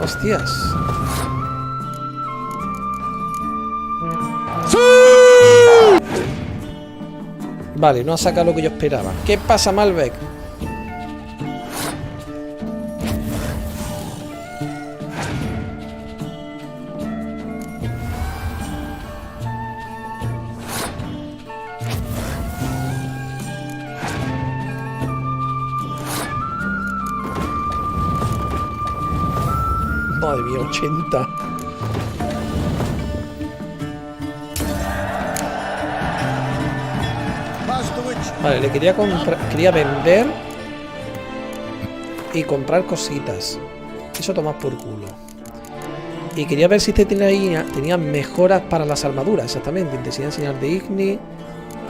Hostias. Vale, no ha sacado lo que yo esperaba. ¿Qué pasa, Malbec? Madre mía, 80. Vale, le quería comprar, quería vender y comprar cositas. Eso tomas por culo. Y quería ver si este tenía mejoras para las armaduras, exactamente. Intensidad señal de Igni,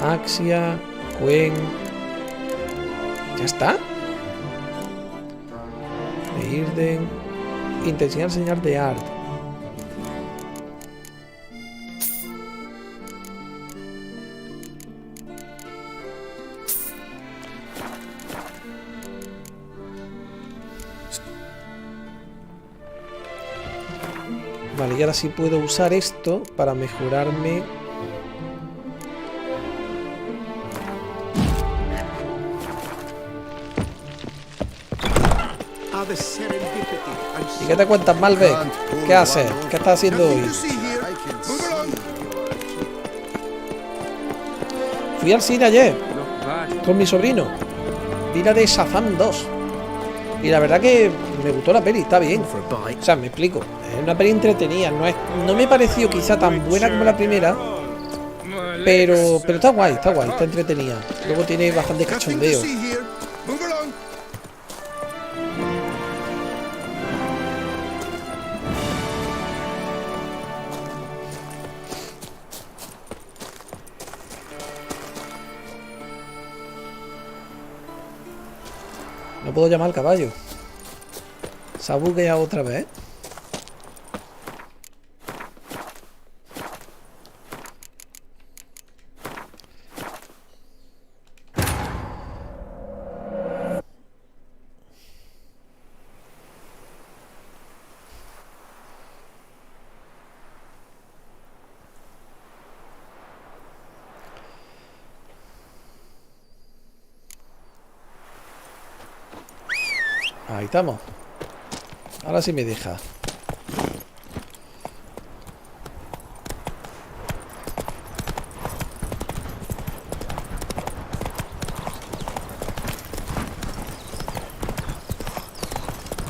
Axia, Quen. ¿Ya está? Irden. Intensidad señal de art. Vale, y ahora sí puedo usar esto para mejorarme. ¿Y qué te cuentas, Malbec? ¿Qué haces? ¿Qué estás haciendo hoy? Fui al cine ayer con mi sobrino. Vi la de Shazam 2. Y la verdad que me gustó la peli, está bien. O sea, me explico. Es una peli entretenida. No me pareció quizá tan buena como la primera. Pero está guay, está entretenida. Luego tiene bastante cachondeo. No puedo llamar al caballo. Se ha bugueado otra vez. Ahí estamos. Ahora sí me deja.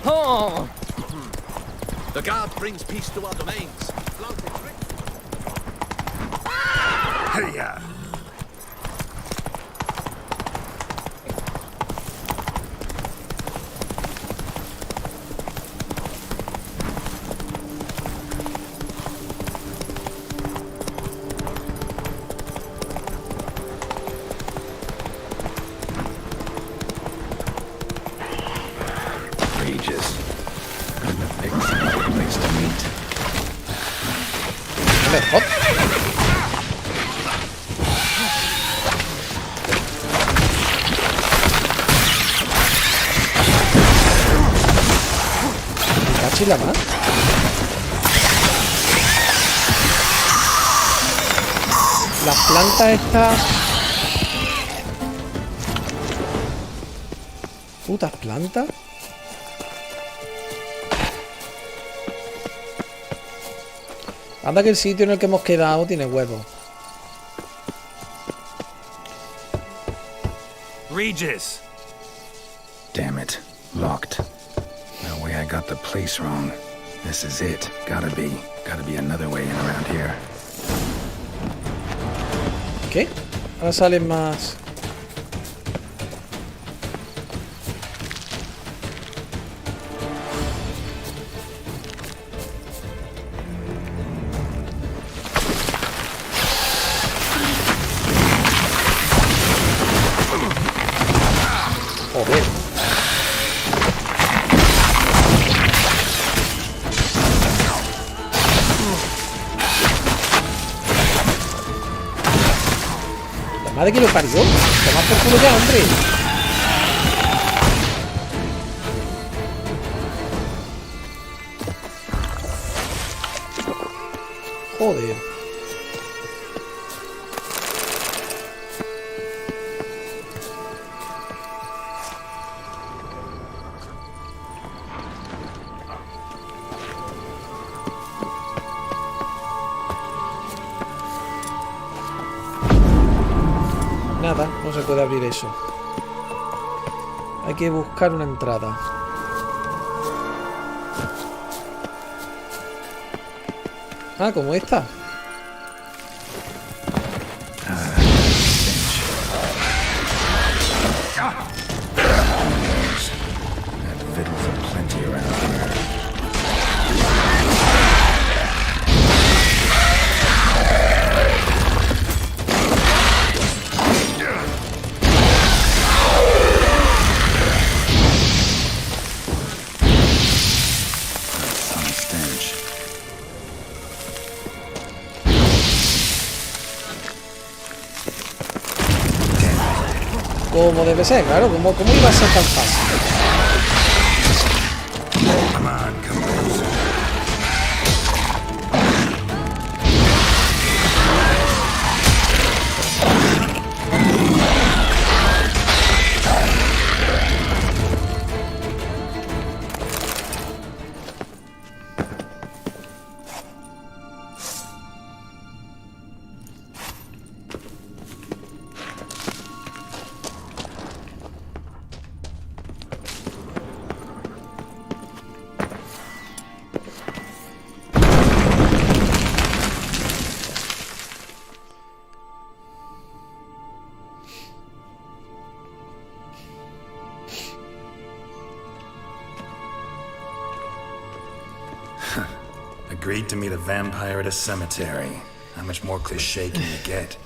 Oh! The guard brings peace to our domains. Hiya! Hop. ¿Cachi la más? Las plantas estas... Putas plantas. Anda que el sitio en el que hemos quedado tiene huevos. Regis! Damn it. Locked. No way I got the place wrong. This is it. Gotta be another way in around here. ¿Qué? Ahora salen más... Joder. La madre que lo parió. Toma por culo ya, hombre. Joder. Nada, no se puede abrir eso. Hay que buscar una entrada. Ah, como esta. como debe ser, claro. ¿Cómo iba a ser tan fácil? Agreed to meet a vampire at a cemetery. How much more cliché can you get?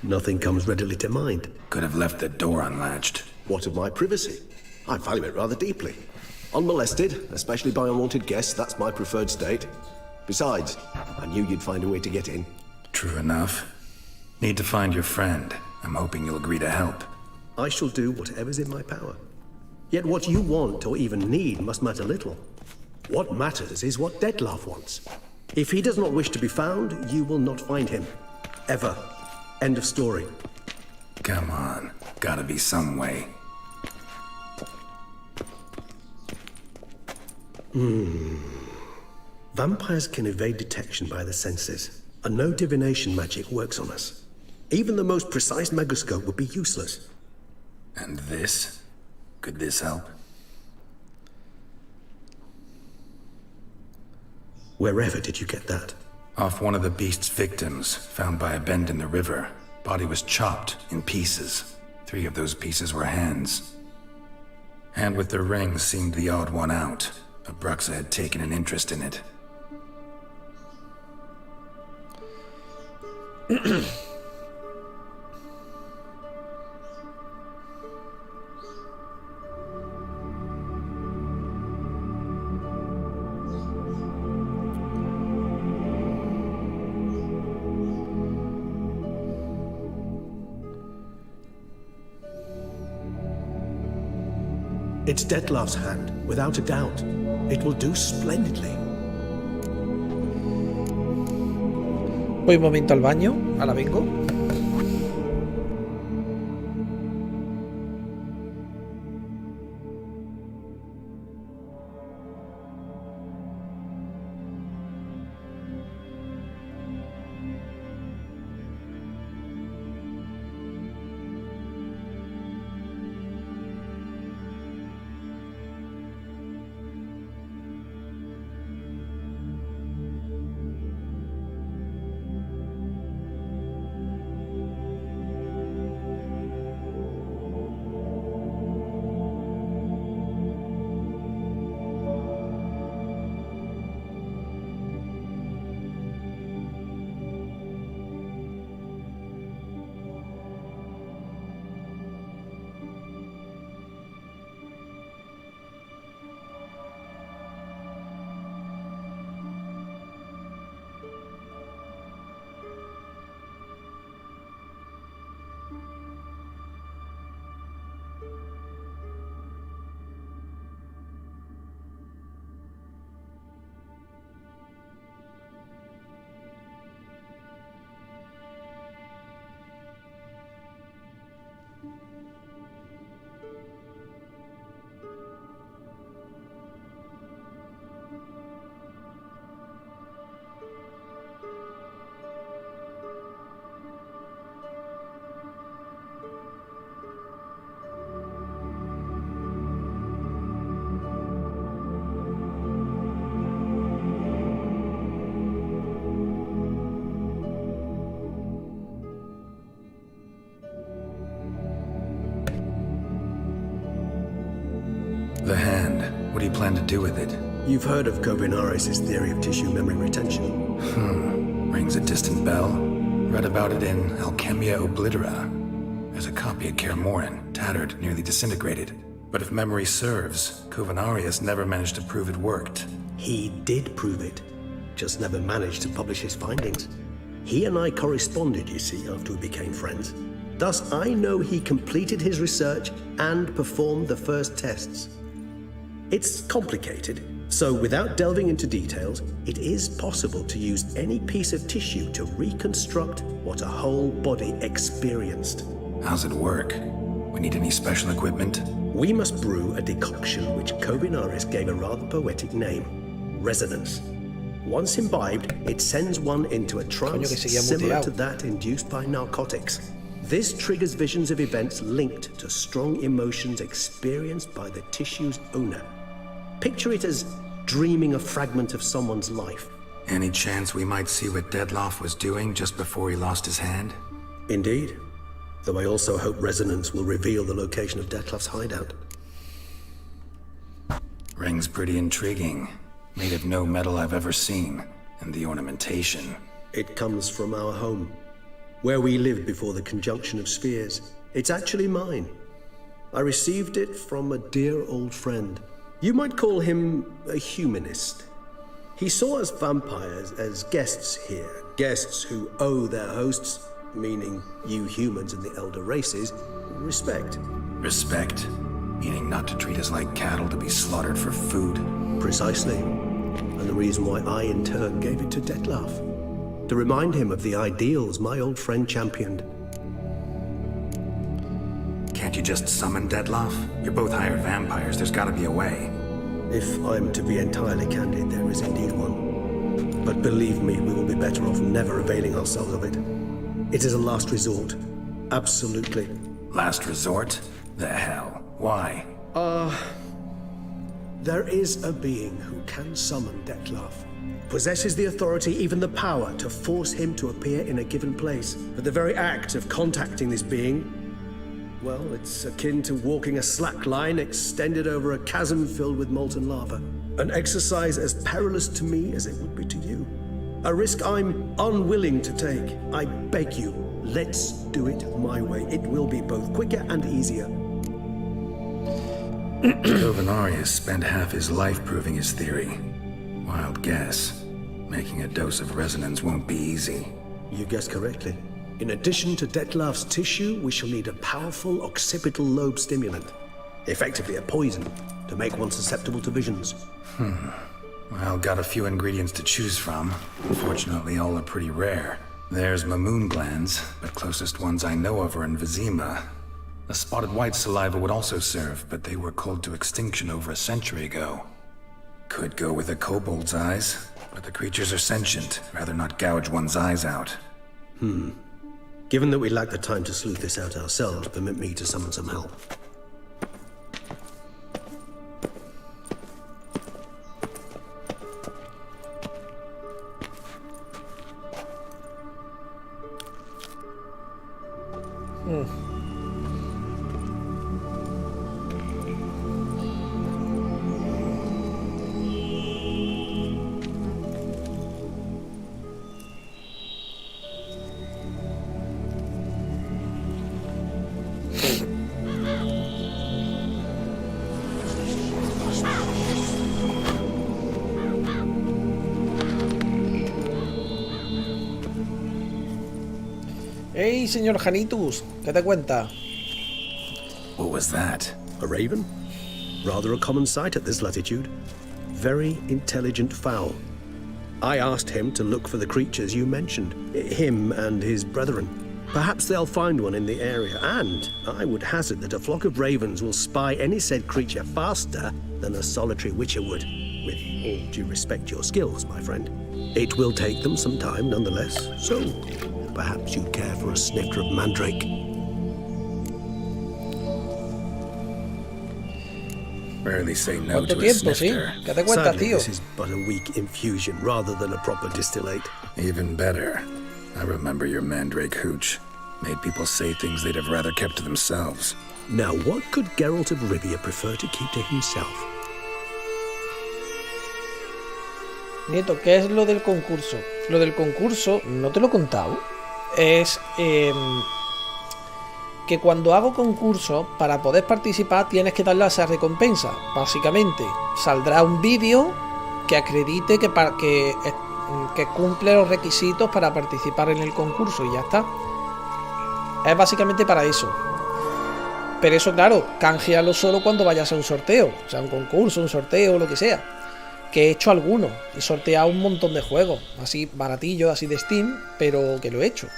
Nothing comes readily to mind. Could have left the door unlatched. What of my privacy? I value it rather deeply. Unmolested, especially by unwanted guests, that's my preferred state. Besides, I knew you'd find a way to get in. True enough. Need to find your friend. I'm hoping you'll agree to help. I shall do whatever's in my power. Yet what you want or even need must matter little. What matters is what Dettlaff wants. If he does not wish to be found, you will not find him. Ever. End of story. Come on. Gotta be some way. Vampires can evade detection by the senses, and no divination magic works on us. Even the most precise megascope would be useless. And this? Could this help? Wherever did you get that? Off one of the beast's victims, found by a bend in the river. Body was chopped in pieces. 3 of those pieces were hands. Hand with the ring seemed the odd one out. Abruxa had taken an interest in it. It's Dettlaff's hand, without a doubt. It will do splendidly. Voy un momento al baño, ahora vengo. The hand. What do you plan to do with it? You've heard of Kovinaris' theory of tissue memory retention. Rings a distant bell. Read about it in Alchemia Oblitera. There's a copy at Kaer Morhen, tattered, nearly disintegrated. But if memory serves, Kovinaris never managed to prove it worked. He did prove it, just never managed to publish his findings. He and I corresponded, you see, after we became friends. Thus, I know he completed his research and performed the first tests. It's complicated, so without delving into details, it is possible to use any piece of tissue to reconstruct what a whole body experienced. How's it work? We need any special equipment? We must brew a decoction which Kovinaris gave a rather poetic name, resonance. Once imbibed, it sends one into a trance similar to that induced by narcotics. This triggers visions of events linked to strong emotions experienced by the tissue's owner. Picture it as dreaming a fragment of someone's life. Any chance we might see what Dettlaff was doing just before he lost his hand? Indeed. Though I also hope resonance will reveal the location of Dettlaff's hideout. Ring's pretty intriguing. Made of no metal I've ever seen. And the ornamentation. It comes from our home, where we lived before the conjunction of spheres. It's actually mine. I received it from a dear old friend. You might call him a humanist. He saw us vampires as guests here, guests who owe their hosts, meaning you humans and the elder races, respect. Respect? Meaning not to treat us like cattle to be slaughtered for food? Precisely. And the reason why I in turn gave it to Dettlaff. To remind him of the ideals my old friend championed. Can't you just summon Dettlaff? You're both hired vampires, there's gotta be a way. If I'm to be entirely candid, there is indeed one. But believe me, we will be better off never availing ourselves of it. It is a last resort. Absolutely. Last resort? The hell? Why? There is a being who can summon Dettlaff. Possesses the authority, even the power, to force him to appear in a given place. But the very act of contacting this being, well, it's akin to walking a slack line extended over a chasm filled with molten lava. An exercise as perilous to me as it would be to you. A risk I'm unwilling to take. I beg you, let's do it my way. It will be both quicker and easier. Kovinaris spent half his life proving his theory. Wild guess. Making a dose of resonance won't be easy. You guessed correctly. In addition to Dettlaff's tissue, we shall need a powerful occipital lobe stimulant. Effectively a poison, to make one susceptible to visions. Well, got a few ingredients to choose from. Unfortunately, all are pretty rare. There's Mamoon glands, but closest ones I know of are in Vizima. The spotted white saliva would also serve, but they were cold to extinction over a century ago. Could go with a kobold's eyes, but the creatures are sentient. Rather not gouge one's eyes out. Given that we lack the time to sleuth this out ourselves, permit me to summon some help. Hey, señor Janitus, ¿qué te cuenta? What was that? A raven? Rather a common sight at this latitude. Very intelligent fowl. I asked him to look for the creatures you mentioned, him and his brethren. Perhaps they'll find one in the area, and I would hazard that a flock of ravens will spy any said creature faster than a solitary witcher would. With all due respect to your skills, my friend. It will take them some time nonetheless, so perhaps you'd care for a snifter of mandrake. Rarely say no ¿Cuánto to a tiempo, sí? snifter. ¿Qué te cuentas, Sadly, tío? this is but a weak infusion rather than a proper distillate. Even better. I remember your mandrake hooch. Made people say things they'd have rather kept to themselves. Now, what could Geralt of Rivia prefer to keep to himself? Nieto, ¿qué es lo del concurso? Lo del concurso, no te lo he contado, es que cuando hago concurso, para poder participar tienes que darle a esa recompensa. Básicamente, saldrá un vídeo que acredite que cumple los requisitos para participar en el concurso y ya está. Es básicamente para eso. Pero eso, claro, canjealo solo cuando vayas a un sorteo. O sea, un concurso, un sorteo, lo que sea. Que he hecho algunos. He sorteado un montón de juegos. Así baratillos, así de Steam. Pero que lo he hecho.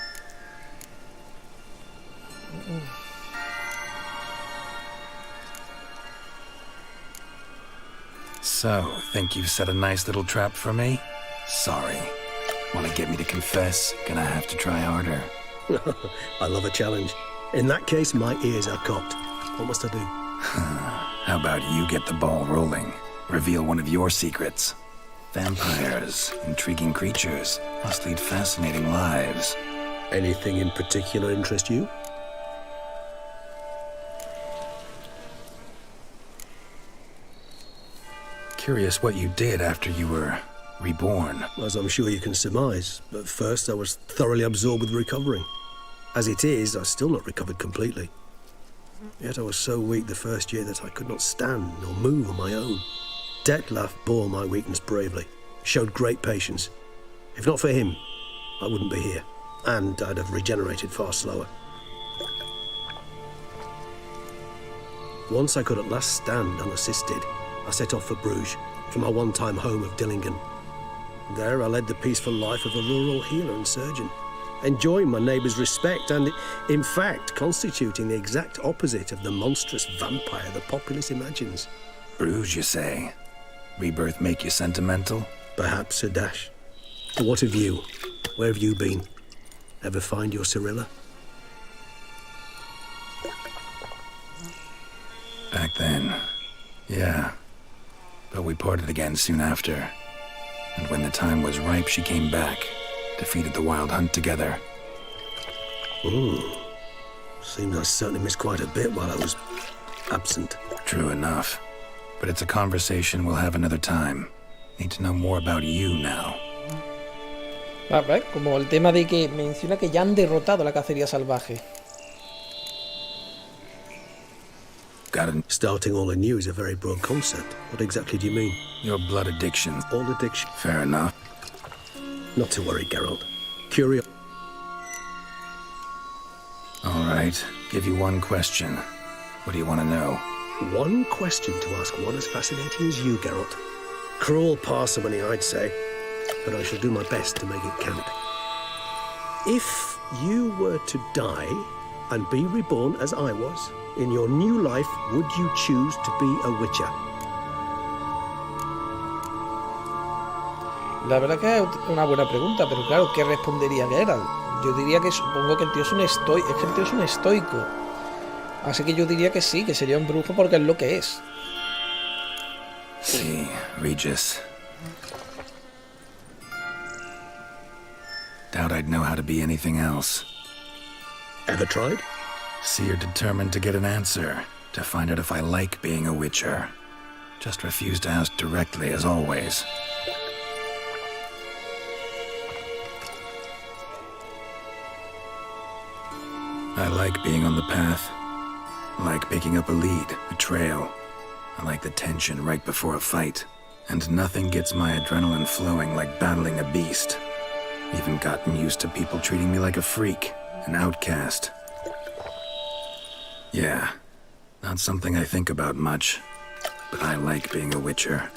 So, think you've set a nice little trap for me? Sorry. Wanna get me to confess? Gonna have to try harder. I love a challenge. In that case, my ears are cocked. What must I do? How about you get the ball rolling? Reveal one of your secrets. Vampires, intriguing creatures, must lead fascinating lives. Anything in particular interest you? Curious what you did after you were reborn. As I'm sure you can surmise, but first I was thoroughly absorbed with recovering. As it is, I've still not recovered completely. Yet I was so weak the first year that I could not stand nor move on my own. Detlef bore my weakness bravely, showed great patience. If not for him, I wouldn't be here, and I'd have regenerated far slower. Once I could at last stand unassisted, I set off for Bruges, from my one-time home of Dillingen. There I led the peaceful life of a rural healer and surgeon, enjoying my neighbours' respect and, in fact, constituting the exact opposite of the monstrous vampire the populace imagines. Bruges, you say? Rebirth make you sentimental? Perhaps a dash. But what of you? Where have you been? Ever find your Cyrilla? Back then, yeah. But we parted again soon after. And when the time was ripe, she came back. Defeated the Wild Hunt together. Seems I certainly missed quite a bit while I was absent. True enough. But it's a conversation we'll have another time. Need to know more about you now. Como el tema de que menciona que ya han derrotado la cacería salvaje. Starting all anew is a very broad concept. What exactly do you mean? Your blood addiction. All addiction. Fair enough. Not to worry, Geralt. Curio. All right. Give you one question. What do you want to know? One question to ask one as fascinating as you, Geralt. Cruel parsimony, I'd say. But I shall do my best to make it count. If you were to die and be reborn as I was, in your new life, would you choose to be a Witcher? La verdad que es una buena pregunta, pero claro, ¿qué respondería Geralt? Yo diría que supongo que el tío es un estoico. Es que el tío es un estoico. Así que yo diría que sí, que sería un brujo porque es lo que es. Sí, Regis. Doubt I'd know how to be anything else. Ever tried? See, you're determined to get an answer, to find out if I like being a Witcher. Just refuse to ask directly, as always. I like being on the path. I like picking up a lead, a trail. I like the tension right before a fight. And nothing gets my adrenaline flowing like battling a beast. Even gotten used to people treating me like a freak, an outcast. Yeah, not something I think about much, but I like being a Witcher.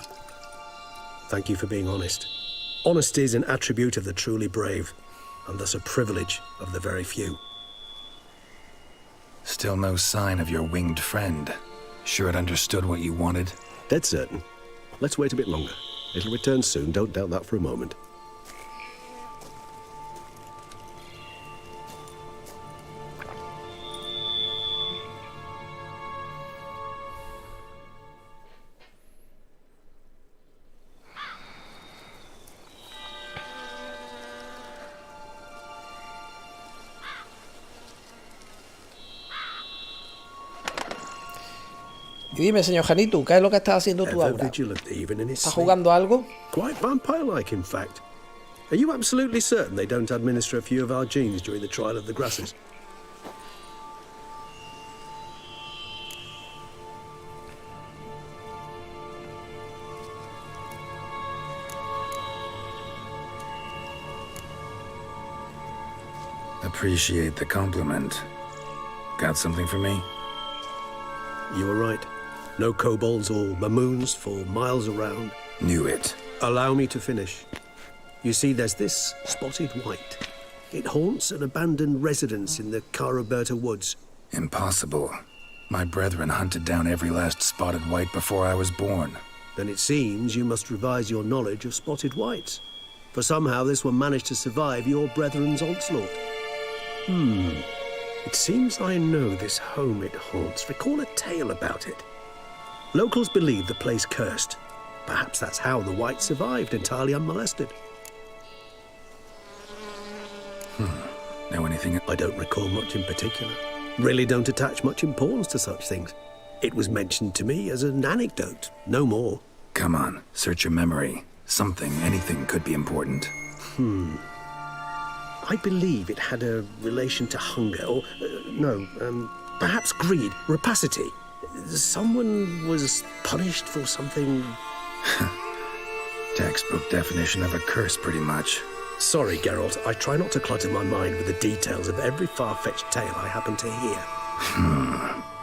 Thank you for being honest. Honesty is an attribute of the truly brave, and thus a privilege of the very few. Still no sign of your winged friend. Sure it understood what you wanted? Dead certain. Let's wait a bit longer. It'll return soon, don't doubt that for a moment. Y dime, señor Janitu, ¿qué es lo que estás haciendo tú ahora? ¿Estás jugando algo? Quite vampire-like, in fact. Are you absolutely certain they don't administer a few of our genes during the trial of the grasses? Appreciate the compliment. Got something for me? You were right. No kobolds or mamoons for miles around. Knew it. Allow me to finish. You see, there's this spotted white. It haunts an abandoned residence in the Caraberta woods. Impossible. My brethren hunted down every last spotted white before I was born. Then it seems you must revise your knowledge of spotted whites. For somehow this one managed to survive your brethren's onslaught. It seems I know this home it haunts. Recall a tale about it. Locals believe the place cursed. Perhaps that's how the white survived entirely unmolested. Know anything? I don't recall much in particular. Really don't attach much importance to such things. It was mentioned to me as an anecdote, no more. Come on, search your memory. Something, anything could be important. I believe it had a relation to hunger, or, perhaps greed, rapacity. Someone was punished for something... Textbook definition of a curse, pretty much. Sorry, Geralt, I try not to clutter my mind with the details of every far-fetched tale I happen to hear.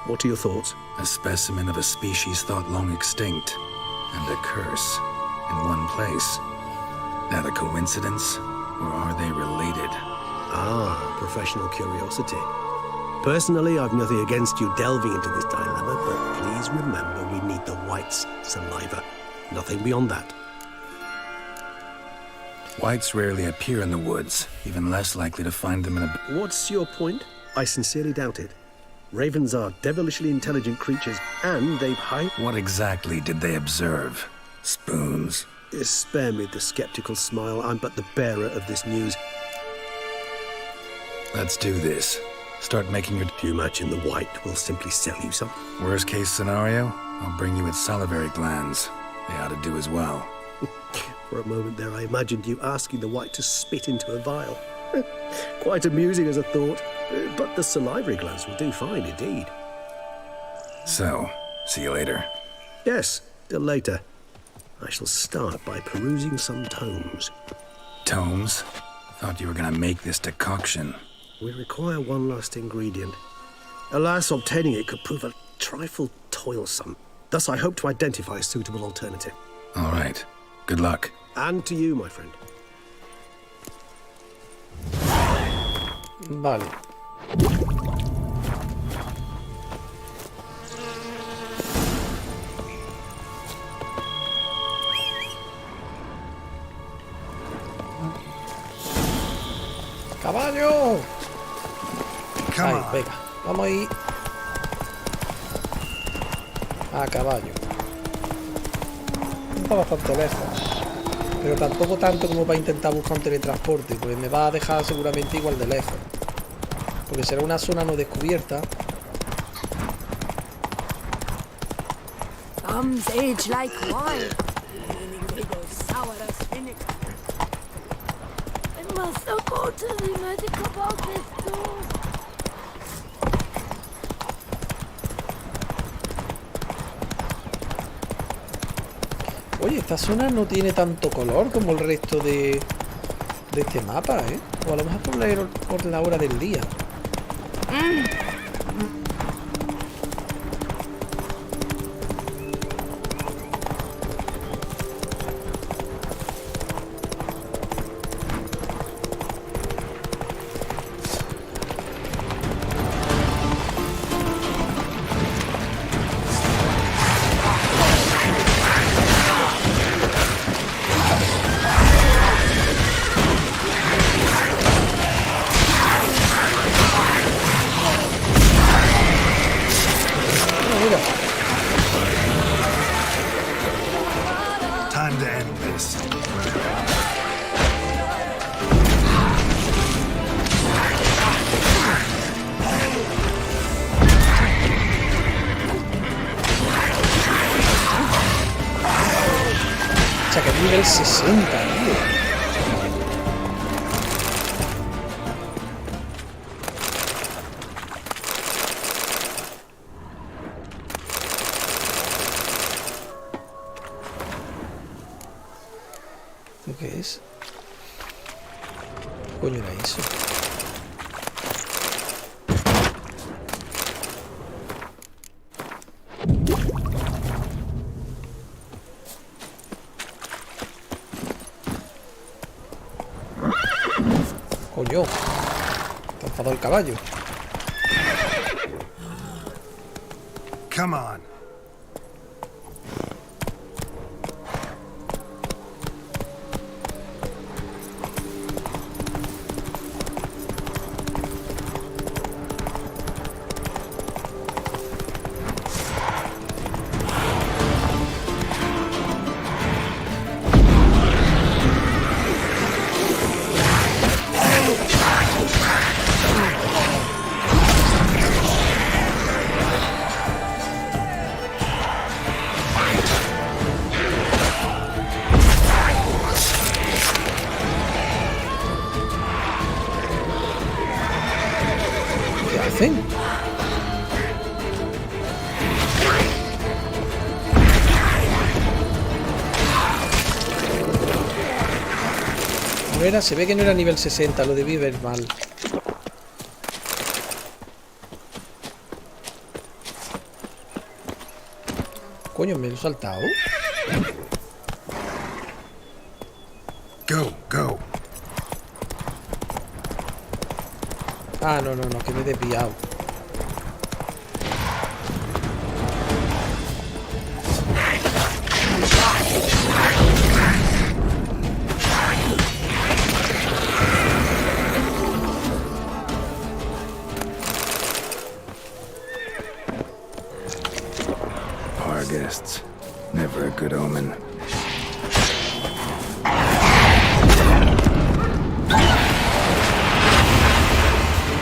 What are your thoughts? A specimen of a species thought long extinct, and a curse in one place. That a coincidence, or are they related? Ah, professional curiosity. Personally, I've nothing against you delving into this dilemma, but please remember we need the white's saliva. Nothing beyond that. Whites rarely appear in the woods, even less likely to find them in a... What's your point? I sincerely doubt it. Ravens are devilishly intelligent creatures, and they've What exactly did they observe? Spoons? Spare me the skeptical smile. I'm but the bearer of this news. Let's do this. Start making your... Do you imagine the white will simply sell you some? Worst case scenario, I'll bring you its salivary glands. They ought to do as well. For a moment there, I imagined you asking the white to spit into a vial. Quite amusing as a thought, but the salivary glands will do fine indeed. So, see you later. Yes, till later. I shall start by perusing some tomes. Tomes? Thought you were gonna make this decoction. We require one last ingredient. Alas, obtaining it could prove a trifle toilsome. Thus, I hope to identify a suitable alternative. All right. Good luck. And to you, my friend. Vale. ¡Caballo! Ahí, venga. Vamos ahí. A caballo. Está bastante lejos. Pero tampoco tanto como para intentar buscar un teletransporte, pues me va a dejar seguramente igual de lejos. Porque será una zona no descubierta. Thumbs age like wine, meaning they go sour as vinegar. I must go to the medic about this too. Oye, esta zona no tiene tanto color como el resto de este mapa, ¿eh? O a lo mejor por la hora del día. Time to end this. O sea, que es nivel 60, tío. ¿Qué es? ¿Qué coño era eso? Coño. Está enfadado el caballo. Come on. ¿Qué hacen? No era, se ve que no era nivel 60, lo debí ver mal. Coño, me lo he saltado. Go, go. Ah, no, que me he desviado. Our guests. Never a good omen.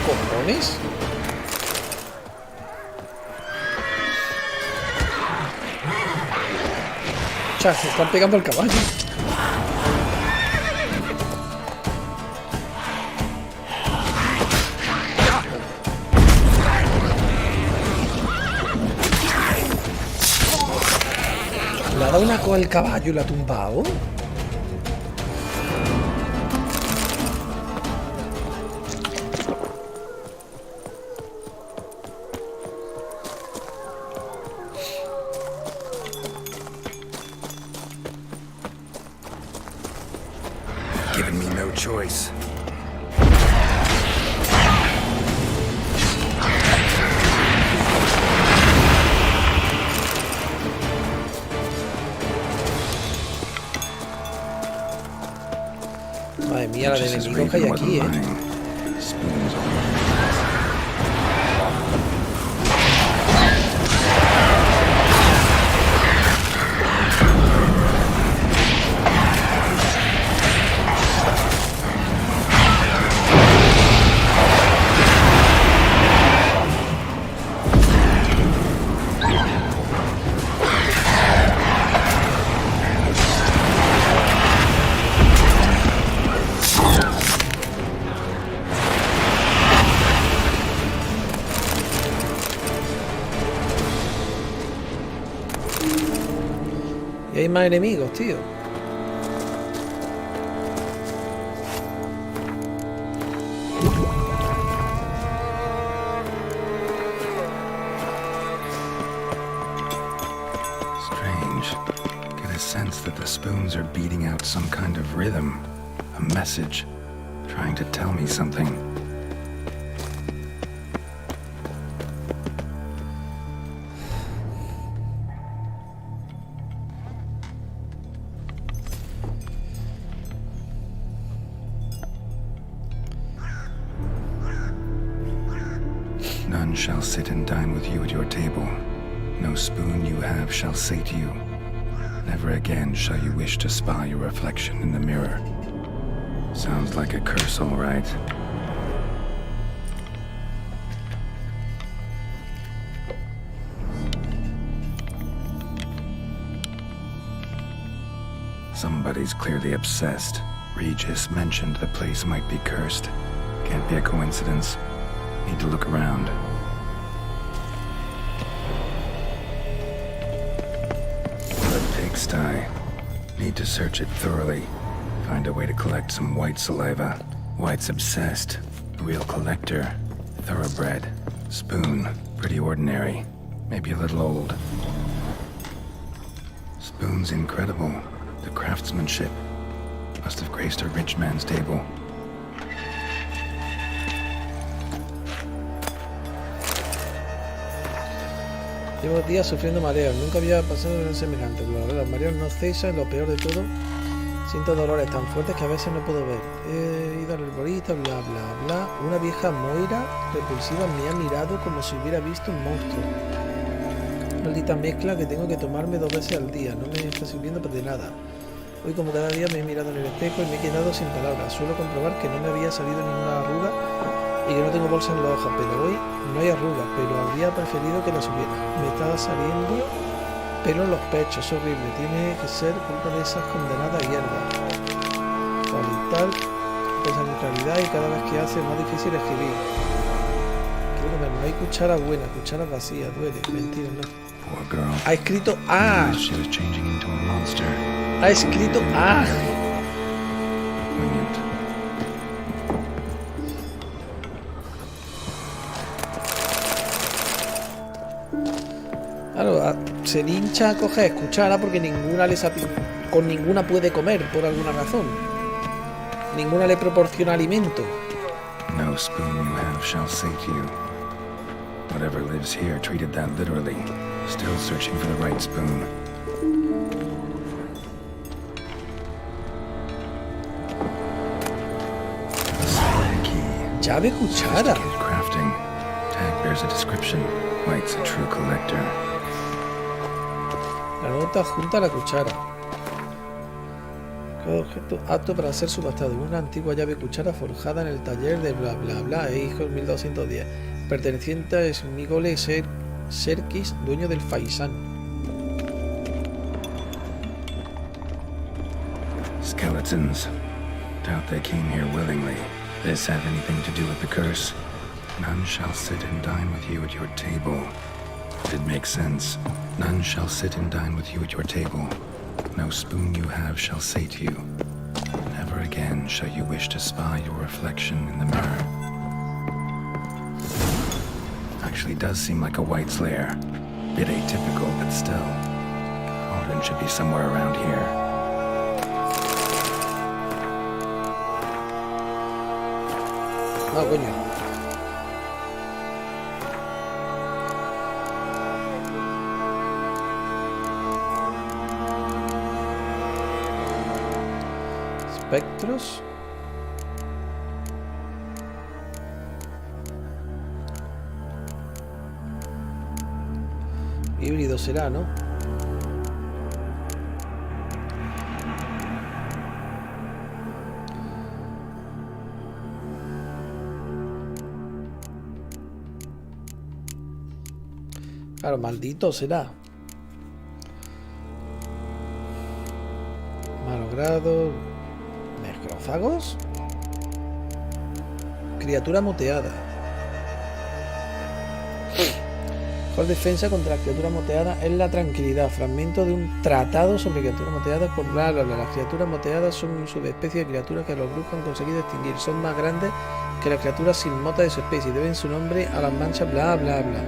¿Cojones? Cha, se están pegando al caballo. Le ha dado una con el caballo y lo ha tumbado. Giving me no choice. Madre mía, la de enemigos que hay aquí, Y hay más enemigos, tío. Strange. Get a sense that the spoons are beating out some kind of rhythm. A message. Trying to tell me something. None shall sit and dine with you at your table. No spoon you have shall sate you. Never again shall you wish to spy your reflection in the mirror. Sounds like a curse, all right. Somebody's clearly obsessed. Regis mentioned the place might be cursed. Can't be a coincidence. Need to look around. A pigsty. Need to search it thoroughly. Find a way to collect some white saliva. White's obsessed. Real collector. Thoroughbred. Spoon. Pretty ordinary. Maybe a little old. Spoon's incredible. The craftsmanship. Must have graced a rich man's table. Llevo días sufriendo mareos. Nunca había pasado en semejante. Los mareos no cesan. Lo peor de todo, siento dolores tan fuertes que a veces no puedo ver. He ido al herborista, bla, bla, bla. Una vieja moira repulsiva me ha mirado como si hubiera visto un monstruo. Maldita mezcla que tengo que tomarme 2 veces al día. No me está sirviendo de nada. Hoy, como cada día, me he mirado en el espejo y me he quedado sin palabras. Suelo comprobar que no me había salido ninguna arruga y que no tengo bolsa en los ojos, pero hoy no hay arrugas, pero habría preferido que las hubiera. Me estaba saliendo pelo en los pechos, es horrible. Tiene que ser culpa de esas condenadas hierbas. Tal y tal, pesa mi claridad y cada vez que hace es más difícil escribir. Quiero comer, no hay cuchara buena, cuchara vacía, duele. Mentira, no. Ha escrito A. Ha escrito A. Claro, se hincha a coger cuchara porque con ninguna puede comer por alguna razón. Ninguna le proporciona alimento. No spoon you have shall sate you. Whatever lives here treated that literally. Still searching for the right spoon. Llave cuchara. Crafting. Tag bears a description. White's a true collector. La nota junta a la cuchara. Cada objeto apto para ser subastado. Una antigua llave cuchara forjada en el taller de bla bla bla. Hijos 1210. Perteneciente a Smigole Serkis, dueño del Faisán. Skeletons. Doubt they came here willingly. This have anything to do with the curse? None shall sit and dine with you at your table. It makes sense. None shall sit and dine with you at your table. No spoon you have shall sate you. Never again shall you wish to spy your reflection in the mirror. Actually does seem like a White's lair. Bit atypical, but still. Cauldron should be somewhere around here. Ah, coño. Espectros. Híbrido será, ¿no? Claro, maldito será. Malogrado. Necrófagos. Criatura moteada. Mejor defensa contra la criatura moteada es la tranquilidad. Fragmento de un tratado sobre criaturas moteadas por bla bla bla. Las criaturas moteadas son una subespecie de criaturas que los brujos han conseguido extinguir. Son más grandes que las criaturas sin mota de su especie. Deben su nombre a las manchas bla bla bla.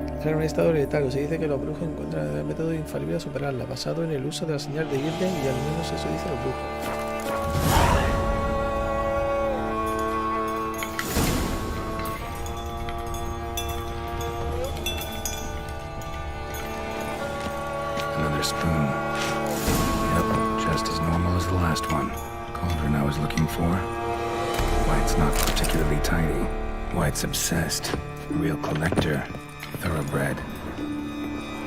Entrar en un estado letargo. Se dice que los brujos encuentran el método infalible a superarla, basado en el uso de la señal de Irden, y al menos eso dicen los brujos. Another spoon. Yep, just as normal as the last one. Cauldron I was looking for. White's not particularly tidy. White's obsessed. Real collector. Thoroughbred.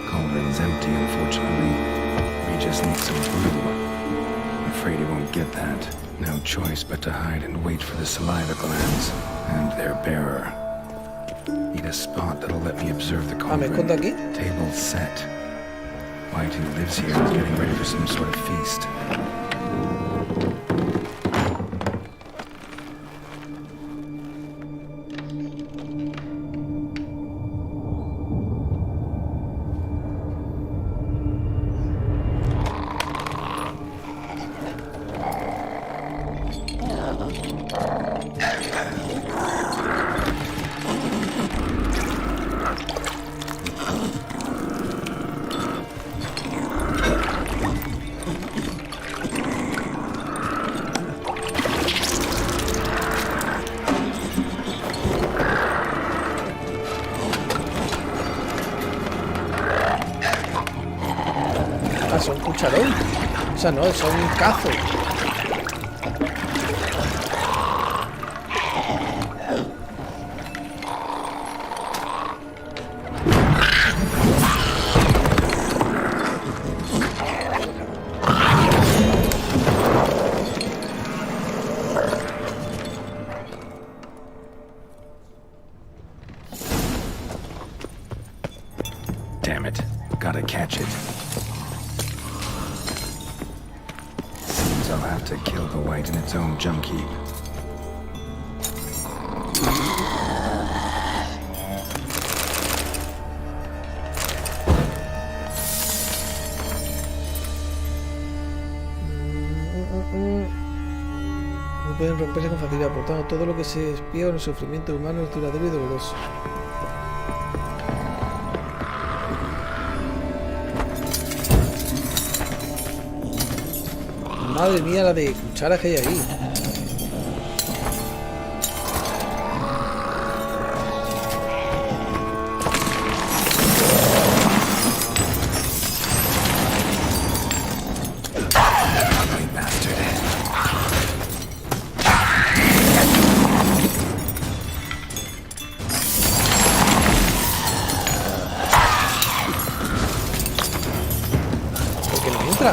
Cauldron's empty, unfortunately. We just need some brew. I'm afraid he won't get that. No choice but to hide and wait for the saliva glands and their bearer. Need a spot that'll let me observe the cauldron. Table set. White, who lives here, is getting ready for some sort of feast. son cucharón. O sea, no, son cazos. Damn it. Gotta catch it. Seems I'll have to kill the white in its own junk heap. No pueden romperse con facilidad, por tanto, todo lo que se espía en el sufrimiento humano es duradero y doloroso. Madre mía, la de cucharas que hay ahí. ¿Por qué no entra?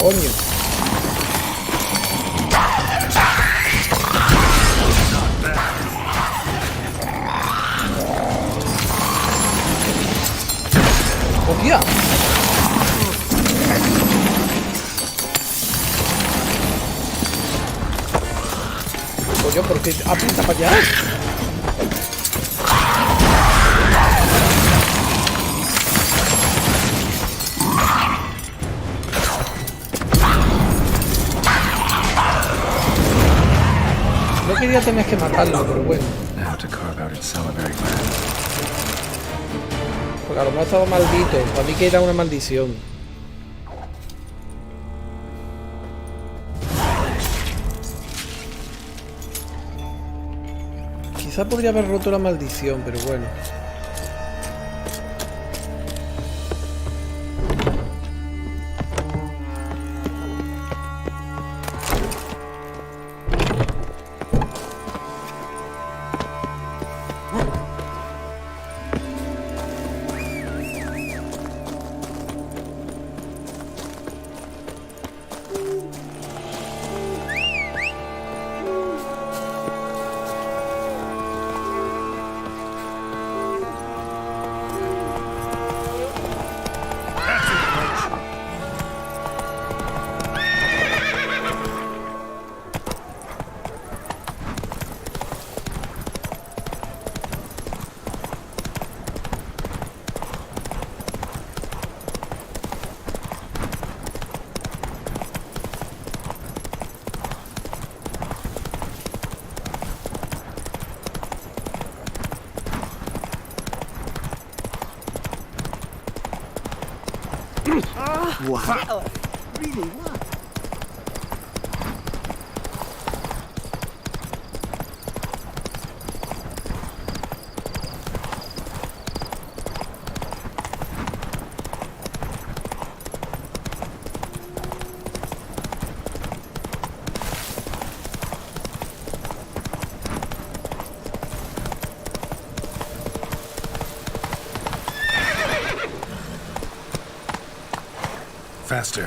Coño. ¡Hostia! Coño, ¿por qué apunta para allá? No quería tener que matarlo, pero bueno. Porque a lo mejor estaba maldito. Para mí que era una maldición. Quizá podría haber roto la maldición, pero bueno. Wow. Really, what? Faster.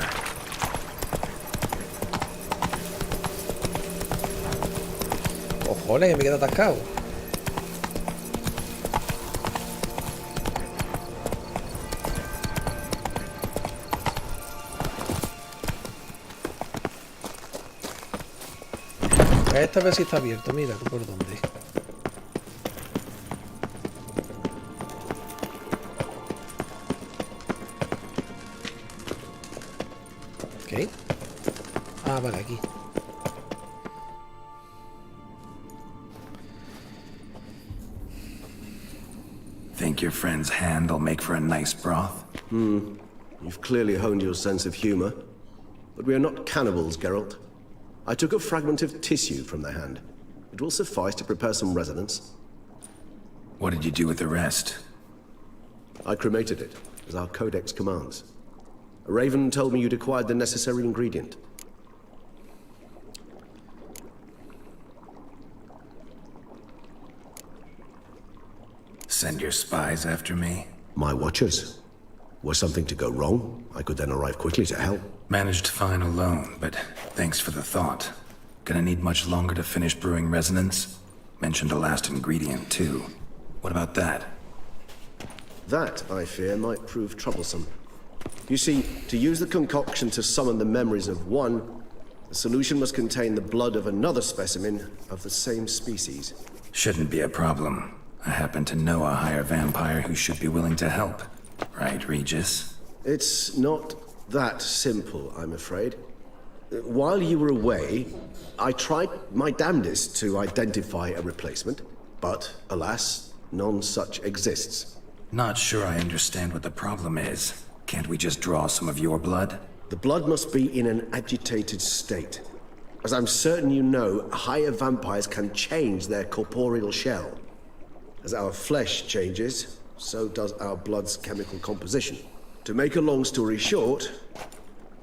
Cojones, que me queda atascado. Esta vez sí está abierto, mira por dónde. Ok. Ah, vale, aquí. Think your friend's hand will make for a nice broth? You've clearly honed your sense of humor. But we are not cannibals, Geralt. I took a fragment of tissue from their hand. It will suffice to prepare some resonance. What did you do with the rest? I cremated it, as our codex commands. A raven told me you'd acquired the necessary ingredient. Send your spies after me? My watchers. Were something to go wrong, I could then arrive quickly to help. Managed fine alone, but thanks for the thought. Gonna need much longer to finish brewing resonance? Mentioned a last ingredient, too. What about that? That, I fear, might prove troublesome. You see, to use the concoction to summon the memories of one, the solution must contain the blood of another specimen of the same species. Shouldn't be a problem. I happen to know a higher vampire who should be willing to help. Right, Regis? It's not that simple, I'm afraid. While you were away, I tried my damnedest to identify a replacement, but alas, none such exists. Not sure I understand what the problem is. Can't we just draw some of your blood? The blood must be in an agitated state. As I'm certain you know, higher vampires can change their corporeal shell. As our flesh changes, so does our blood's chemical composition. To make a long story short,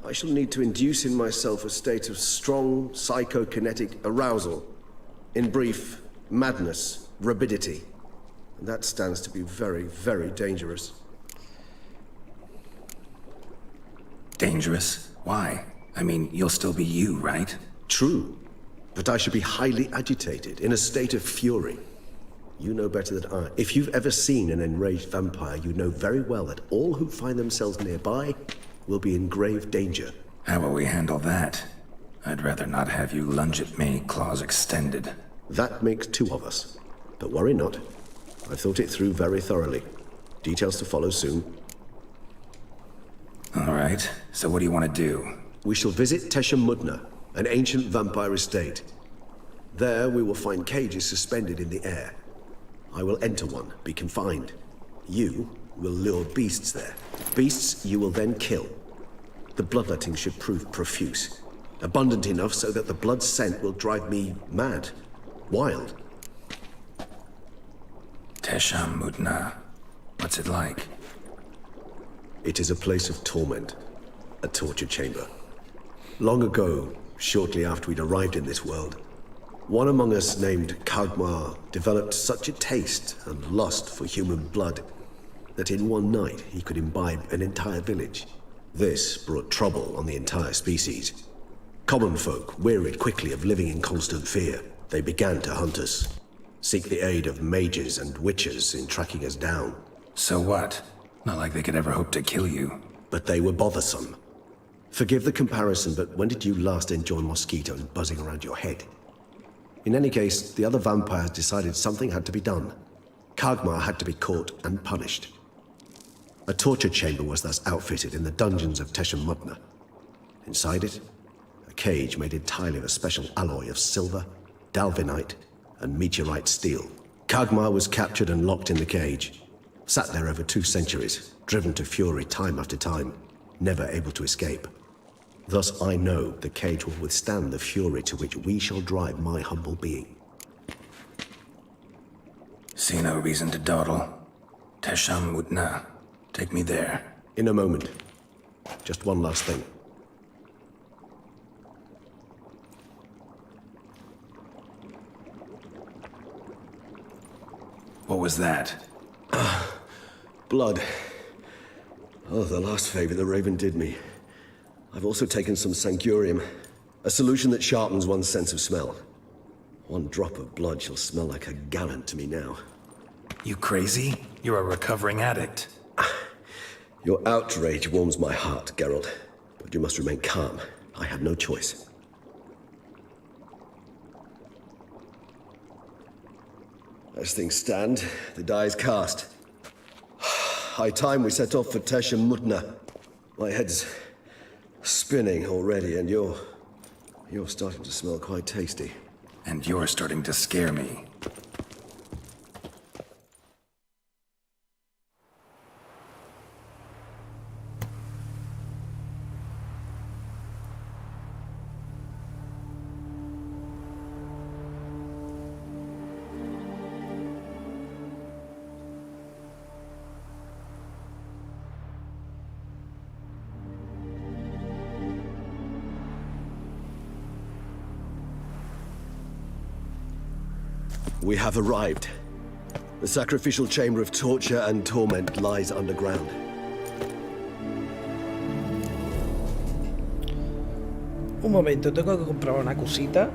I shall need to induce in myself a state of strong psychokinetic arousal. In brief, madness, rabidity. And that stands to be very, very dangerous. Dangerous? Why? I mean, you'll still be you, right? True. But I should be highly agitated, in a state of fury. You know better than I. If you've ever seen an enraged vampire, you know very well that all who find themselves nearby will be in grave danger. How will we handle that? I'd rather not have you lunge at me, claws extended. That makes two of us. But worry not. I've thought it through very thoroughly. Details to follow soon. All right, so what do you want to do? We shall visit Tesha Mudna, an ancient vampire estate. There we will find cages suspended in the air. I will enter one, be confined. You will lure beasts there. Beasts you will then kill. The bloodletting should prove profuse. Abundant enough so that the blood scent will drive me mad. Wild. Tesha Mudna. What's it like? It is a place of torment. A torture chamber. Long ago, shortly after we'd arrived in this world, one among us named Kagmar developed such a taste and lust for human blood that in one night he could imbibe an entire village. This brought trouble on the entire species. Common folk wearied quickly of living in constant fear. They began to hunt us, seek the aid of mages and witches in tracking us down. So what? Not like they could ever hope to kill you. But they were bothersome. Forgive the comparison, but when did you last enjoy mosquitoes buzzing around your head? In any case, the other vampires decided something had to be done. Kagmar had to be caught and punished. A torture chamber was thus outfitted in the dungeons of Tesha Mudna. Inside it, a cage made entirely of a special alloy of silver, dalvinite, and meteorite steel. Kagmar was captured and locked in the cage. Sat there over 2 centuries, driven to fury time after time, never able to escape. Thus I know the cage will withstand the fury to which we shall drive my humble being. See no reason to dawdle. Tesha Mudna. Take me there. In a moment. Just one last thing. What was that? Blood. Oh, the last favor the Raven did me. I've also taken some sancurium, a solution that sharpens one's sense of smell. One drop of blood shall smell like a gallon to me now. You crazy? You're a recovering addict. Your outrage warms my heart, Geralt. But you must remain calm. I have no choice. As things stand, the die is cast. High time we set off for Tesha Mutna. My head's spinning already, and you're starting to smell quite tasty. And you're starting to scare me. We have arrived. The sacrificial chamber of torture and torment lies underground. Un momento, tengo que comprar una cosita.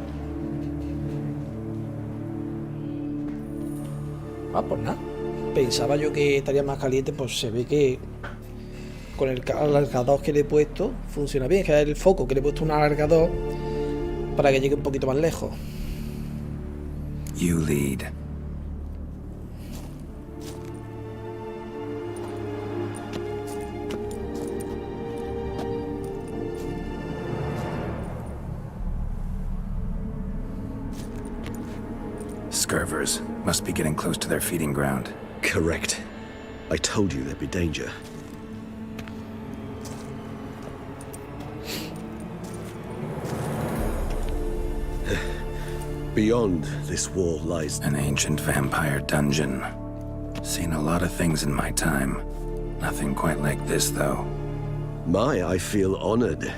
Ah, pues nada. Pensaba yo que estaría más caliente, pues se ve que con el alargador que le he puesto funciona bien, que es el foco que le he puesto un alargador para que llegue un poquito más lejos. You lead. Scurvers must be getting close to their feeding ground. Correct. I told you there'd be danger. Beyond this wall lies an ancient vampire dungeon. Seen a lot of things in my time. Nothing quite like this, though. I feel honored.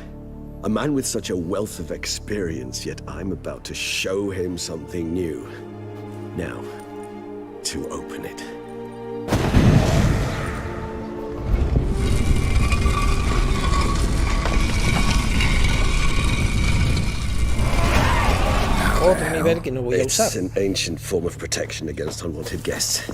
A man with such a wealth of experience, yet I'm about to show him something new. Now, to open it. Otro nivel que no voy a usar. It's an ancient form of protection against unwanted guests.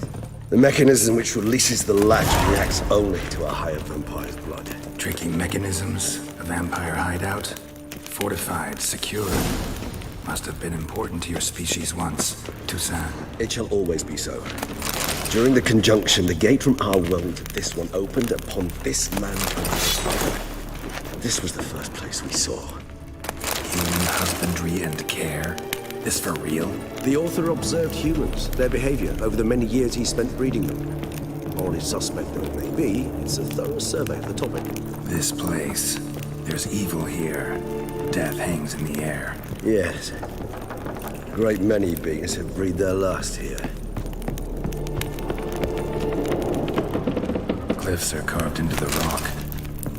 The mechanism which releases the latch reacts only to a higher vampire's blood. Tricky mechanisms, a vampire hideout. Fortified, secure. Must have been important to your species once. Toussaint. It shall always be so. During the conjunction, the gate from our world to this one opened upon this land. This was the first place we saw. Human husbandry and care. This for real? The author observed humans, their behavior, over the many years he spent breeding them. Honest suspect though it may be, it's a thorough survey of the topic. This place. There's evil here. Death hangs in the air. Yes. A great many beings have breathed their last here. Cliffs are carved into the rock.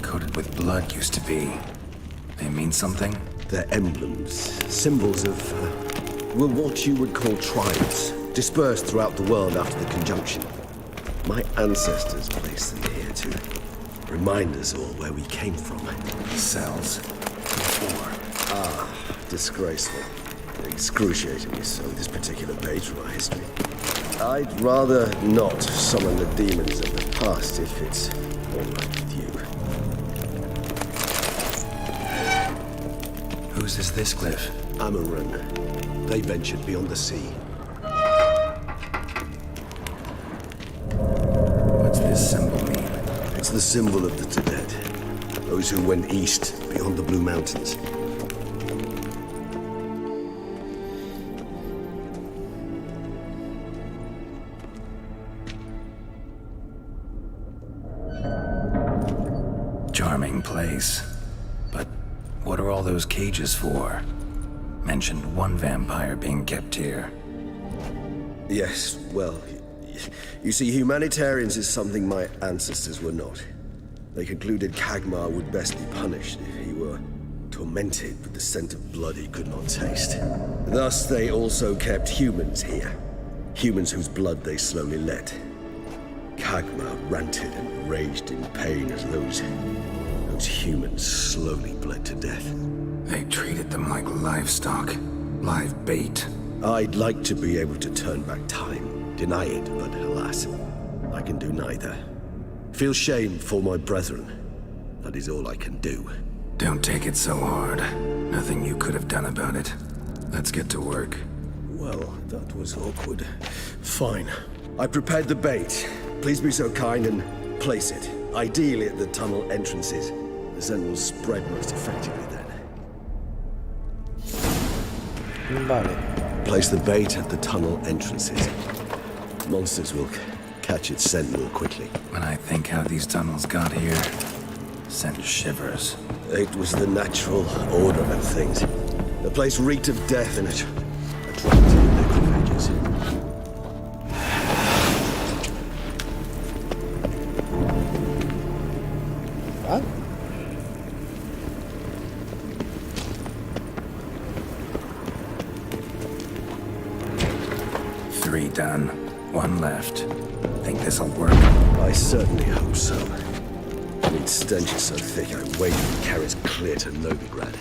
Coated with blood used to be. They mean something? They're emblems, symbols of, what you would call tribes, dispersed throughout the world after the conjunction. My ancestors placed them here to remind us all where we came from. Cells. Ah, disgraceful. Excruciatingly so, this particular page from our history. I'd rather not summon the demons of the past if it's all right with you. Whose is this cliff? Amaran. They ventured beyond the sea. What's this symbol mean? It's the symbol of the dead. Those who went east, beyond the Blue Mountains. Charming place. But what are all those cages for? Mentioned one vampire being kept here. Yes, well, you see, humanitarians is something my ancestors were not. They concluded Kagmar would best be punished if he were tormented with the scent of blood he could not taste. Thus, they also kept humans here. Humans whose blood they slowly let. Kagmar ranted and raged in pain as those humans slowly bled to death. They treated them like livestock, live bait. I'd like to be able to turn back time, deny it, but alas, I can do neither. Feel shame for my brethren. That is all I can do. Don't take it so hard. Nothing you could have done about it. Let's get to work. Well, that was awkward. Fine. I prepared the bait. Please be so kind and place it. Ideally at the tunnel entrances. The scent will spread most effectively then. Vale. Place the bait at the tunnel entrances. Monsters will catch its scent more quickly. When I think how these tunnels got here, send shivers. It was the natural order of things. The place reeked of death and attracted necrophages. What? Three done. One left. Think this'll work? I certainly hope so. Its stench is so thick I wait for the carries clear to Novigrad.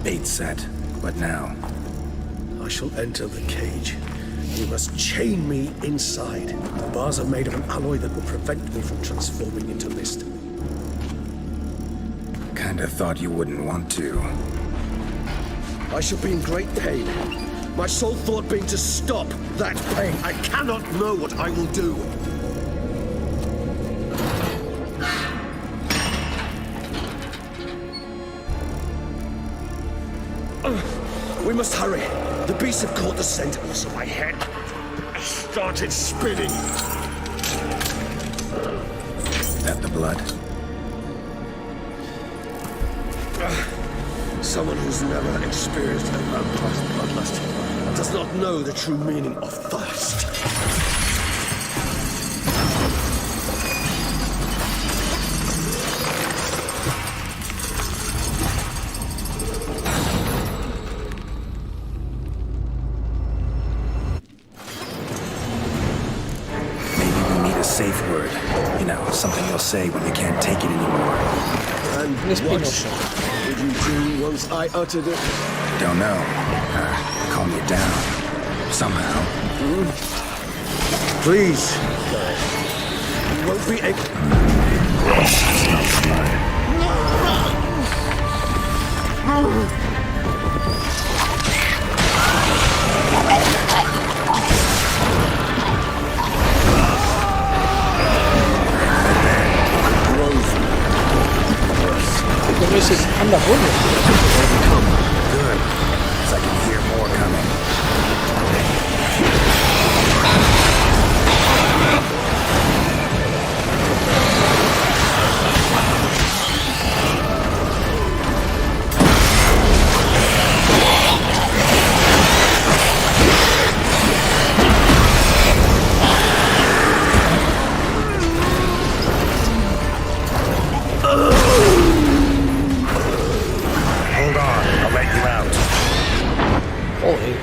Bait set. What now? I shall enter the cage. You must chain me inside. The bars are made of an alloy that will prevent me from transforming into mist. Kinda thought you wouldn't want to. I shall be in great pain. My sole thought being to stop that pain. I cannot know what I will do. We must hurry. The beasts have caught the scent. Also, my head started spinning. That the blood? Someone who's never experienced a vampire's bloodlust does not know the true meaning of thirst. Maybe we need a safe word. You know, something you'll say when you can't take it anymore. And what did you do once I uttered it? Don't know. Calm you down. Somehow. Please. You won't be able... Anda, bueno. Good. 'Cause I can hear more coming. Hold on, I'll let you out. Joder.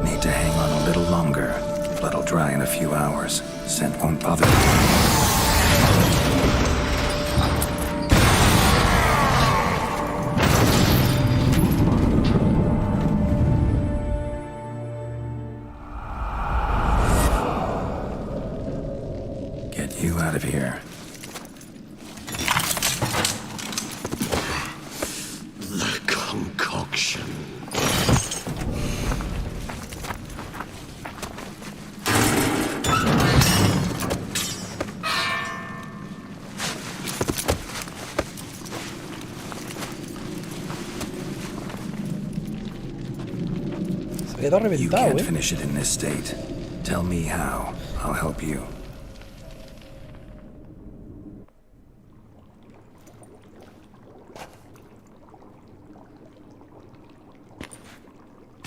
Need to hang on a little longer. Blood'll dry in a few hours. Scent won't bother me. Get you out of here. The concoction. Se quedó You reventado, can't finish it in this state. Tell me how. I'll help you.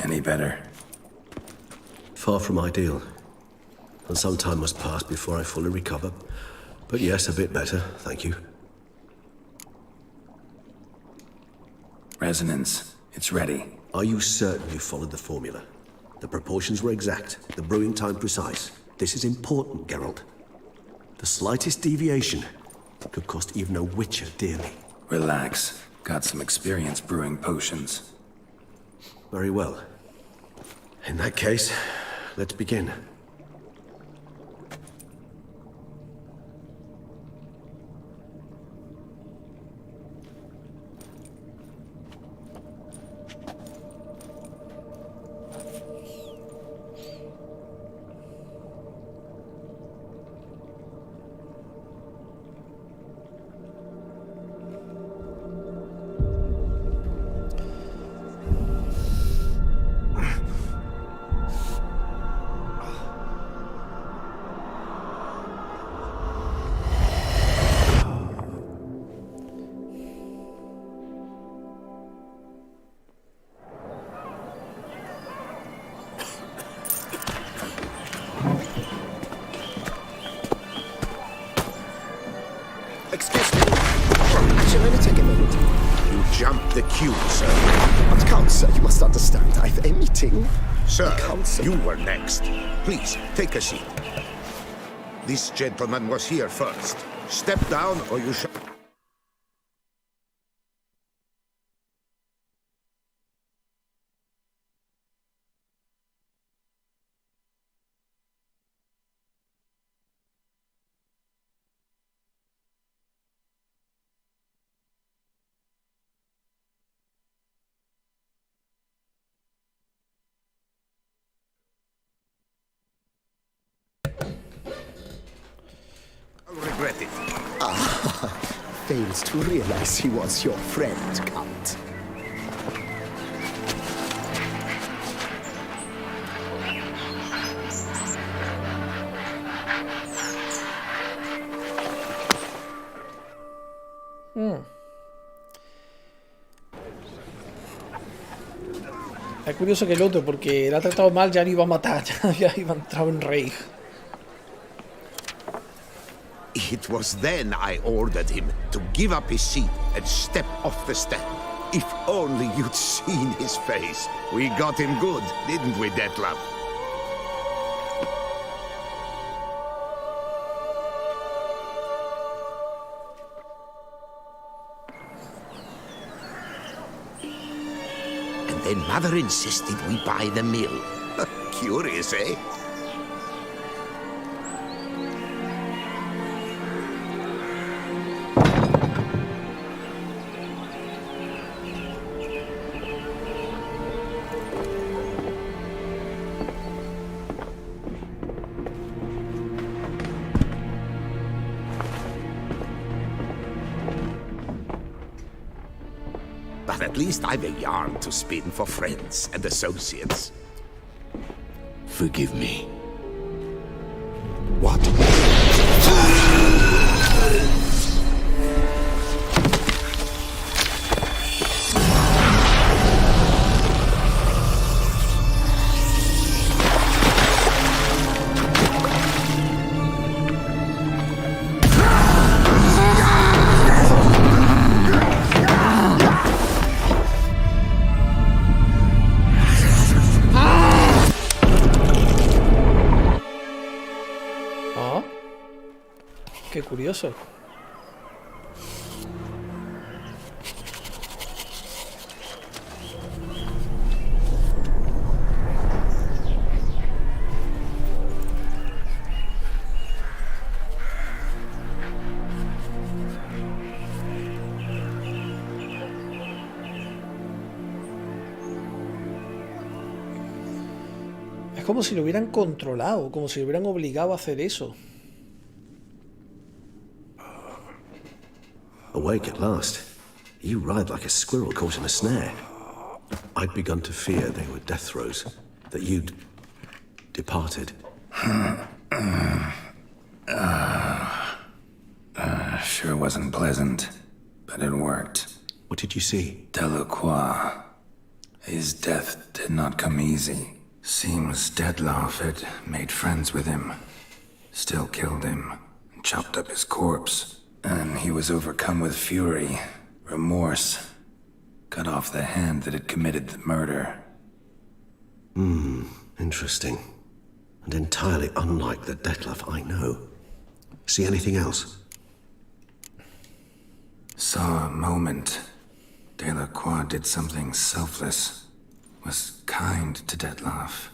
Any better? Far from ideal. And some time must pass before I fully recover. But yes, a bit better, thank you. Resonance. It's ready. Are you certain you followed the formula? The proportions were exact, the brewing time precise. This is important, Geralt. The slightest deviation could cost even a witcher dearly. Relax. Got some experience brewing potions. Very well. In that case, let's begin. Excuse me. Actually, let me take a minute. You jumped the queue, sir. But Count, sir, you must understand. I've a meeting. Sir, Count, sir. you were next. Please, take a seat. This gentleman was here first. Step down or you shall... regret it. Fails to realize he was your friend, Count. Es curioso que el otro, porque le ha tratado mal, ya lo iba a matar, ya iba a entrar en rage. It was then I ordered him to give up his seat and step off the step. If only you'd seen his face. We got him good, didn't we, Detlef? And then Mother insisted we buy the mill. Curious, eh? But at least I've a yarn to spin for friends and associates. Forgive me. What? Qué curioso. Es como si lo hubieran controlado, como si lo hubieran obligado a hacer eso. Awake at last. You ride like a squirrel caught in a snare. I'd begun to fear they were death throes, that you'd departed. Sure wasn't pleasant, but it worked. What did you see? Delacroix. His death did not come easy. Seems Detlef had made friends with him. Still killed him. chopped up his corpse. And he was overcome with fury, remorse. Cut off the hand that had committed the murder. Interesting. And entirely unlike the Detlef I know. See anything else? Saw a moment. Delacroix did something selfless. Was kind to Detlef.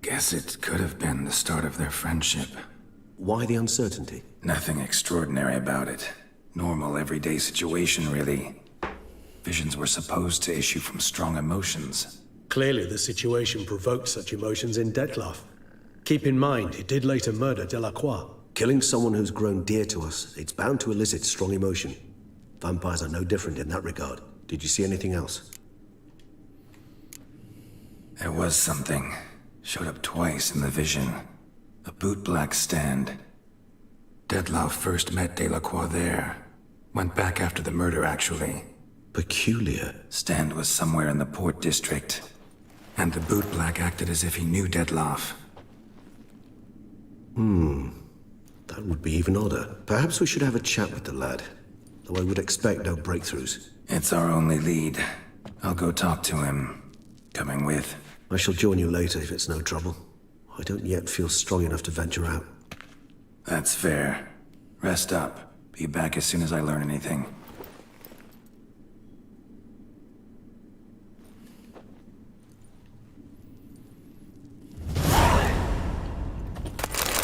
Guess it could have been the start of their friendship. Why the uncertainty? Nothing extraordinary about it. Normal, everyday situation, really. Visions were supposed to issue from strong emotions. Clearly the situation provoked such emotions in Detlef. Keep in mind, he did later murder Delacroix. Killing someone who's grown dear to us, it's bound to elicit strong emotion. Vampires are no different in that regard. Did you see anything else? There was something. Showed up twice in the vision. A bootblack stand. Detlef first met Delacroix there. Went back after the murder, actually. Peculiar. Stand was somewhere in the Port District. And the bootblack acted as if he knew Detlef. That would be even odder. Perhaps we should have a chat with the lad. Though I would expect no breakthroughs. It's our only lead. I'll go talk to him. Coming with. I shall join you later if it's no trouble. I don't yet feel strong enough to venture out. That's fair. Rest up. Be back as soon as I learn anything.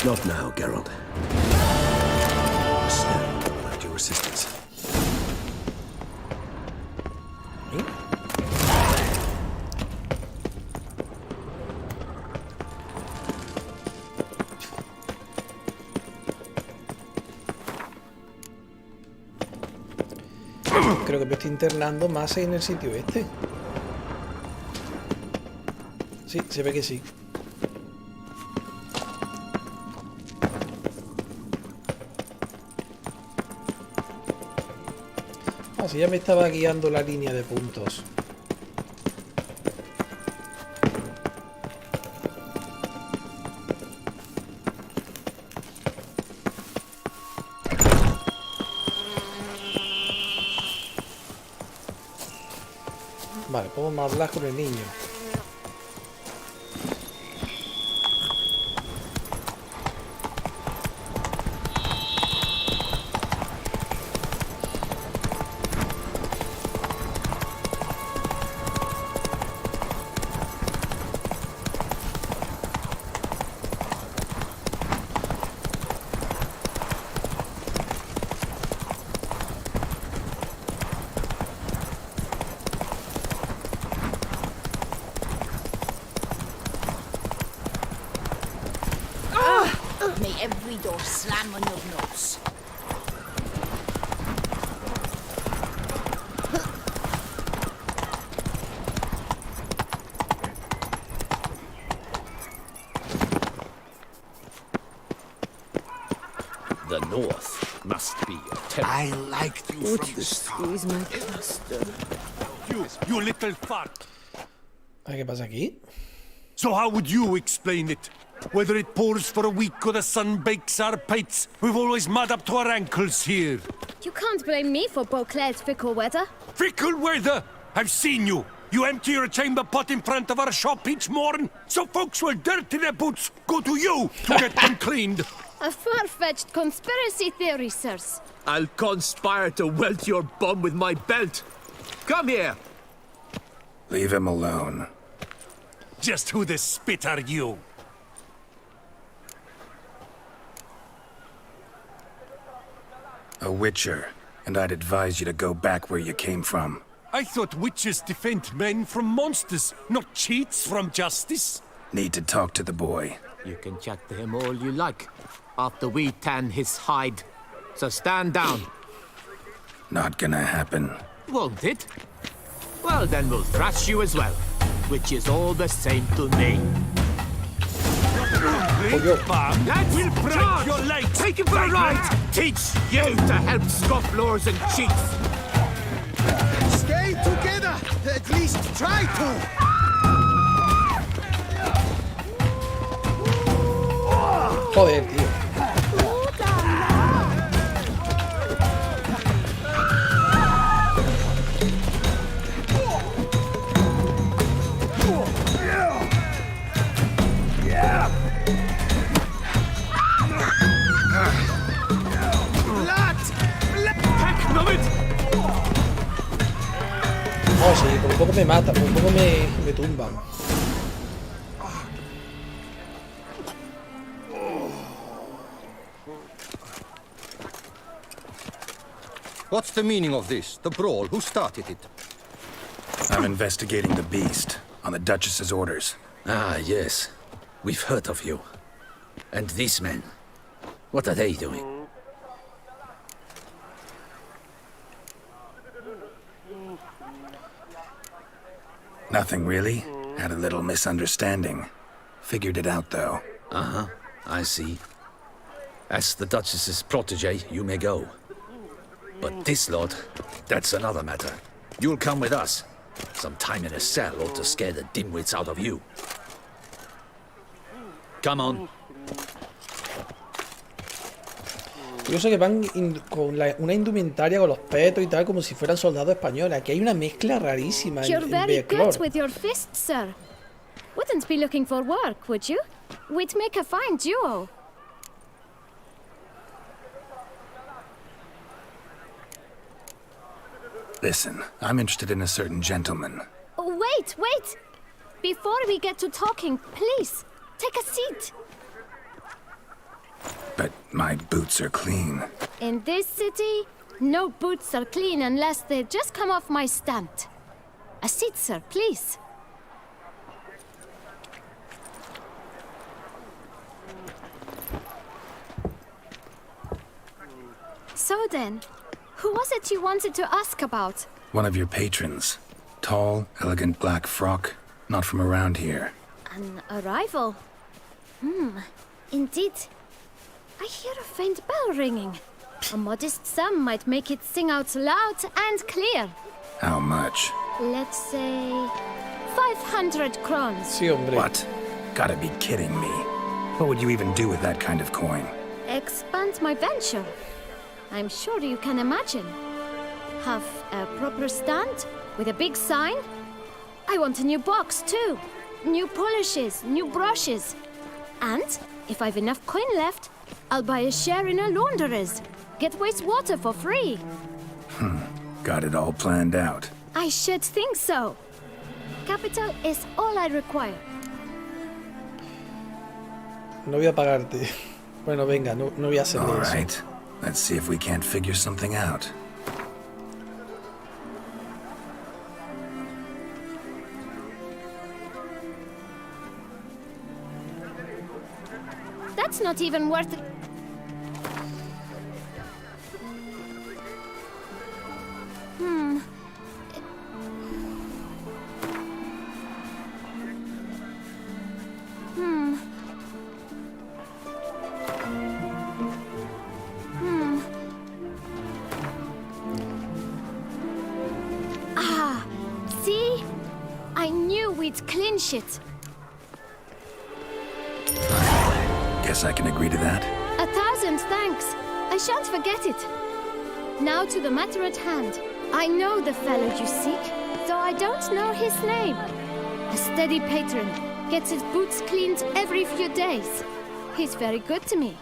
Not now, Geralt. Still, without your assistance. Creo que me estoy internando más en el sitio este. Sí, se ve que sí. Así ya me estaba guiando la línea de puntos. Vale, podemos hablar con el niño. May every door slam on your nose. The North must be a terror. I liked you Would from you the start. squeeze my cluster? You little fart. ¿Qué pasa aquí? So how would you explain it? Whether it pours for a week or the sun bakes our pates, we've always mud up to our ankles here. You can't blame me for Beauclair's fickle weather. Fickle weather! I've seen you. You empty your chamber pot in front of our shop each morn, so folks will dirty their boots go to you to get them cleaned. A far-fetched conspiracy theory, sirs. I'll conspire to welt your bum with my belt. Come here. Leave him alone. Just who the spit are you? A witcher, and I'd advise you to go back where you came from. I thought witches defend men from monsters, not cheats from justice. Need to talk to the boy. You can chat to him all you like, after we tan his hide. So stand down. Not gonna happen. Won't it? Well, then we'll thrash you as well, which is all the same to me. That will break your legs! Take him for a ride! Teach you to help scofflaws and cheats! Stay together! At least try to! Joder, tío. me matan, por poco me tumban. What's the meaning of this? The brawl? Who started it? I'm investigating the beast, on the Duchess's orders. Ah, yes. We've heard of you. And these men, what are they doing? Nothing really. Had a little misunderstanding. Figured it out, though. Uh-huh, I see. As the Duchess's protege, you may go. But this lot, that's another matter. You'll come with us. Some time in a cell ought to scare the dimwits out of you. Come on. Curioso que van con una indumentaria con los petos y tal, como si fueran soldados españoles. Aquí hay una mezcla rarísima You're en very Beaclor. good with your fists, sir. Wouldn't be looking for work, would you? We'd make a fine duo. Listen, I'm interested in a certain gentleman. Oh, wait! Before we get to talking, please, take a seat. But my boots are clean. In this city, no boots are clean unless they just come off my stand. A seat, sir, please. So then, who was it you wanted to ask about? One of your patrons. Tall, elegant black frock. Not from around here. An arrival? Indeed. I hear a faint bell ringing. A modest sum might make it sing out loud and clear. How much? Let's say 500 crowns. Sí, hombre. What? Gotta be kidding me. What would you even do with that kind of coin? Expand my venture. I'm sure you can imagine. Have a proper stand with a big sign. I want a new box too. New polishes, new brushes. And if I've enough coin left, I'll buy a share in a launderer's. Get wastewater for free. Got it all planned out. I should think so. Capital is all I require. No voy a pagarte. Bueno, venga, no voy a hacer All eso. right. Let's see if we can't figure something out. That's not even worth it. Ah, see? I knew we'd clinch it. Guess I can agree to that. 1,000 thanks. I shan't forget it. Now to the matter at hand. I know the fellow you seek, though I don't know his name. A steady patron, gets his boots cleaned every few days. He's very good to me.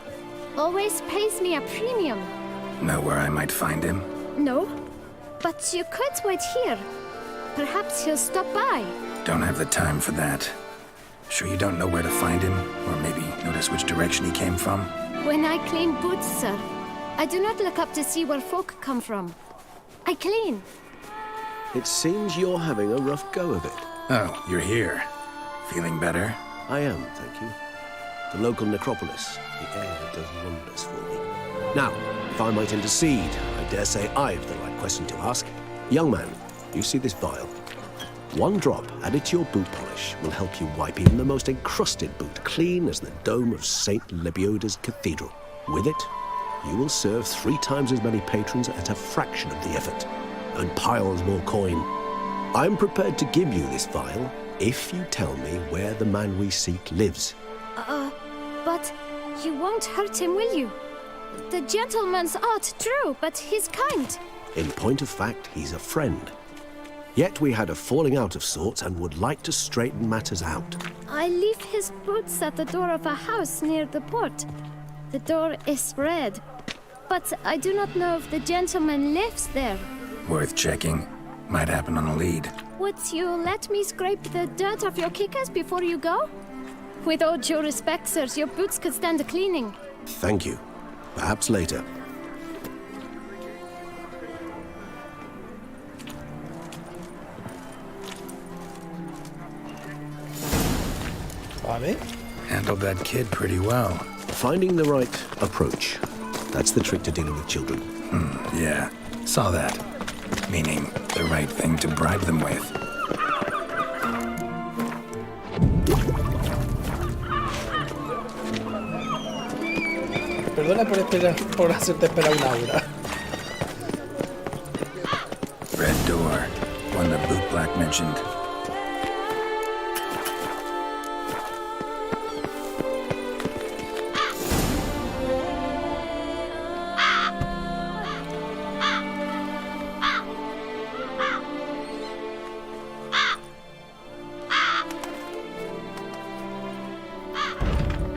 Always pays me a premium. Know where I might find him? No, but you could wait here. Perhaps he'll stop by. Don't have the time for that. Sure you don't know where to find him? Or maybe notice which direction he came from? When I clean boots, sir, I do not look up to see where folk come from. I clean. It seems you're having a rough go of it. Oh, you're here. Feeling better? I am, thank you. The local necropolis. The air does wonders for me. Now, if I might intercede, I dare say I've the right question to ask. Young man, you see this vial? One drop added to your boot polish will help you wipe even the most encrusted boot clean as the dome of St. Lebioda's Cathedral. With it, you will serve 3 times as many patrons at a fraction of the effort, and piles more coin. I'm prepared to give you this vial if you tell me where the man we seek lives. But you won't hurt him, will you? The gentleman's art, true, but he's kind. In point of fact, he's a friend. Yet we had a falling out of sorts and would like to straighten matters out. I leave his boots at the door of a house near the port. The door is red, but I do not know if the gentleman lives there. Worth checking. Might happen on a lead. Would you let me scrape the dirt off your kickers before you go? With all due respect, sirs, your boots could stand a cleaning. Thank you. Perhaps later. Vale. Handled that kid pretty well. Finding the right approach. That's the trick to dealing with children. Yeah, saw that. Meaning, the right thing to bribe them with. Perdona por hacerte esperar una hora. Red door. One the bootblack mentioned.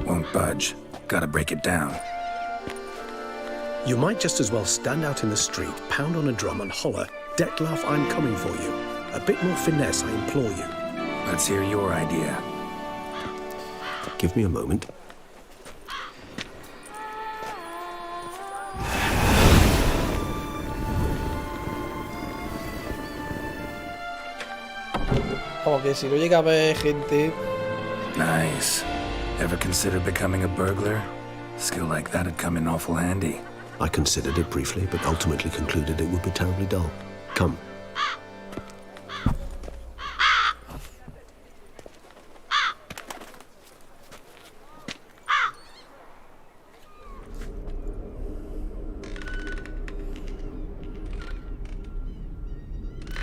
Won't budge. Gotta break it down. You might just as well stand out in the street, pound on a drum and holler, "Dettlaff, I'm coming for you." A bit more finesse, I implore you. Let's hear your idea. Give me a moment. Como que si no llega a ver gente... Nice. Ever considered becoming a burglar? Skill like that'd come in awful handy. I considered it briefly, but ultimately concluded it would be terribly dull. Come.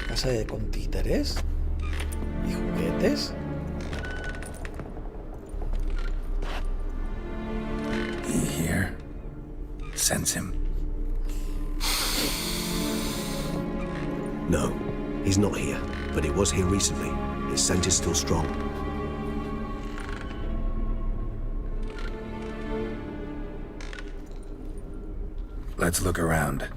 Casa con títeres y juguetes. He here? Sense him. No, he's not here, but he was here recently. His scent is still strong. Let's look around.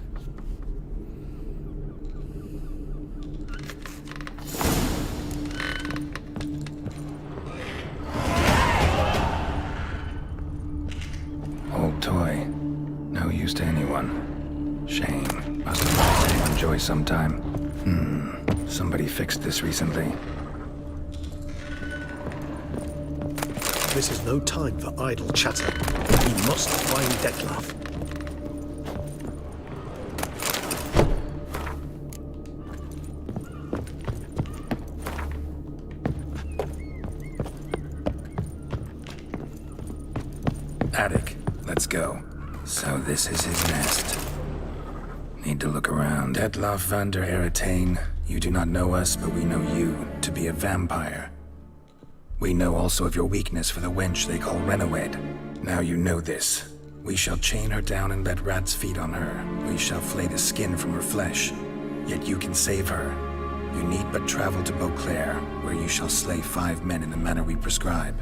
Old toy. No use to anyone. Shame. Must have brought anyone joy sometime. Somebody fixed this recently. This is no time for idle chatter. We must find Dettlaff. Attic. Let's go. So this is his nest. Need to look around. Dettlaff van der Eretain, you do not know us, but we know you to be a vampire. We know also of your weakness for the wench they call Renawed. Now you know this. We shall chain her down and let rats feed on her. We shall flay the skin from her flesh. Yet you can save her. You need but travel to Beauclair, where you shall slay 5 men in the manner we prescribe.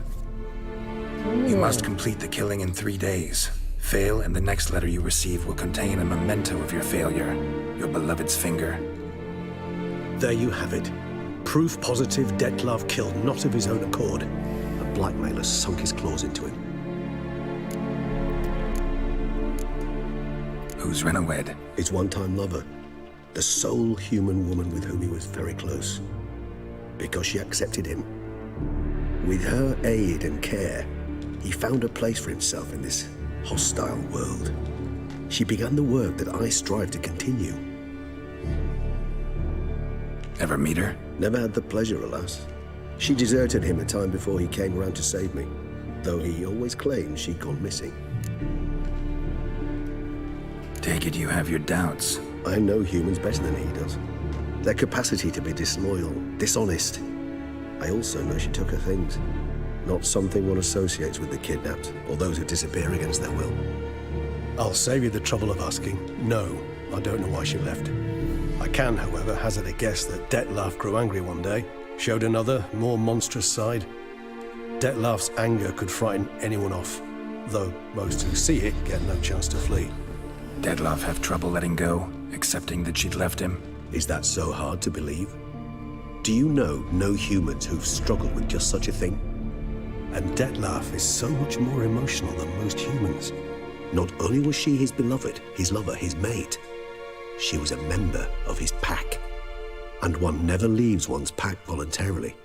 You must complete the killing in 3 days. Fail, and the next letter you receive will contain a memento of your failure. Your beloved's finger. There you have it. Proof positive Dettlaff killed not of his own accord. A blackmailer sunk his claws into him. Who's Renawed? His one-time lover. The sole human woman with whom he was very close. Because she accepted him. With her aid and care, he found a place for himself in this hostile world. She began the work that I strive to continue. Ever meet her? Never had the pleasure, alas. She deserted him a time before he came around to save me, though he always claimed she'd gone missing. Take it you have your doubts. I know humans better than he does. Their capacity to be disloyal, dishonest. I also know she took her things. Not something one associates with the kidnapped, or those who disappear against their will. I'll save you the trouble of asking. No, I don't know why she left. I can, however, hazard a guess that Dettlaff grew angry one day, showed another, more monstrous side. Dettlaff's anger could frighten anyone off, though most who see it get no chance to flee. Dettlaff have trouble letting go, accepting that she'd left him? Is that so hard to believe? Do you know no humans who've struggled with just such a thing? And Detlef is so much more emotional than most humans. Not only was she his beloved, his lover, his mate, she was a member of his pack. And one never leaves one's pack voluntarily.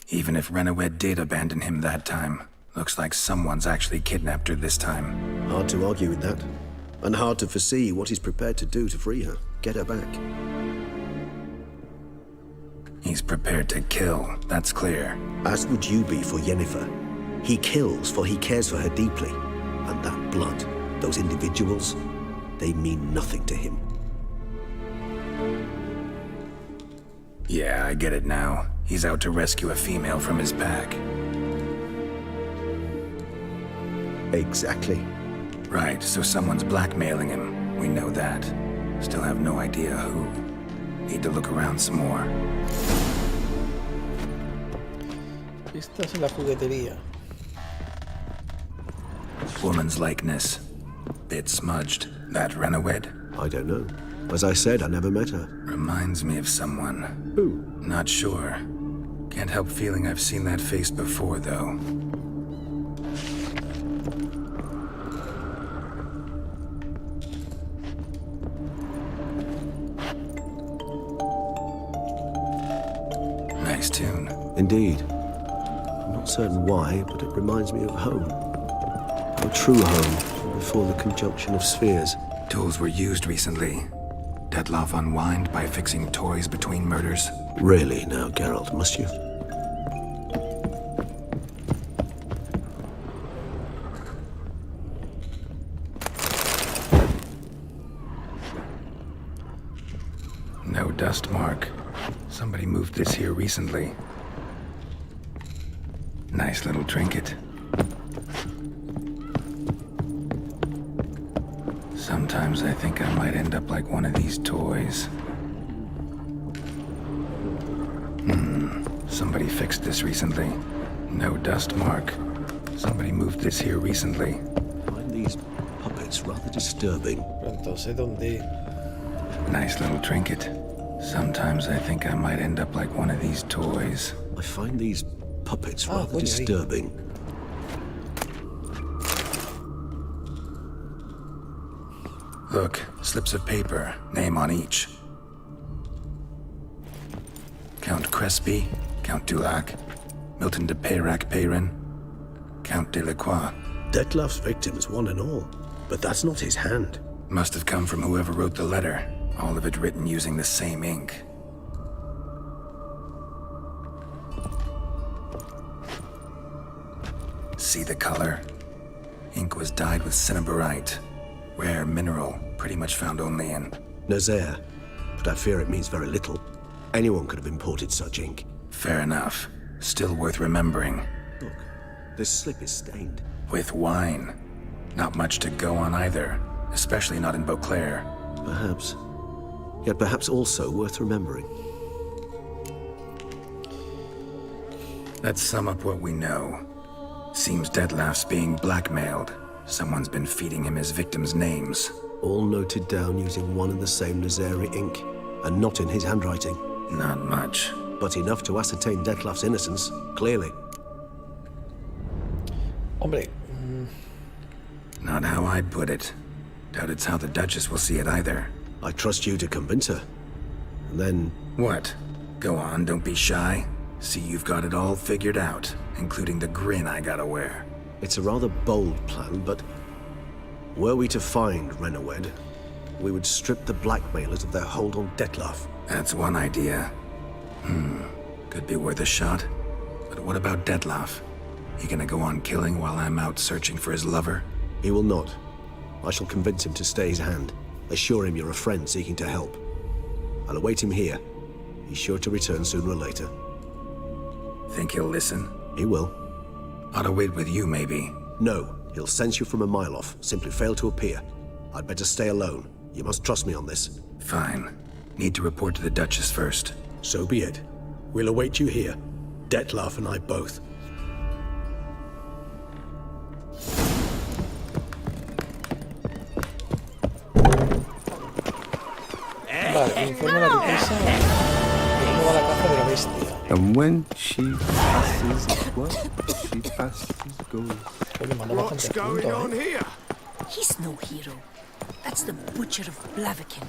Even if Renawed did abandon him that time, looks like someone's actually kidnapped her this time. Hard to argue with that. And hard to foresee what he's prepared to do to free her, get her back. He's prepared to kill, that's clear. As would you be for Yennefer. He kills for he cares for her deeply. And that blood, those individuals, they mean nothing to him. Yeah, I get it now. He's out to rescue a female from his pack. Exactly. Right, so someone's blackmailing him. We know that. Still have no idea who. Need to look around some more. Pistas en la juguetería. Woman's likeness. Bit smudged. That Renawed? I don't know. As I said, I never met her. Reminds me of someone. Who? Not sure. Can't help feeling I've seen that face before, though. Nice tune. Indeed. I'm not certain why, but it reminds me of home. A true home, before the conjunction of spheres. Tools were used recently. Detlef unwind by fixing toys between murders. Really now, Geralt, must you? No dust mark. Somebody moved this here recently. Nice little trinket. Sometimes I think I might end up like one of these toys. Somebody fixed this recently. No dust mark. Somebody moved this here recently. I find these puppets rather disturbing. Entonces, ¿dónde? Nice little trinket. Sometimes I think I might end up like one of these toys. I find these puppets rather disturbing. Look, slips of paper, name on each. Count Crespi, Count Dulac, Milton de Peyrac Peyrin, Count Delacroix. Detlef's victims, one and all. But that's not his hand. Must have come from whoever wrote the letter. All of it written using the same ink. See the color? Ink was dyed with cinnabarite. Rare mineral, pretty much found only in Nazaire, but I fear it means very little. Anyone could have imported such ink. Fair enough. Still worth remembering. Look, this slip is stained. With wine. Not much to go on either, especially not in Beauclair. Perhaps. Yet perhaps also worth remembering. Let's sum up what we know. Seems Detlef's being blackmailed. Someone's been feeding him his victims' names. All noted down using one and the same Nazaire ink, and not in his handwriting. Not much. But enough to ascertain Detlef's innocence, clearly. Hombre. Not how I'd put it. Doubt it's how the Duchess will see it either. I trust you to convince her. And then... What? Go on, don't be shy. See you've got it all figured out, including the grin I gotta wear. It's a rather bold plan, but... were we to find Renawed, we would strip the blackmailers of their hold on Detlef. That's one idea. Could be worth a shot. But what about Detlef? He gonna go on killing while I'm out searching for his lover? He will not. I shall convince him to stay his hand. Assure him you're a friend seeking to help. I'll await him here. He's sure to return sooner or later. Think he'll listen? He will. Ought to wait with you, maybe. No, he'll sense you from a mile off. Simply fail to appear. I'd better stay alone. You must trust me on this. Fine. Need to report to the Duchess first. So be it. We'll await you here. Detlef and I both. Vale, informe a la duquesa. va la caza de la bestia. And when she passes, what? She passes goes. Oye, manda bastante puntos, here? He's no hero. That's the Butcher of Blaviken.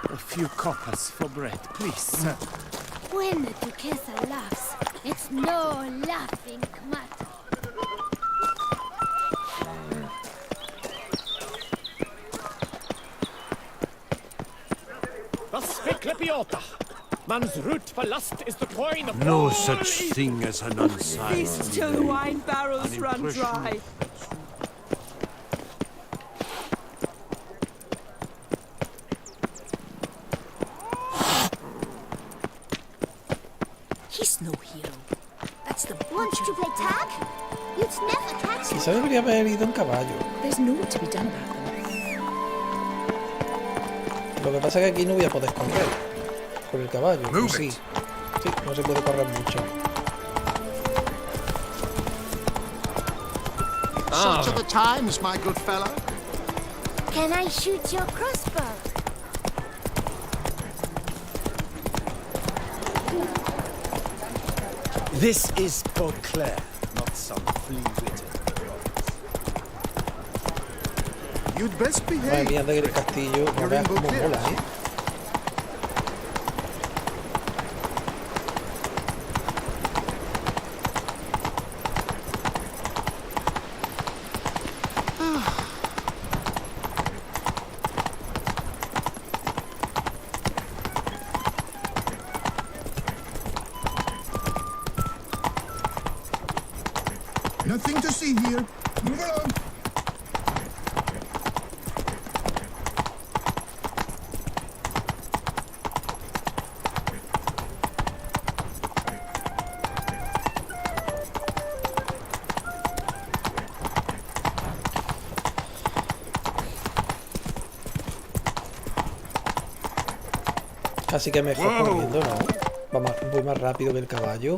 A few coppers for bread, please, sir. When the Duquesa laughs, it's no laughing matter. Was Piota? Man's root for lust is the coin of No all such evil. thing as an unsigned. Feast till the wine barrels An run impression. dry. He's no hero. That's the Want Butcher to of play tag? You'd never catch Quizá debería haber ido en caballo. There's no to be done about them. Lo que pasa es que aquí no voy a poder correr con el caballo. Move Sí. it. Sí, no se puede correr mucho. Such are the times, my good fellow. Can I shoot your crossbow? This is Beauclair, not some flea-witted. You'd best Madre behave. mía, de el castillo, no veas cómo mola, ¿eh? Nothing to see here. Move along. Así que mejor corriendo, ¿no? Voy más rápido que el caballo.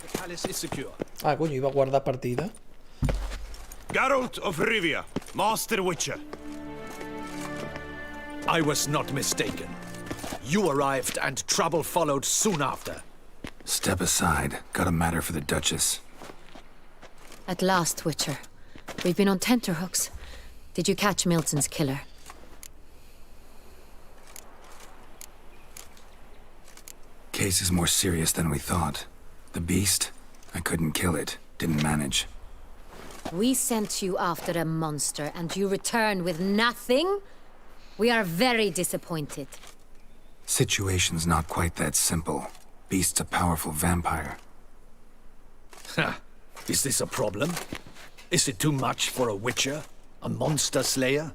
The palace is secure. Ah, coño, iba a guardar partida. Geralt of Rivia, Master Witcher. I was not mistaken. You arrived and trouble followed soon after. Step aside. Got a matter for the Duchess. At last, Witcher. We've been on tenterhooks. Did you catch Milton's killer? Case is more serious than we thought. The beast? I couldn't kill it. Didn't manage. We sent you after a monster, and you return with nothing? We are very disappointed. Situation's not quite that simple. Beast's a powerful vampire. Ha! Is this a problem? Is it too much for a witcher? A monster slayer?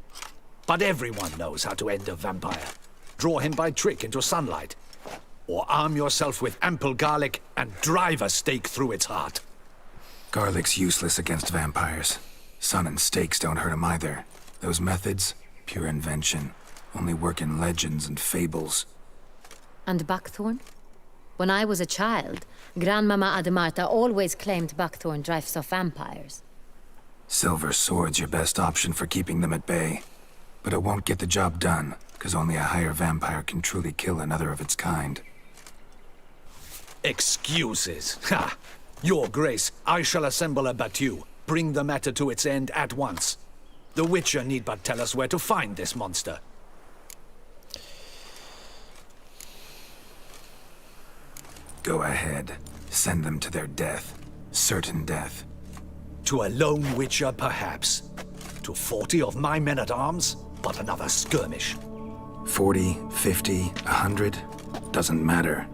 But everyone knows how to end a vampire. Draw him by trick into sunlight. Or arm yourself with ample garlic and drive a stake through its heart. Garlic's useless against vampires. Sun and stakes don't hurt him either. Those methods, pure invention. Only work in legends and fables. And buckthorn? When I was a child, Grandmama Ademarta always claimed buckthorn drives off vampires. Silver sword's your best option for keeping them at bay. But it won't get the job done, because only a higher vampire can truly kill another of its kind. Excuses. Ha! Your Grace, I shall assemble a battue. Bring the matter to its end at once. The Witcher need but tell us where to find this monster. Go ahead. Send them to their death. Certain death. To a lone Witcher, perhaps. To 40 of my men-at-arms, but another skirmish. 40, 50, 100, doesn't matter.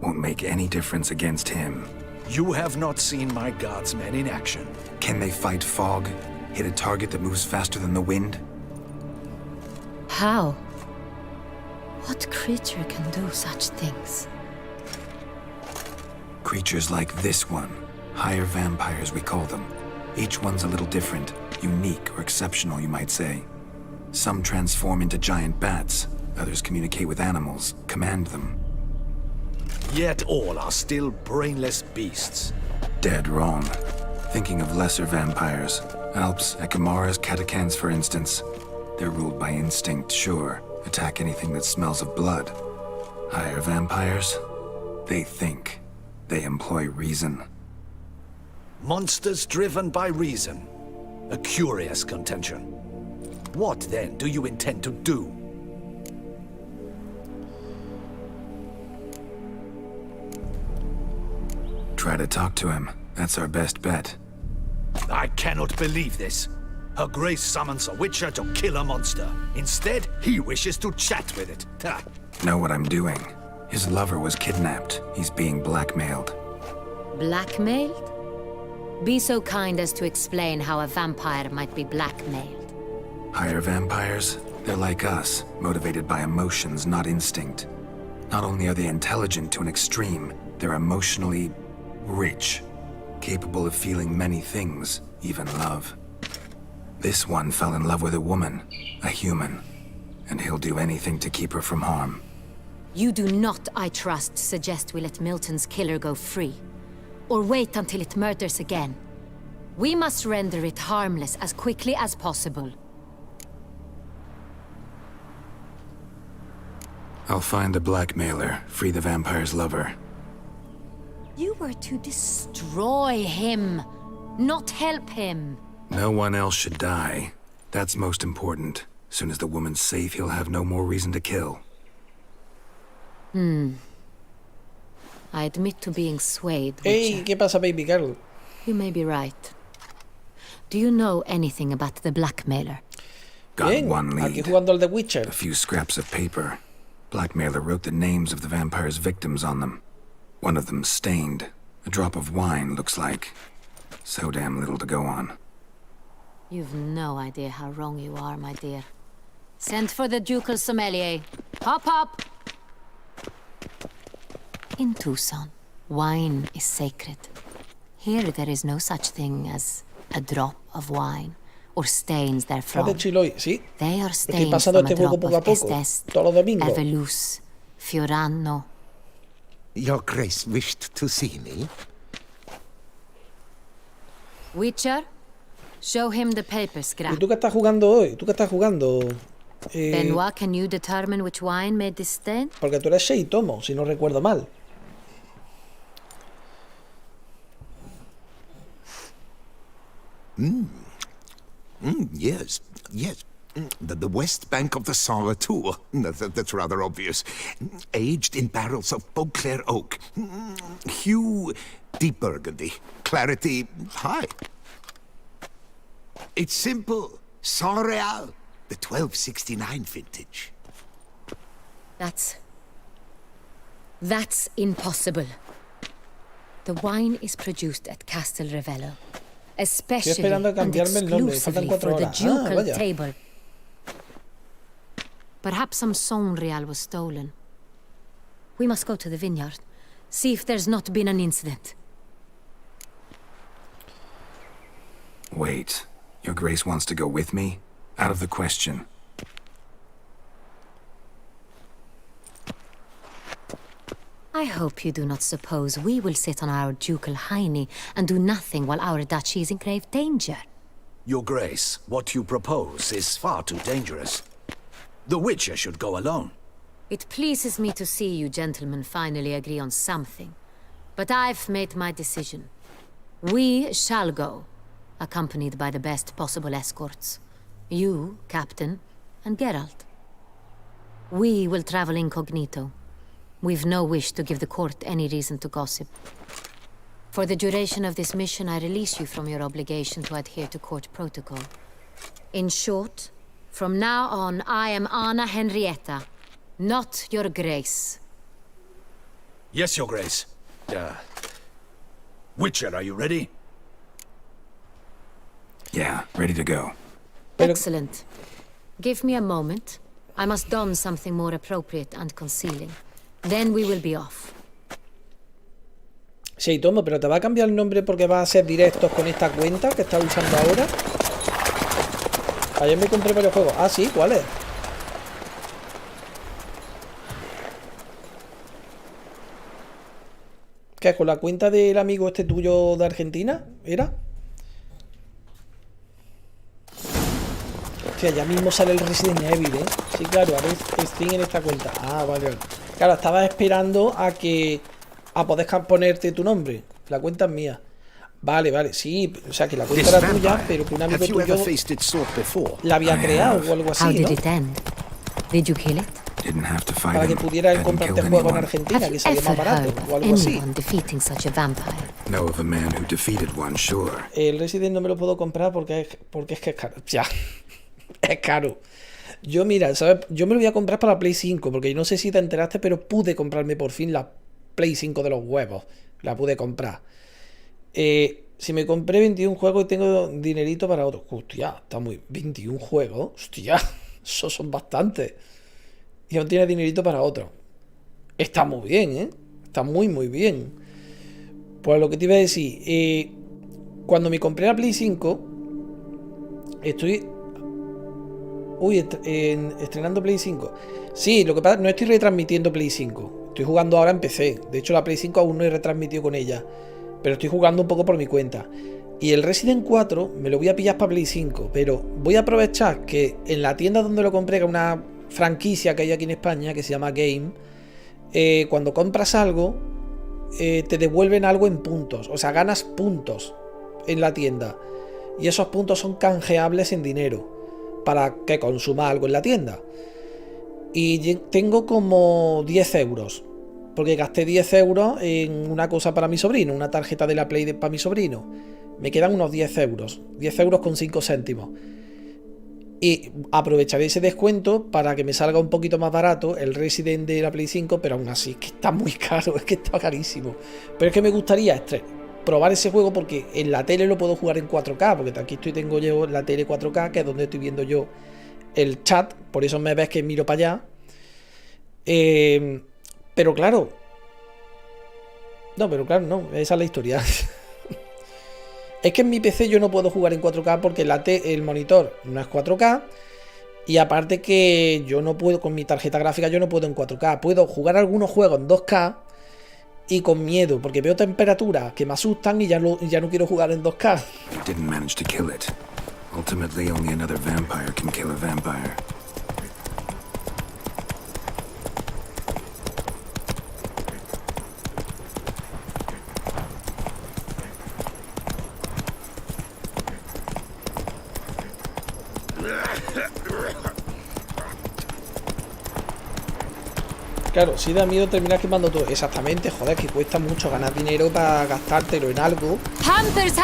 Won't make any difference against him. You have not seen my guardsmen in action. Can they fight fog? Hit a target that moves faster than the wind? How? What creature can do such things? Creatures like this one. Higher vampires, we call them. Each one's a little different. Unique or exceptional, you might say. Some transform into giant bats. Others communicate with animals, command them. Yet all are still brainless beasts. Dead wrong. Thinking of lesser vampires. Alps, Ekamaras, Catacans, for instance. They're ruled by instinct, sure. Attack anything that smells of blood. Higher vampires? They think. They employ reason. Monsters driven by reason. A curious contention. What, then, do you intend to do? Try to talk to him. That's our best bet. I cannot believe this. Her Grace summons a witcher to kill a monster. Instead, he wishes to chat with it. Ha. Know what I'm doing. His lover was kidnapped. He's being blackmailed. Blackmailed? Be so kind as to explain how a vampire might be blackmailed. Higher vampires? They're like us, motivated by emotions, not instinct. Not only are they intelligent to an extreme, they're emotionally rich, capable of feeling many things, even love. This one fell in love with a woman, a human, and he'll do anything to keep her from harm. You do not, I trust, suggest we let Milton's killer go free, or wait until it murders again. We must render it harmless as quickly as possible. I'll find the blackmailer, free the vampire's lover. You were to destroy him, not help him. No one else should die. That's most important. Soon as the woman's safe, he'll have no more reason to kill. I admit to being swayed, Hey, Witcher. ¿qué pasa, baby girl? You may be right. Do you know anything about the blackmailer? Got Bien, one aquí lead. jugando al The Witcher. A few scraps of paper. Blackmailer wrote the names of the vampire's victims on them. One of them stained. A drop of wine, looks like. So damn little to go on. You've no idea how wrong you are, my dear. Send for the ducal sommelier. Hop, hop! In Tucson, wine is sacred. Here there is no such thing as a drop of wine, or stains therefrom. Fíjate, Chiloy, sí. They are Estoy stains pasando from a este juego drop poco a of poco, Estes, todos los domingos. Evelus, Fiorano. Your Grace wished to see me? Witcher, show him the paper ¿Y scrap. tú qué estás jugando hoy? ¿Tú qué estás jugando? Benoit, can you determine which wine made this stain? Porque tú eres Shei Tomo, si no recuerdo mal. Yes, yes. The west bank of the Sava, too. That's rather obvious. Aged in barrels of Beauclair oak. Hue, deep burgundy. Clarity, high. It's simple. Saint-Réal, the 1269 vintage. That's impossible. The wine is produced at Castel Ravello, especially esperando a and cambiarme el nombre, faltan exclusively 4 for the horas. ducal Vaya. table. Perhaps some Saint-Réal was stolen. We must go to the vineyard, see if there's not been an incident. Wait. Your Grace wants to go with me? Out of the question. I hope you do not suppose we will sit on our ducal hiney and do nothing while our duchy is in grave danger. Your Grace, what you propose is far too dangerous. The Witcher should go alone. It pleases me to see you gentlemen finally agree on something. But I've made my decision. We shall go, accompanied by the best possible escorts. You, Captain, and Geralt. We will travel incognito. We've no wish to give the court any reason to gossip. For the duration of this mission, I release you from your obligation to adhere to court protocol. In short, from now on, I am Anna Henrietta, not your Grace. Yes, Your Grace. Witcher, are you ready? Yeah, ready to go. Excellent. Give me a moment. I must don something more appropriate and concealing. Then we will be off. Shei Tomo, pero ¿te va a cambiar el nombre porque va a hacer directos con esta cuenta que estás usando ahora? Ayer me compré varios juegos. Ah, sí, ¿cuáles? ¿Qué? ¿Con la cuenta del amigo este tuyo de Argentina? ¿Era? Hostia, ya mismo sale el Resident Evil, ¿eh? Sí, claro, a ver, Steam en esta cuenta. Ah, vale, vale. Claro, estaba esperando a que... a poder ponerte tu nombre. La cuenta es mía. Vale, vale, sí. O sea, que la cuenta era tuya, pero que un amigo tuyo la había creado o algo así, ¿no? Para que pudiera él comprarte el juego en Argentina, que salía más barato o algo así. El Resident no me lo puedo comprar porque es que es caro. Ya, es caro. Yo, mira, ¿sabes? Yo me lo voy a comprar para la Play 5, porque yo no sé si te enteraste, pero pude comprarme por fin la Play 5 de los huevos. La pude comprar. Si me compré 21 juegos y tengo dinerito para otros. Hostia, está muy... 21 juegos. Hostia, esos son bastantes. Y aún tiene dinerito para otros. Está muy bien, ¿eh? Está muy, muy bien. Pues lo que te iba a decir. Cuando me compré la Play 5... Estoy... Uy, estrenando Play 5. Sí, lo que pasa, no estoy retransmitiendo Play 5. Estoy jugando ahora en PC. De hecho, la Play 5 aún no he retransmitido con ella. Pero estoy jugando un poco por mi cuenta. Y el Resident 4 me lo voy a pillar para Play 5. Pero voy a aprovechar que en la tienda donde lo compré, que es una franquicia que hay aquí en España, que se llama Game, cuando compras algo, te devuelven algo en puntos. O sea, ganas puntos en la tienda. Y esos puntos son canjeables en dinero para que consuma algo en la tienda. Y tengo como 10 euros. Porque gasté 10 euros en una cosa para mi sobrino, una tarjeta de la Play para mi sobrino. Me quedan unos 10 euros. 10 euros con 5 céntimos. Y aprovecharé ese descuento para que me salga un poquito más barato el Resident de la Play 5, pero aún así es que está muy caro, es que está carísimo. Pero es que me gustaría probar ese juego porque en la tele lo puedo jugar en 4K, porque aquí tengo yo la tele 4K, que es donde estoy viendo yo el chat, por eso me ves que miro para allá. Pero claro, no, esa es la historia. Es que en mi PC yo no puedo jugar en 4K porque el monitor no es 4K. Y aparte que yo no puedo, con mi tarjeta gráfica yo no puedo en 4K. Puedo jugar algunos juegos en 2K y con miedo, porque veo temperaturas que me asustan y ya no quiero jugar en 2K. Didn't manage to kill it. Ultimately, only another vampire can kill a vampire. Claro, sí da miedo terminar quemando todo. Exactamente, joder, que cuesta mucho ganar dinero para gastártelo en algo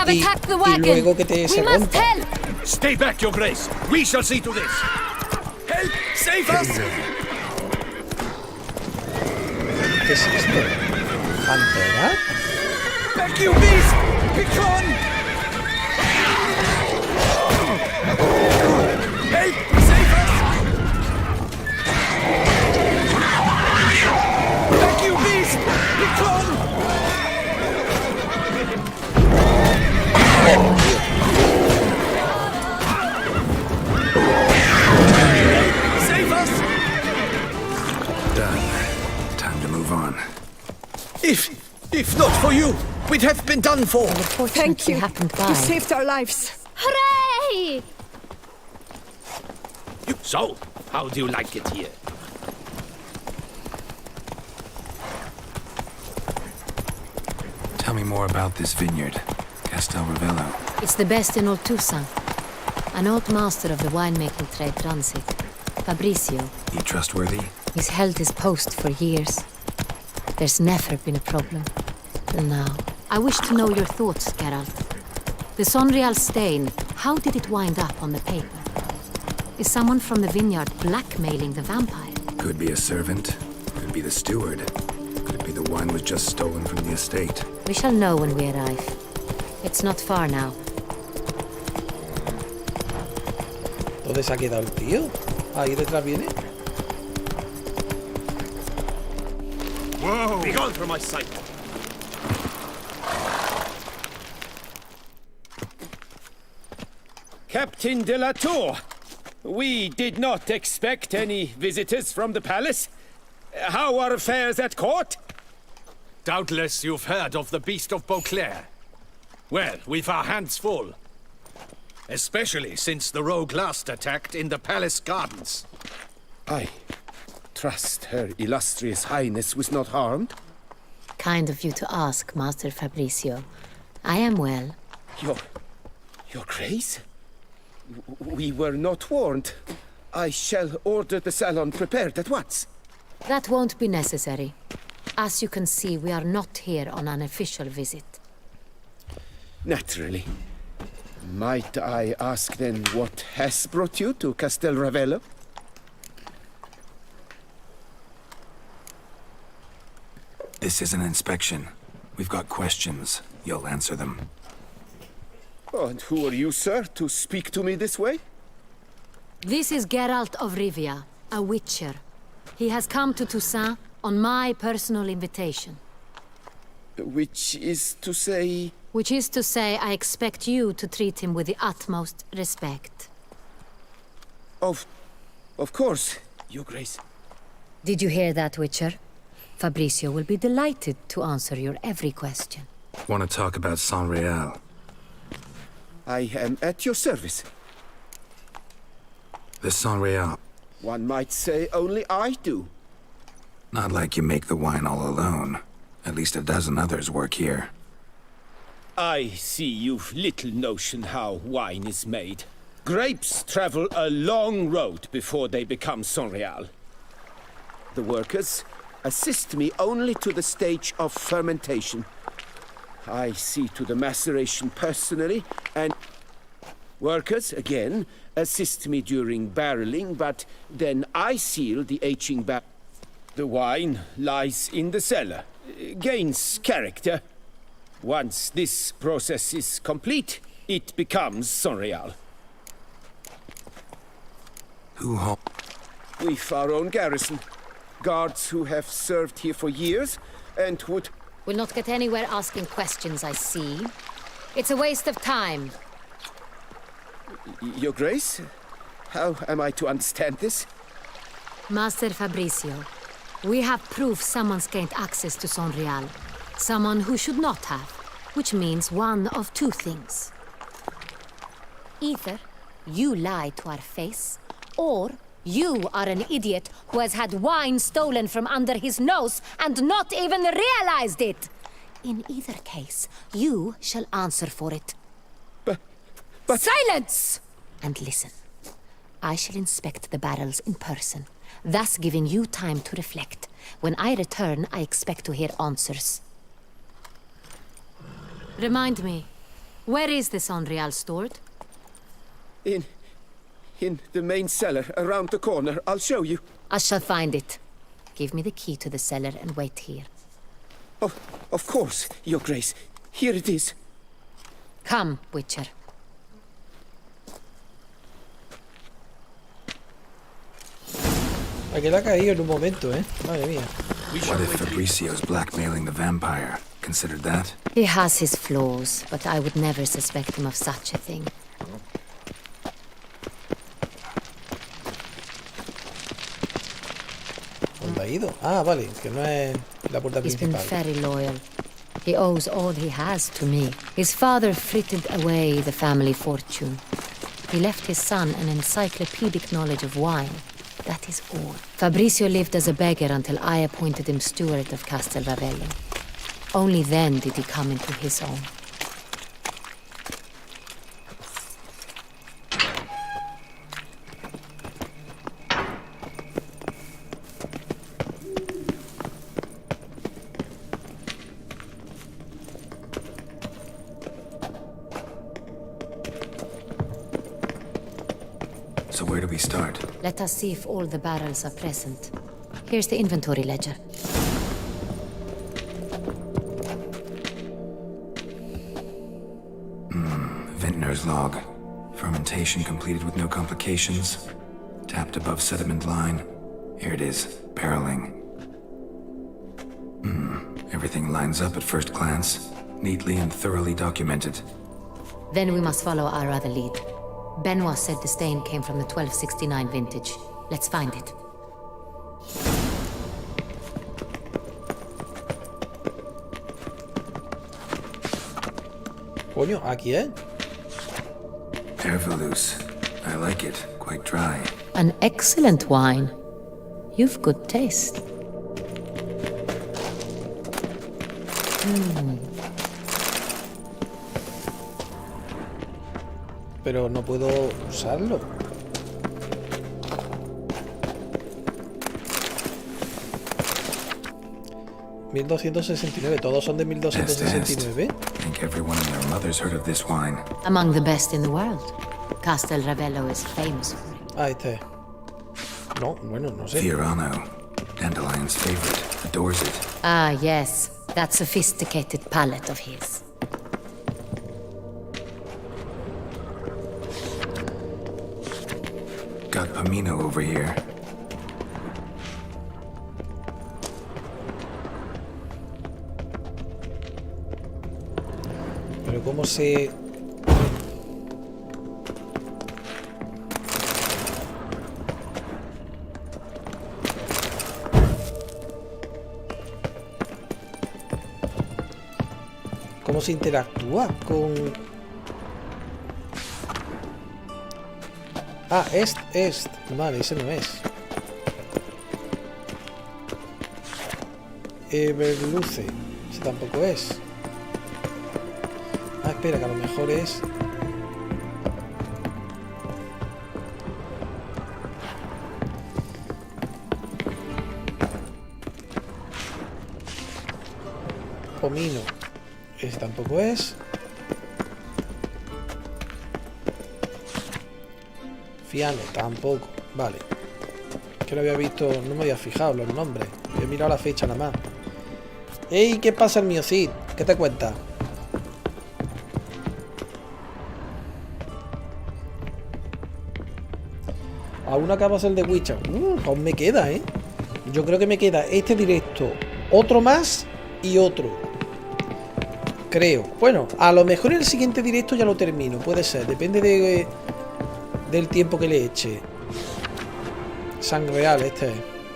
y luego que se rompa. Stay back, Your Grace. We shall see to this. Help! Save us! ¿Qué es esto? ¿Pantera? Back, you beast! Begone! Help! Save us! Back, you beast! Begone! Save us! Done. Time to move on. If not for you, we'd have been done for. Thank you. You saved our lives. Hooray! So, how do you like it here? Tell me more about this vineyard, Castel Ravello. It's the best in old Toussaint. An old master of the winemaking trade runs it. Fabrizio. He trustworthy? He's held his post for years. There's never been a problem. Till now. I wish to know your thoughts, Geralt. The Sonreal stain, how did it wind up on the paper? Is someone from the vineyard blackmailing the vampire? Could be a servant. Could be the steward. Could be the wine was just stolen from the estate. We shall know when we arrive. It's not far now. ¿Dónde se ha quedado el tío? Ahí detrás viene. Whoa! Be gone from my sight! Captain de la Tour! We did not expect any visitors from the palace. How are affairs at court? Doubtless you've heard of the Beast of Beauclair. Well, we've our hands full. Especially since the rogue last attacked in the palace gardens. I trust Her Illustrious Highness was not harmed? Kind of you to ask, Master Fabricio. I am well. Your Grace? We were not warned. I shall order the salon prepared at once. That won't be necessary. As you can see, we are not here on an official visit. Naturally. Might I ask then what has brought you to Castel Ravello? This is an inspection. We've got questions. You'll answer them. Oh, and who are you, sir, to speak to me this way? This is Geralt of Rivia, a witcher. He has come to Toussaint on my personal invitation. Which is to say... Which is to say, I expect you to treat him with the utmost respect. Of course, Your Grace. Did you hear that, Witcher? Fabricio will be delighted to answer your every question. Want to talk about Saint-Réal? I am at your service. The Saint-Réal. One might say only I do. Not like you make the wine all alone. At least a dozen others work here. I see you've little notion how wine is made. Grapes travel a long road before they become Saint-Réal. The workers assist me only to the stage of fermentation. I see to the maceration personally, and workers, again, assist me during barreling, but then I seal the aging barrel. The wine lies in the cellar, gains character. Once this process is complete, it becomes Saint-Réal. We've our own garrison. Guards who have served here for years, and would... We'll not get anywhere asking questions, I see. It's a waste of time. Your Grace? How am I to understand this? Master Fabricio, we have proof someone's gained access to Saint-Réal. Someone who should not have, which means one of two things. Either you lie to our face, or you are an idiot who has had wine stolen from under his nose and not even realized it. In either case, you shall answer for it. But... Silence! And listen. I shall inspect the barrels in person, thus giving you time to reflect. When I return, I expect to hear answers. Remind me, where is the Saint-Réal stored? In the main cellar, around the corner. I'll show you. I shall find it. Give me the key to the cellar and wait here. Oh, of course, Your Grace. Here it is. Come, Witcher. Aquel ha caído en un momento, ¿eh? Madre mía. What if Fabricio's blackmailing the vampire? Considered that? He has his flaws, but I would never suspect him of such a thing. ¿Dónde ha ido? Ah, vale, que no es la puerta He's been principal. very loyal. He owes all he has to me. His father frittered away the family fortune. He left his son an encyclopedic knowledge of wine. That is all. Fabricio lived as a beggar until I appointed him steward of Castel Ravello. Only then did he come into his own. So where do we start? Let us see if all the barrels are present. Here's the inventory ledger. Vintner's log. Fermentation completed with no complications. Tapped above sediment line. Here it is. Barreling. Everything lines up at first glance. Neatly and thoroughly documented. Then we must follow our other lead. Benoit said the stain came from the 1269 vintage. Let's find it. Coño, aquí, ¿eh? Hervalous. I like it. Quite dry. An excellent wine. You've good taste. Pero no puedo usarlo. $1269. Todos son de 1269. I think everyone and their mother's heard of this wine. Among the best in the world. Castel Ravello is famous for it. Ah, este. No, bueno, no sé. Fiorano. Dandelion's favorite. Adores it. Ah, yes. That sophisticated palate of his. Got Pomino over here. Pero cómo se... ¿Cómo se interactúa con...? Ah, Vale, ese no es. Everluce. Ese tampoco es. Ah, espera, que a lo mejor es... Pomino. Ese tampoco es. Fiano, tampoco. Vale. Que lo había visto, no me había fijado los nombres. He mirado la fecha nada más. ¡Ey! ¿Qué pasa, el mío Cid? ¿Qué te cuenta? Aún acabas el de Witcher. Aún me queda, ¿eh? Yo creo que me queda este directo, otro más y otro. Creo. Bueno, a lo mejor en el siguiente directo ya lo termino. Puede ser. Depende del tiempo que le eche. Sangreal, este es.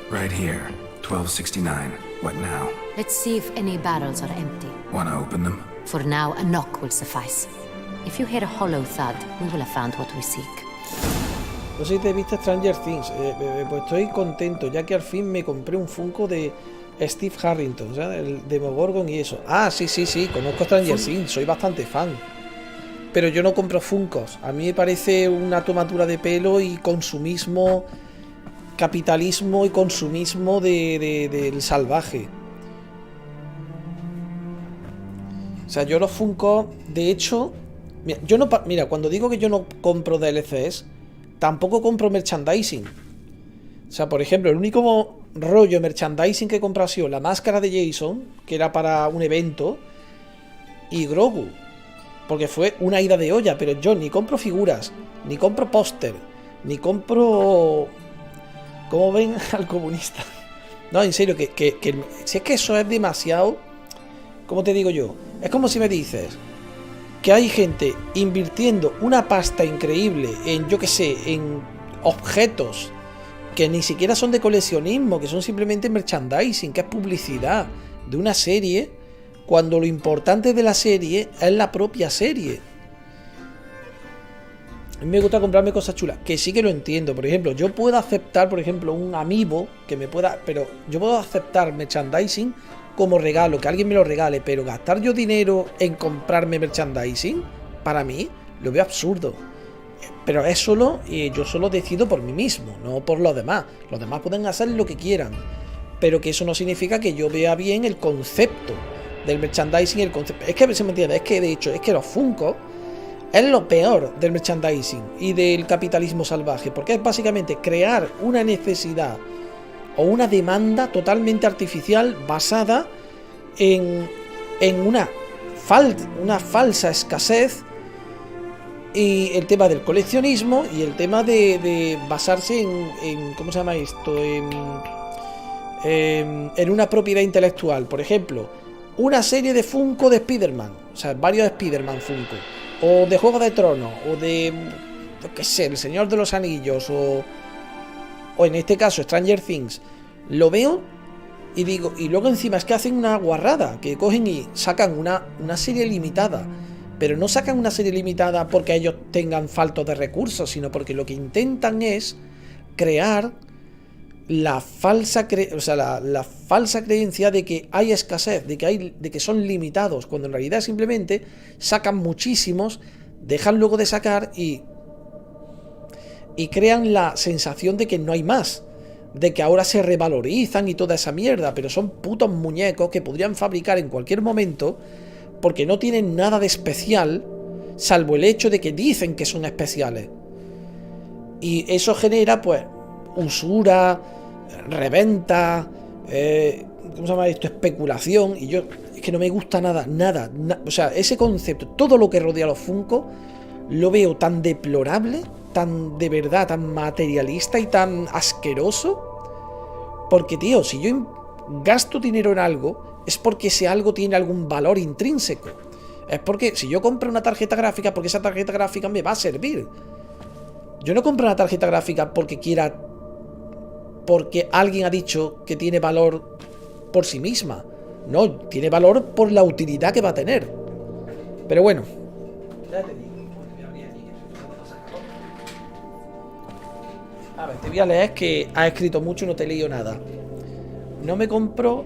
Right here. 1269. What now? Let's see if any barrels are empty. Wanna open them? For now, a knock will suffice. If you hear a hollow thud, we will have found what we seek. No sé si te viste Stranger Things. Pues estoy contento, ya que al fin me compré un Funko de Steve Harrington, o sea, el Demogorgon y eso. Ah, sí, conozco Stranger Things, soy bastante fan. Pero yo no compro Funkos. A mí me parece una tomatura de pelo y consumismo, capitalismo y consumismo del salvaje. O sea, yo los Funkos, de hecho, mira, cuando digo que yo no compro DLCs, tampoco compro merchandising. O sea, por ejemplo, el único rollo merchandising que he comprado ha sido la máscara de Jason, que era para un evento, y Grogu, porque fue una ida de olla. Pero yo ni compro figuras, ni compro póster, ni compro... ¿Cómo ven al comunista? No, en serio, que si es que eso es demasiado... ¿Cómo te digo yo? Es como si me dices que hay gente invirtiendo una pasta increíble en, yo qué sé, en objetos que ni siquiera son de coleccionismo, que son simplemente merchandising, que es publicidad de una serie, cuando lo importante de la serie es la propia serie. A mí me gusta comprarme cosas chulas, que sí que lo entiendo. Por ejemplo, yo puedo aceptar, por ejemplo, un amiibo que me pueda... Pero yo puedo aceptar merchandising como regalo, que alguien me lo regale, pero gastar yo dinero en comprarme merchandising, para mí, lo veo absurdo. Pero es solo, yo solo decido por mí mismo, no por los demás. Los demás pueden hacer lo que quieran, pero que eso no significa que yo vea bien el concepto del merchandising. El concepto, es que se me entiende, es que de hecho, es que los Funko es lo peor del merchandising y del capitalismo salvaje, porque es básicamente crear una necesidad o una demanda totalmente artificial basada en una falsa escasez, y el tema del coleccionismo y el tema de basarse en ¿cómo se llama esto? En una propiedad intelectual. Por ejemplo, una serie de Funko de Spider-Man, o sea, varios Spider-Man Funko, o de Juego de Tronos, o de yo qué sé, El Señor de los Anillos o en este caso Stranger Things, lo veo y digo, y luego encima es que hacen una guarrada, que cogen y sacan una serie limitada, pero no sacan una serie limitada porque ellos tengan falta de recursos, sino porque lo que intentan es crear la falsa la falsa creencia de que hay escasez, de que son limitados, cuando en realidad simplemente sacan muchísimos, dejan luego de sacar y crean la sensación de que no hay más, de que ahora se revalorizan y toda esa mierda, pero son putos muñecos que podrían fabricar en cualquier momento porque no tienen nada de especial, salvo el hecho de que dicen que son especiales. Y eso genera, pues, usura, reventa, ¿cómo se llama esto? Especulación. Y yo, es que no me gusta nada, o sea, ese concepto, todo lo que rodea a los Funko, lo veo tan deplorable, tan de verdad, tan materialista y tan asqueroso. Porque, tío, si yo gasto dinero en algo, es porque ese algo tiene algún valor intrínseco. Es porque si yo compro una tarjeta gráfica, porque esa tarjeta gráfica me va a servir. Yo no compro una tarjeta gráfica porque alguien ha dicho que tiene valor por sí misma. No, tiene valor por la utilidad que va a tener. Pero bueno, ya te digo. A ver, te voy a leer que has escrito mucho y no te he leído nada. No me compro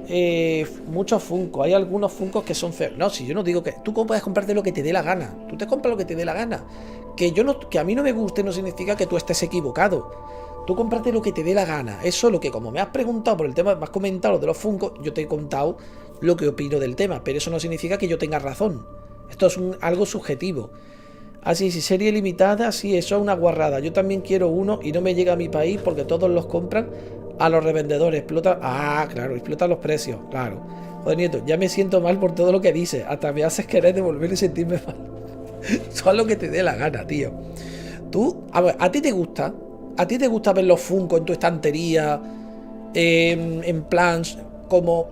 muchos Funko. Hay algunos Funkos que son feos. No, si yo no digo que... Tú puedes comprarte lo que te dé la gana. Tú te compras lo que te dé la gana. Que a mí no me guste no significa que tú estés equivocado. Tú cómprate lo que te dé la gana. Es solo que como me has preguntado por el tema, me has comentado lo de los Funkos, yo te he contado lo que opino del tema. Pero eso no significa que yo tenga razón. Esto es algo subjetivo. Así, si serie limitada, sí, eso es una guarrada. Yo también quiero uno y no me llega a mi país porque todos los compran a los revendedores. Explota... Ah, claro, explotan los precios, claro. Joder, Nieto, ya me siento mal por todo lo que dices. Hasta me haces querer devolver y sentirme mal. Eso es lo que te dé la gana, tío. Tú, a ver, ¿a ti te gusta? ¿A ti te gusta ver los Funko en tu estantería? En plan, como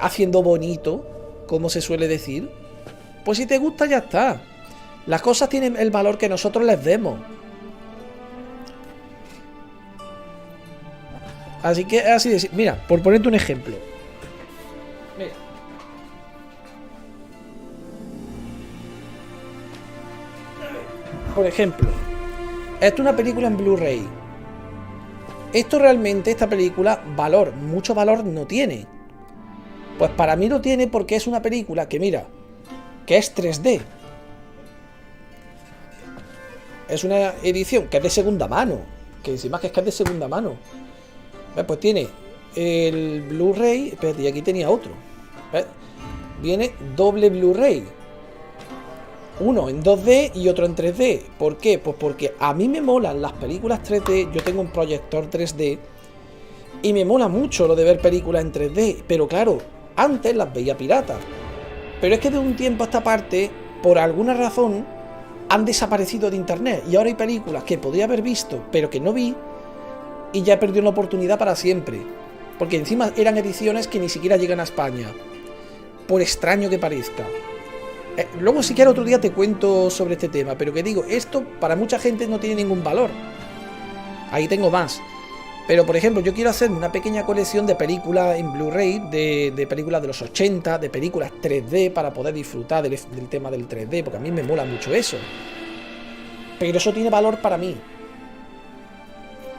haciendo bonito, como se suele decir. Pues si te gusta, ya está. Las cosas tienen el valor que nosotros les demos. Así que, así de... Mira, por ponerte un ejemplo. Mira. Por ejemplo, esto es una película en Blu-ray. Esto realmente, esta película, mucho valor no tiene. Pues para mí no tiene porque es una película que, mira, que es 3D. Es una edición que es de segunda mano. Que encima que es de segunda mano. Pues tiene el Blu-ray. Espérate, y aquí tenía otro. Viene doble Blu-ray. Uno en 2D y otro en 3D. ¿Por qué? Pues porque a mí me molan las películas 3D. Yo tengo un proyector 3D y me mola mucho lo de ver películas en 3D. Pero claro, antes las veía piratas. Pero es que de un tiempo a esta parte, por alguna razón, han desaparecido de internet. Y ahora hay películas que podría haber visto, pero que no vi, y ya he perdido una oportunidad para siempre. Porque encima eran ediciones que ni siquiera llegan a España. Por extraño que parezca. Luego si quieres otro día te cuento sobre este tema. Pero que digo, esto para mucha gente no tiene ningún valor. Ahí tengo más. Pero por ejemplo, yo quiero hacer una pequeña colección de películas en Blu-ray, de películas de los 80, de películas 3D, para poder disfrutar del tema del 3D, porque a mí me mola mucho eso. Pero eso tiene valor para mí.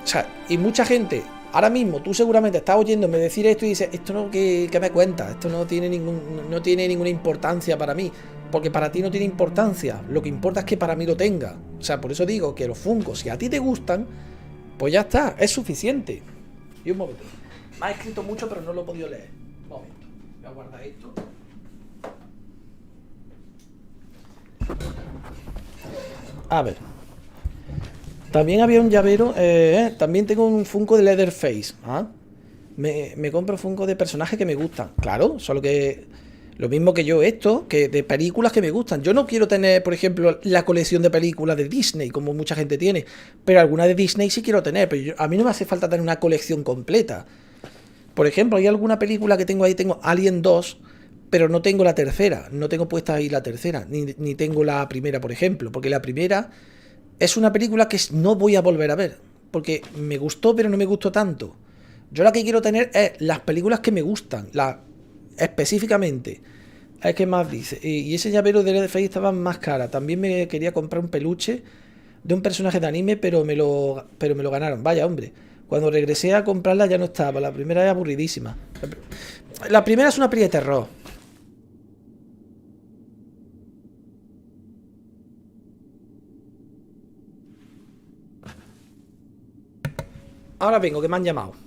O sea, y mucha gente, ahora mismo tú seguramente estás oyéndome decir esto y dices, esto no, ¿qué me cuentas? Esto no tiene ninguna importancia para mí. Porque para ti no tiene importancia. Lo que importa es que para mí lo tenga. O sea, por eso digo que los Funkos, si a ti te gustan, pues ya está, es suficiente. Y un momento. Me ha escrito mucho, pero no lo he podido leer. Un momento. Voy a guardar esto. A ver. También había un llavero. También tengo un Funko de Leatherface. ¿Ah? Me compro Funko de personajes que me gustan. Claro, solo que... Lo mismo que yo esto, que de películas que me gustan. Yo no quiero tener, por ejemplo, la colección de películas de Disney, como mucha gente tiene. Pero alguna de Disney sí quiero tener. Pero a mí no me hace falta tener una colección completa. Por ejemplo, hay alguna película que tengo ahí. Tengo Alien 2, pero no tengo la tercera. No tengo puesta ahí la tercera. Ni tengo la primera, por ejemplo. Porque la primera es una película que no voy a volver a ver, porque me gustó, pero no me gustó tanto. Yo la que quiero tener es las películas que me gustan, específicamente. Es que más dice. Y ese llavero de Leatherface estaba más cara. También me quería comprar un peluche de un personaje de anime, pero me lo ganaron. Vaya, hombre. Cuando regresé a comprarla ya no estaba. La primera es aburridísima. La primera es una peli de terror. Ahora vengo, que me han llamado.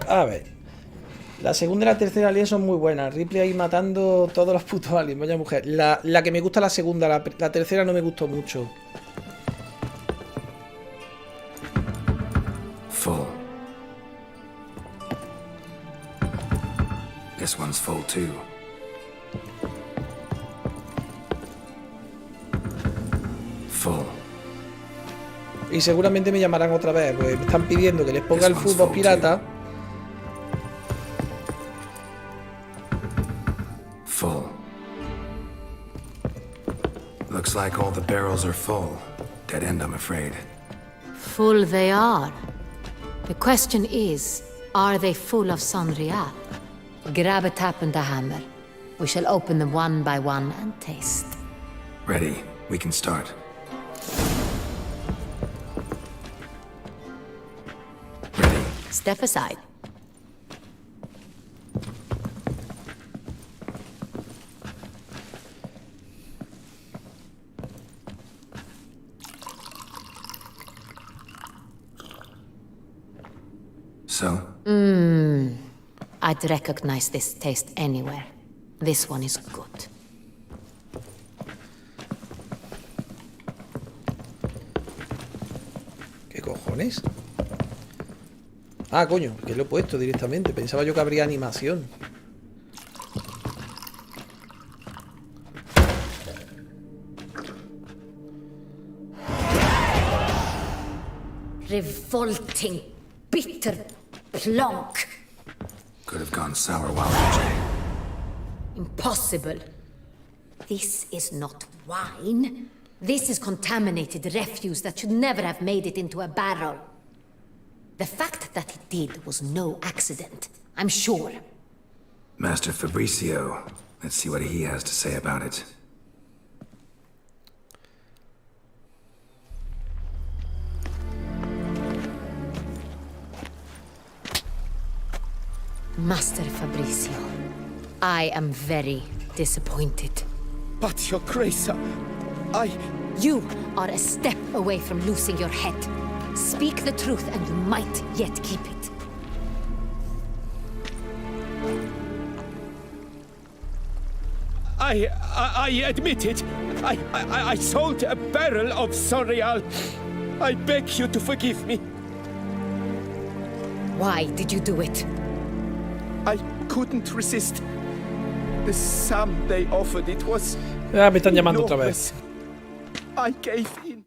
A ver. La segunda y la tercera alien son muy buenas. Ripley ahí matando todos los putos aliens. Vaya mujer. La que me gusta la segunda. La tercera no me gustó mucho. Full. This one's full too. Full. Y seguramente me llamarán otra vez. Pues me están pidiendo que les ponga el fútbol pirata. Full. Looks like all the barrels are full. Dead end, I'm afraid. Full they are. The question is, are they full of Sanrial? Grab a tap and a hammer. We shall open them one by one and taste. Ready. We can start. Step aside. So? I'd recognize this taste anywhere. This one is good. ¿Qué cojones? Ah, coño, que lo he puesto directamente. Pensaba yo que habría animación. Revolting, bitter plonk. Could have gone sour while aging. Impossible. This is not wine. This is contaminated refuse that should never have made it into a barrel. The fact that it did was no accident, I'm sure. Master Fabricio. Let's see what he has to say about it. Master Fabricio, I am very disappointed. But, Your Grace, I... You are a step away from losing your head. Speak the truth and you might yet keep it. I admit it. I sold a barrel of Sonreal. I beg you to forgive me. Why did you do it? I couldn't resist. The sum they offered, it was... Ah, me están llamando otra vez. I gave in.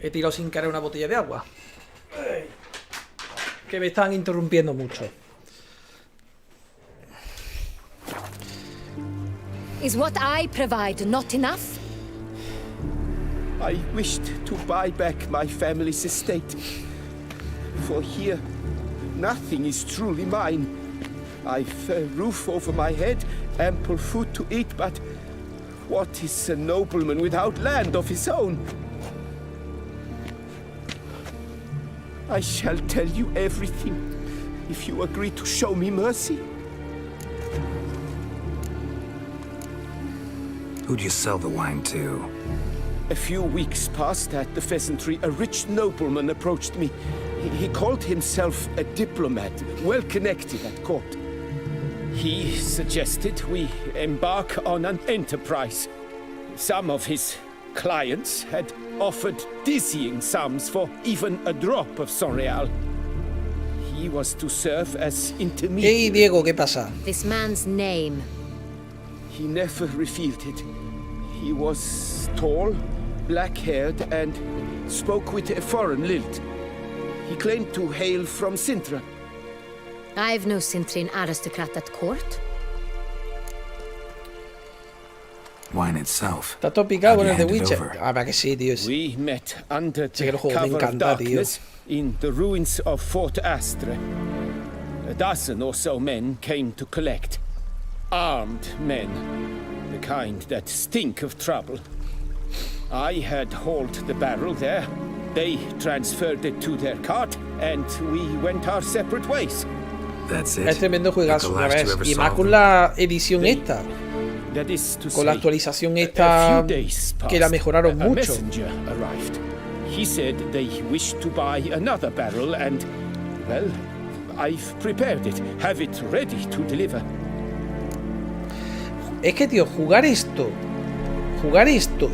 He tirado sin querer una botella de agua. Que me están interrumpiendo mucho. Is what I provide not enough? I wished to buy back my family's estate. For here, nothing is truly mine. I've a roof over my head, ample food to eat, but what is a nobleman without land of his own? I shall tell you everything, if you agree to show me mercy. Who'd you sell the wine to? A few weeks past at the pheasantry, a rich nobleman approached me. He called himself a diplomat, well connected at court. He suggested we embark on an enterprise. Some of his clients had offered dizzying sums for even a drop of Sonreal. He was to serve as intermediary. Hey Diego, ¿qué pasa? This man's name. He never revealed it. He was tall, black-haired, and spoke with a foreign lilt. He claimed to hail from Sintra. I've no Sintrin aristocrat at court. Wine itself. Está todo picado con el de Witcher. Ah, para que sí, tío. We met under Sí, que the el juego me cover of encanta, tío. darkness in the ruins of Fort Astre. A dozen or so men came to collect. Armed men. The kind that stink of trouble. I had hauled the barrel there. They transferred it to their cart, and we went our separate ways. That's it. Es tremendo juegazo, ya ves. Y más con la edición esta. Con la actualización esta que la mejoraron mucho. He said they wished to buy another barrel and, well, I've prepared it. Have it ready to deliver. Es que, tío, jugar esto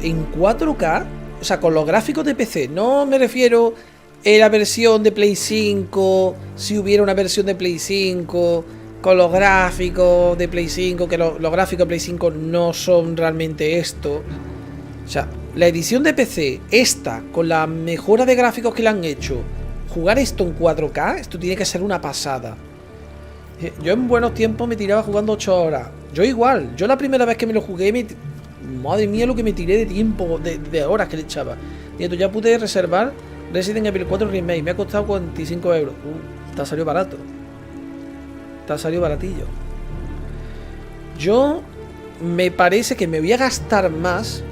en 4K, o sea, con los gráficos de PC, no me refiero a la versión de Play 5, si hubiera una versión de Play 5, con los gráficos de Play 5, que los gráficos de Play 5 no son realmente esto. O sea, la edición de PC, esta, con la mejora de gráficos que le han hecho, jugar esto en 4K, esto tiene que ser una pasada. Yo en buenos tiempos me tiraba jugando 8 horas. Yo igual, yo la primera vez que me lo jugué, madre mía lo que me tiré de tiempo, de horas que le echaba. Y esto ya pude reservar Resident Evil 4 Remake, me ha costado 45 euros. Te ha salido barato. Te ha salido baratillo. Yo me parece que me voy a gastar más,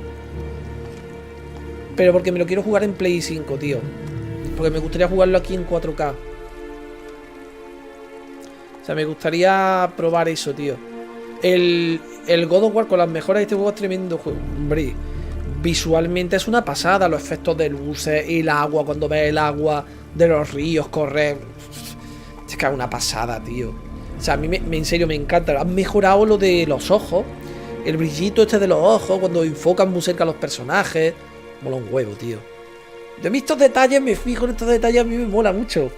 pero porque me lo quiero jugar en Play 5, tío. Porque me gustaría jugarlo aquí en 4K. O sea, me gustaría probar eso, tío. El God of War con las mejoras de este juego es tremendo juego. Hombre, visualmente es una pasada. Los efectos de luces, el agua, cuando ves el agua de los ríos correr. Es que es una pasada, tío. O sea, a mí en serio me encanta. Han mejorado lo de los ojos. El brillito este de los ojos, cuando enfocan muy cerca a los personajes. Mola un huevo, tío. Yo en estos detalles me fijo en estos detalles, a mí me mola mucho.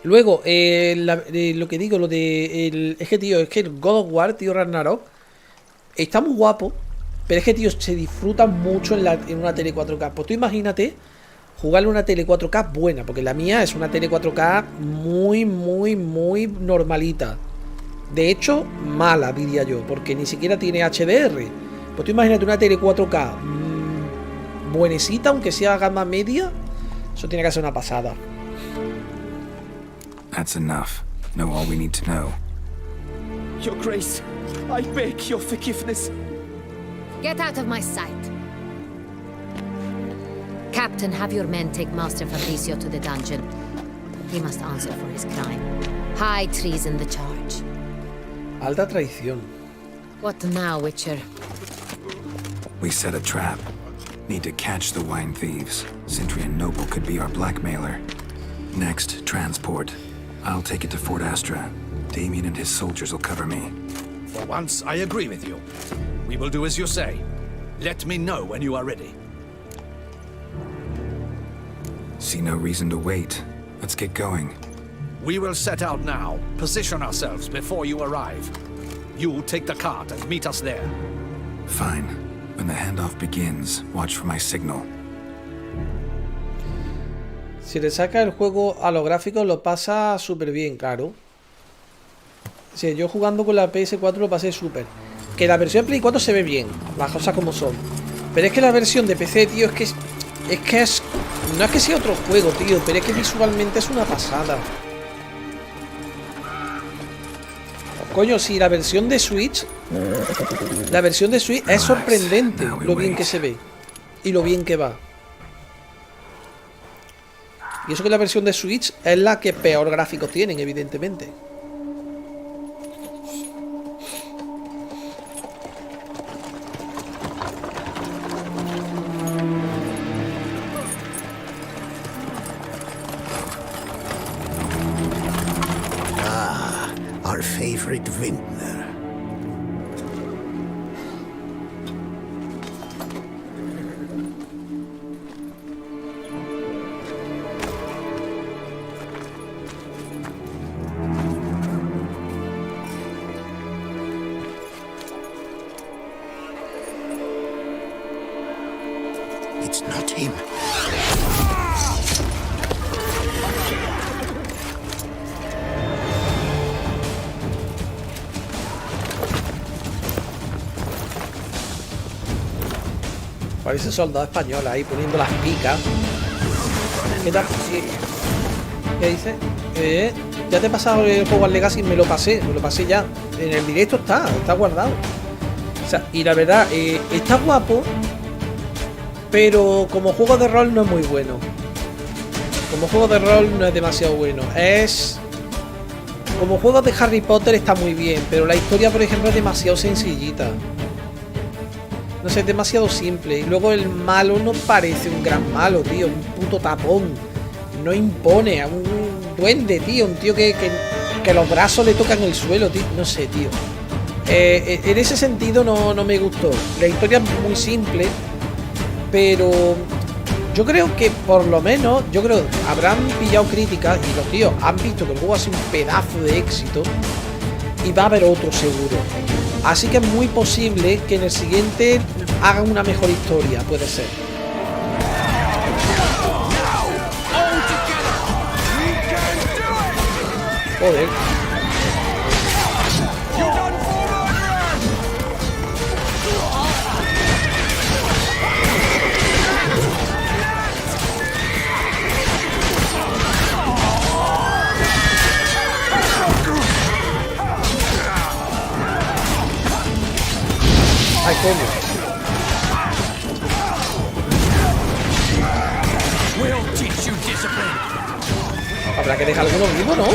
Luego, lo que digo, es que, tío, es que el God of War, tío, Ragnarok, está muy guapo, pero es que, tío, se disfruta mucho en una tele 4K. Pues tú imagínate jugarle una tele 4K buena, porque la mía es una tele 4K muy, muy, muy normalita. De hecho, mala, diría yo, porque ni siquiera tiene HDR. Pues tú imagínate una tele 4K buenecita, aunque sea gama media, eso tiene que ser una pasada. That's enough. Know all we need to know. Your Grace, I beg your forgiveness. Get out of my sight. Captain, have your men take Master Fabricio to the dungeon. He must answer for his crime. High treason the charge. Alta traición. What now, Witcher? We set a trap. Need to catch the wine thieves. Sentry and Noble could be our blackmailer. Next, transport. I'll take it to Fort Astra. Damien and his soldiers will cover me. For once, I agree with you. We will do as you say. Let me know when you are ready. See no reason to wait. Let's get going. We will set out now. Position ourselves before you arrive. You take the cart and meet us there. Fine. When the handoff begins, watch for my signal. Si le saca el juego a los gráficos lo pasa súper bien, claro. Sí, yo jugando con la PS4 lo pasé súper. Que la versión de Play 4 se ve bien, las cosas como son. Pero es que la versión de PC, tío, es que es... No es que sea otro juego, tío, pero es que visualmente es una pasada. Coño, sí, la versión de Switch... La versión de Switch es sorprendente lo bien que se ve. Y lo bien que va. Y eso que la versión de Switch es la que peor gráficos tienen, evidentemente. Ah, our favorite vintner. It's not him. Parece soldado español ahí poniendo las picas. ¿Qué tal? ¿Qué dice? Ya te he pasado el juego al Legacy, me lo pasé ya. En el directo está guardado. O sea, y la verdad, está guapo, pero como juego de rol no es muy bueno. Como juego de rol no es demasiado bueno. Como juego de Harry Potter está muy bien, pero la historia, por ejemplo, es demasiado sencillita. No sé, es demasiado simple. Y luego el malo no parece un gran malo, tío. Un puto tapón. No impone a un duende, tío. Un tío que los brazos le tocan el suelo, tío. No sé, tío. En ese sentido no me gustó. La historia es muy simple, pero yo creo que por lo menos, habrán pillado críticas y los tíos han visto que el juego ha sido un pedazo de éxito y va a haber otro seguro. Así que es muy posible que en el siguiente hagan una mejor historia, puede ser. Joder. Ay, coño. Habrá que dejar alguno vivo, ¿no?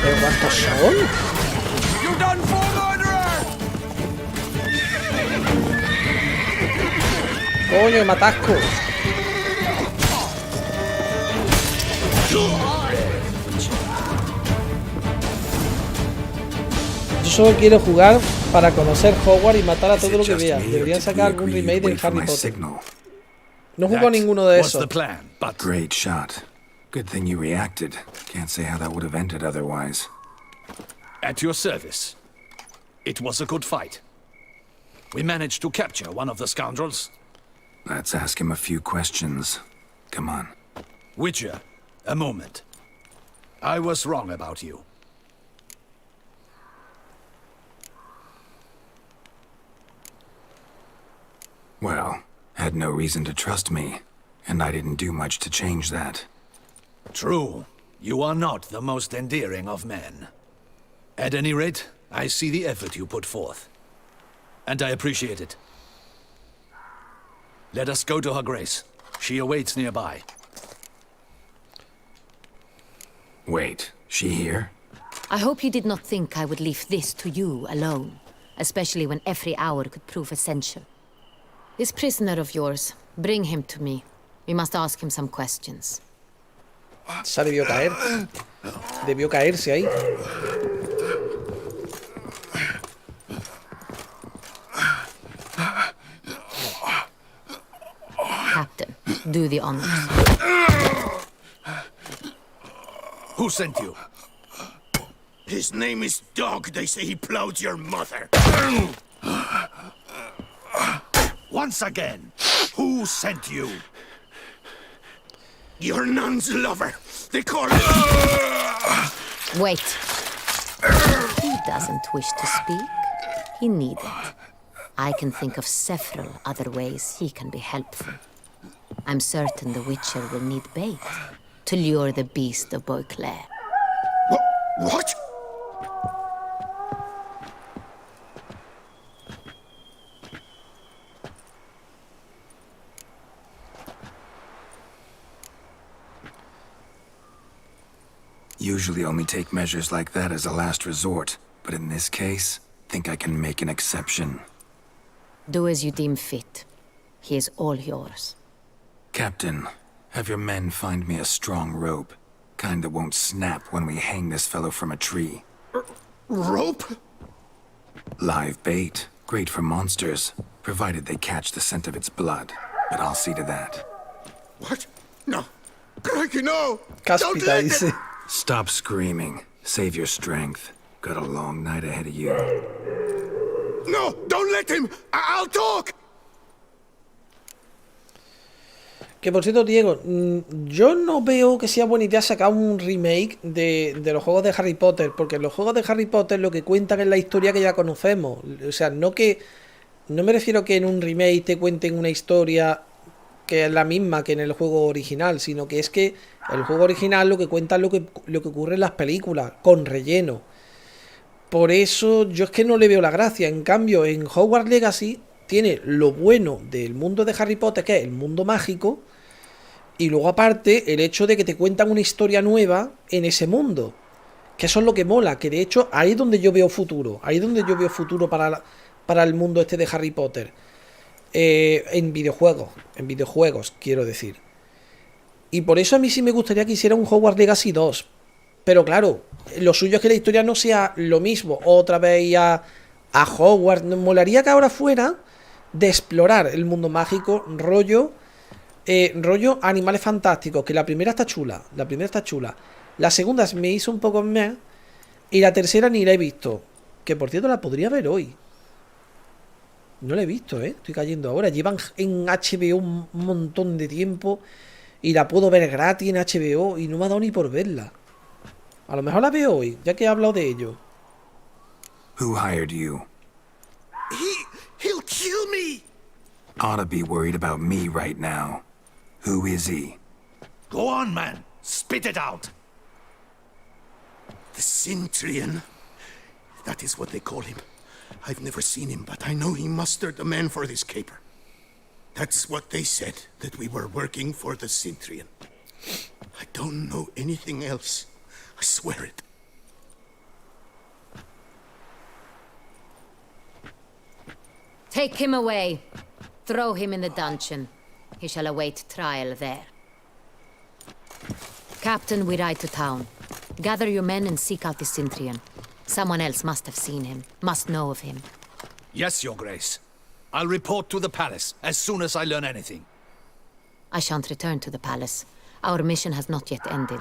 ¿Pero cuántos son? Coño, me atasco. Yo solo quiero jugar para conocer Hogwarts y matar a todo lo que vea. Deberían sacar algún remake del Harry Potter. No juego ninguno de esos. Great shot. Good thing you reacted. Can't say how that would have ended otherwise. At your service. It was a good fight. We managed to capture one of the scoundrels. Let's ask him a few questions. Come on. Witcher, a moment. I was wrong about you. Well, had no reason to trust me, and I didn't do much to change that. True. You are not the most endearing of men. At any rate, I see the effort you put forth. And I appreciate it. Let us go to her grace. She awaits nearby. Wait, she here? I hope you did not think I would leave this to you alone, especially when every hour could prove essential. This prisoner of yours, bring him to me. We must ask him some questions. Esa debió caer. Debió caerse ahí. Captain, do the honors. Who sent you? His name is Dog. They say he plowed your mother. Once again, who sent you? Your nun's lover. They call him... Wait. He doesn't wish to speak. He needn't. I can think of several other ways he can be helpful. I'm certain the Witcher will need bait to lure the beast of Beauclair. What? Usually only take measures like that as a last resort, but in this case, think I can make an exception. Do as you deem fit. He is all yours. Captain, have your men find me a strong rope. Kind that won't snap when we hang this fellow from a tree. Rope? Live bait. Great for monsters, provided they catch the scent of its blood. But I'll see to that. What? No. Crikey, no! Cáspita dice. Stop screaming. Save your strength. Got a long night ahead of you. No! Don't let him! I'll talk! Que por cierto, Diego, yo no veo que sea buena idea sacar un remake de los juegos de Harry Potter, porque los juegos de Harry Potter lo que cuentan es la historia que ya conocemos. O sea, no me refiero que en un remake te cuenten una historia que es la misma que en el juego original, sino que es que el juego original lo que cuenta es lo que ocurre en las películas, con relleno. Por eso yo es que no le veo la gracia. En cambio, en Hogwarts Legacy tiene lo bueno del mundo de Harry Potter, que es el mundo mágico, y luego aparte el hecho de que te cuentan una historia nueva en ese mundo, que eso es lo que mola, que de hecho ahí es donde yo veo futuro, para el mundo este de Harry Potter, en videojuegos quiero decir. Y por eso a mí sí me gustaría que hiciera un Hogwarts Legacy 2, pero claro, lo suyo es que la historia no sea lo mismo, otra vez ir a Hogwarts. Nos molaría que ahora fuera de explorar el mundo mágico, rollo Animales Fantásticos, que la primera está chula, la segunda me hizo un poco meh, y la tercera ni la he visto, que por cierto la podría ver hoy. No la he visto, estoy cayendo ahora. Llevan en HBO un montón de tiempo y la puedo ver gratis en HBO y no me ha dado ni por verla. A lo mejor la veo hoy, ya que he hablado de ello. Who hired you? He'll kill me! Ought to be worried about me right now. Who is he? Go on, man. Spit it out. The Cintrian. That is what they call him. I've never seen him, but I know he mustered the men for this caper. That's what they said, that we were working for the Cintrian. I don't know anything else. I swear it. Take him away. Throw him in the dungeon. He shall await trial there. Captain, we ride to town. Gather your men and seek out the Cintrian. Someone else must have seen him, must know of him. Yes, Your Grace. I'll report to the palace as soon as I learn anything. I shan't return to the palace. Our mission has not yet ended.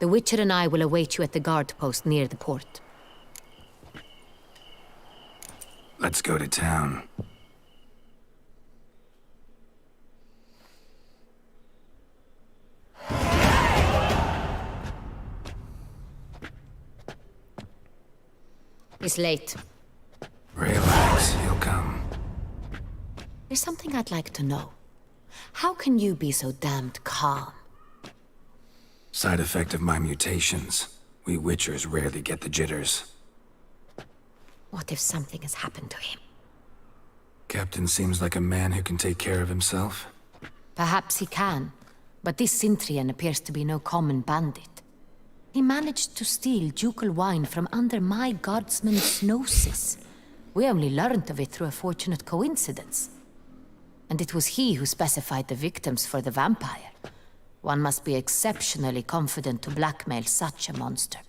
The Witcher and I will await you at the guard post near the port. Let's go to town. He's late. Relax, he'll come. There's something I'd like to know. How can you be so damned calm? Side effect of my mutations. We Witchers rarely get the jitters. What if something has happened to him? Captain seems like a man who can take care of himself. Perhaps he can, but this Cintrian appears to be no common bandit. He managed to steal ducal wine from under my guardsman's noses. We only learned of it through a fortunate coincidence. And it was he who specified the victims for the vampire. One must be exceptionally confident to blackmail such a monster.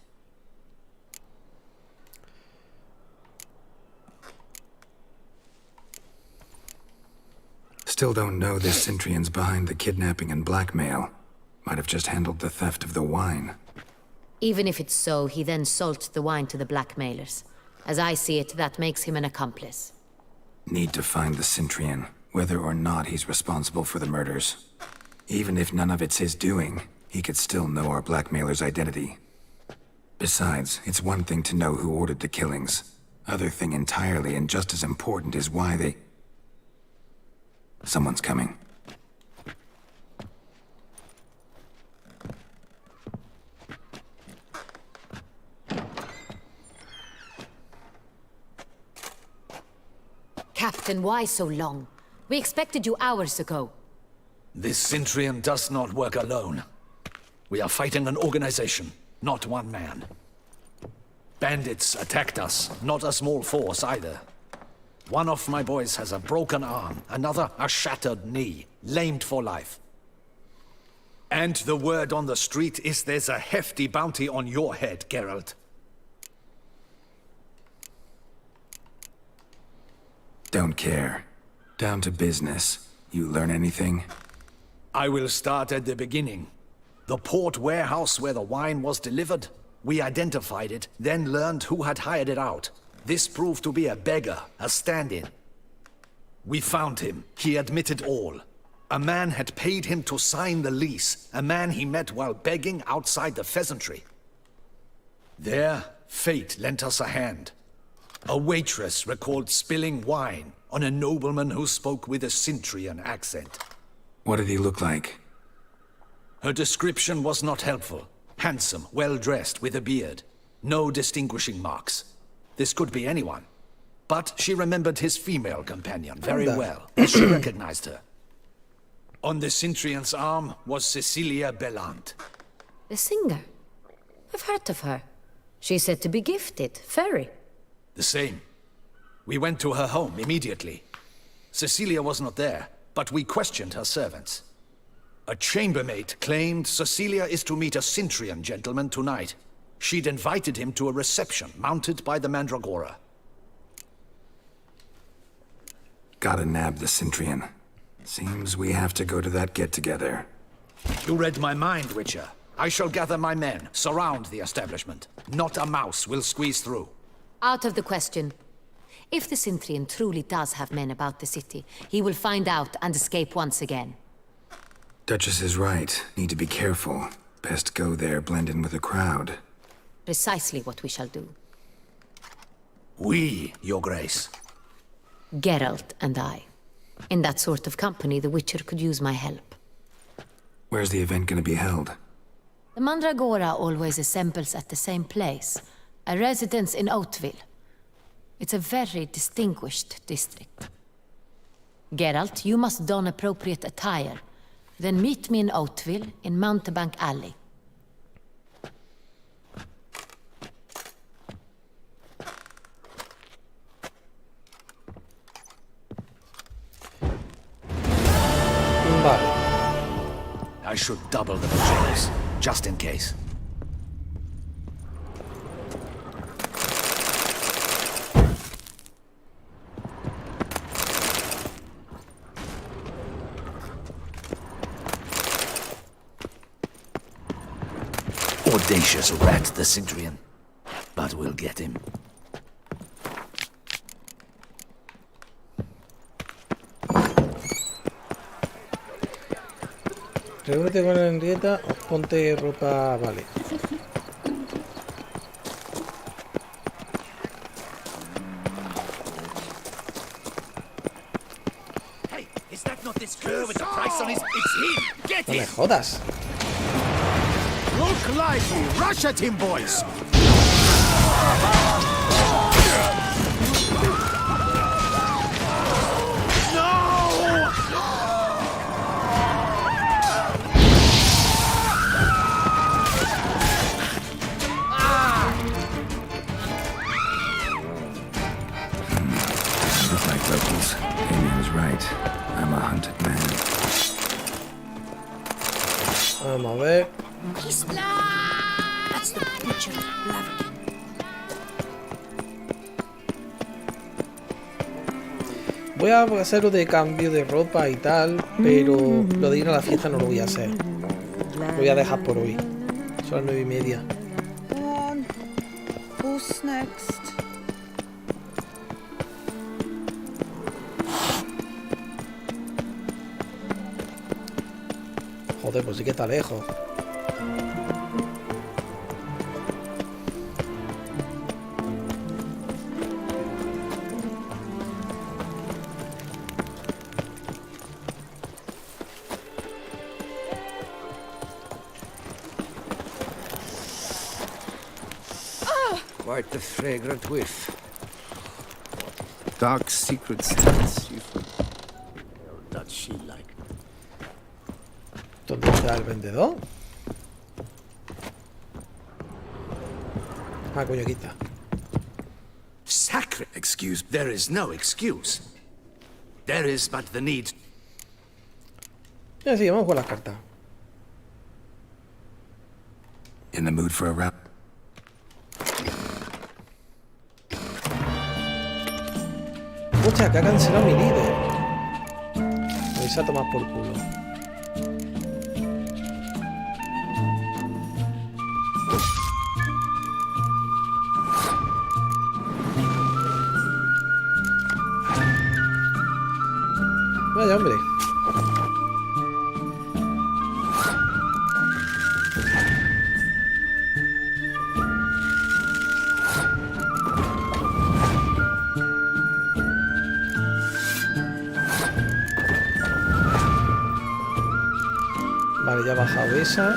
Still don't know this Cintrian's behind the kidnapping and blackmail. Might have just handled the theft of the wine. Even if it's so, he then sold the wine to the blackmailers. As I see it, that makes him an accomplice. Need to find the Cintrian, whether or not he's responsible for the murders. Even if none of it's his doing, he could still know our blackmailer's identity. Besides, it's one thing to know who ordered the killings. Other thing entirely, and just as important, is why they... Someone's coming. Captain, why so long? We expected you hours ago. This Cintrian does not work alone. We are fighting an organization, not one man. Bandits attacked us, not a small force either. One of my boys has a broken arm, another a shattered knee, lamed for life. And the word on the street is there's a hefty bounty on your head, Geralt. Don't care. Down to business. You learn anything? I will start at the beginning. The port warehouse where the wine was delivered. We identified it, then learned who had hired it out. This proved to be a beggar, a stand-in. We found him. He admitted all. A man had paid him to sign the lease, a man he met while begging outside the pheasantry. There, fate lent us a hand. A waitress recalled spilling wine on a nobleman who spoke with a Cintrian accent. What did he look like? Her description was not helpful. Handsome, well-dressed, with a beard. No distinguishing marks. This could be anyone. But she remembered his female companion very well, as she recognized her. On the Cintrian's arm was Cecilia Bellant. The singer? I've heard of her. She's said to be gifted, fairy. The same. We went to her home immediately. Cecilia was not there, but we questioned her servants. A chambermaid claimed Cecilia is to meet a Cintrian gentleman tonight. She'd invited him to a reception mounted by the Mandragora. Gotta nab the Cintrian. Seems we have to go to that get-together. You read my mind, Witcher. I shall gather my men, surround the establishment. Not a mouse will squeeze through. Out of the question. If the Cintrian truly does have men about the city, he will find out and escape once again. Duchess is right. Need to be careful. Best go there, blend in with the crowd. Precisely what we shall do. We, Your Grace. Geralt and I. In that sort of company, the Witcher could use my help. Where's the event gonna be held? The Mandragora always assembles at the same place. A residence in Oatville. It's a very distinguished district. Geralt, you must don appropriate attire. Then meet me in Oatville, in Mountebank Alley. Vale. I should double the patrols, just in case. Audacious rat, the Cintrian. But we'll get him. Reúnete con la Henrietta, ponte ropa... Vale. Hey, is that not this girl with the price on his... It's him! Get No me him! jodas. Look lively! Rush at him, boys! Look like locals. Amy was right. I'm a hunted man. Vamos a ver. That's the butcher, Lavender. Voy a hacerlo de cambio de ropa y tal, pero lo de ir a la fiesta no lo voy a hacer. Lo voy a dejar por hoy. Son las 9:30. Who's next? Joder, pues sí que está lejos. Quite the fragrant whiff. Dark secrets, Does she like? ¿Dónde está el vendedor? Ah, coño, aquí está. Sacred excuse. There is no excuse. There is but the need. Ya sí, vamos con las cartas. In the mood for a round? Hostia, que ha cancelado mi líder. Me vais a tomar por culo. Vaya, hombre. Vale, ya ha bajado esa.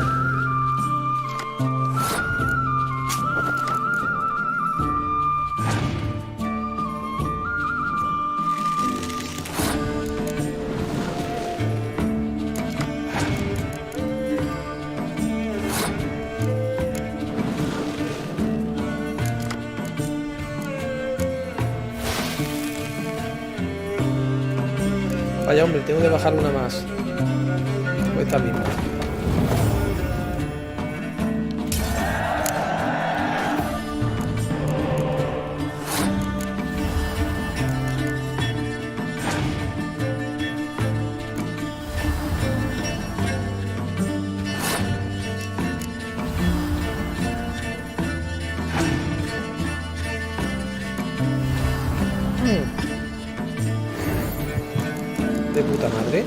Vaya, hombre, tengo que bajar una más. Pues esta misma. De puta madre.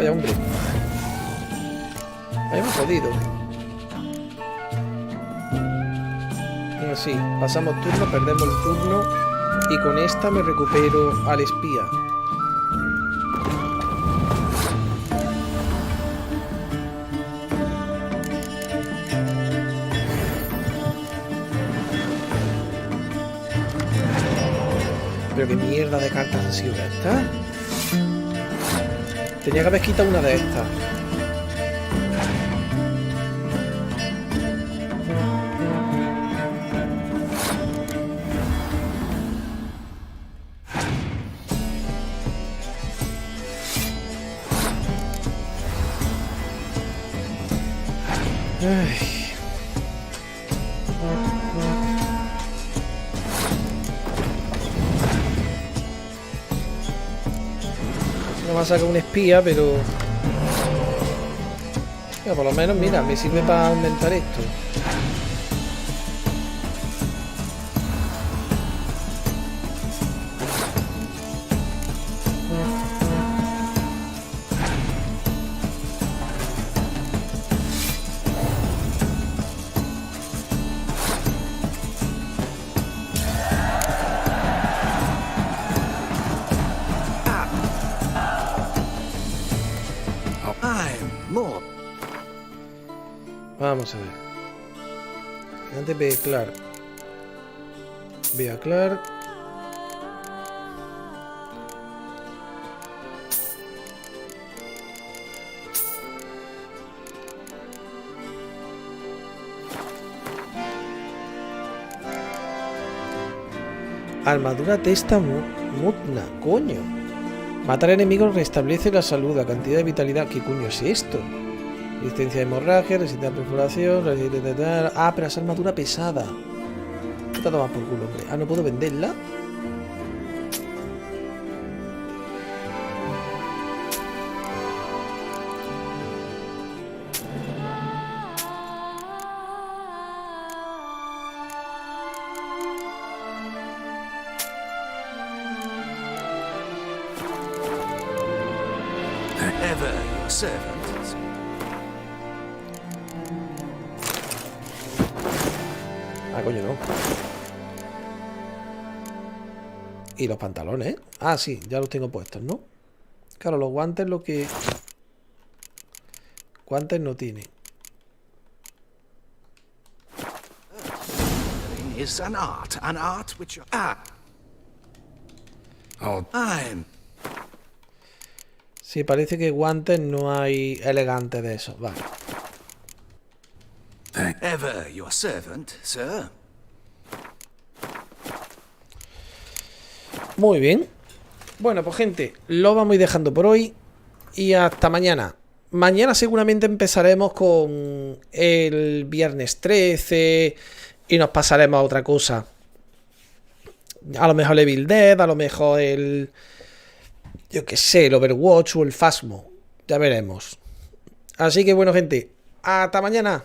Vaya, hombre. Hemos jodido. Así, pasamos turno, perdemos el turno y con esta me recupero al espía. Pero qué mierda de cartas han sido estas. Tenía que haber quitado una de estas. Ay. No va a sacar un espía, pero... Mira, por lo menos, mira, me sirve para aumentar esto. Vamos a ver. Antes ve Clark. Ve a Clark. Armadura testa mutna, coño. Matar enemigos restablece la salud, la cantidad de vitalidad. ¿Qué coño es esto? Resistencia a hemorragia, resistencia a perforación, resistencia... Ah, pero es armadura pesada. ¿Qué te tomas por culo, hombre? Ah, no puedo venderla. Ever your servant. Ah, coño, no. Y los pantalones. Ah, sí, ya los tengo puestos, ¿no? Claro, los guantes lo que... Guantes no tiene. Is an art which... Oh, I'm... Sí, parece que guantes no hay elegantes de esos. Vale. Ever your servant, sir. Muy bien. Bueno, pues gente, lo vamos a ir dejando por hoy. Y hasta mañana. Mañana seguramente empezaremos con el viernes 13 y nos pasaremos a otra cosa. A lo mejor el Evil Dead, a lo mejor el... Yo qué sé, el Overwatch o el Phasmo. Ya veremos. Así que bueno, gente, hasta mañana.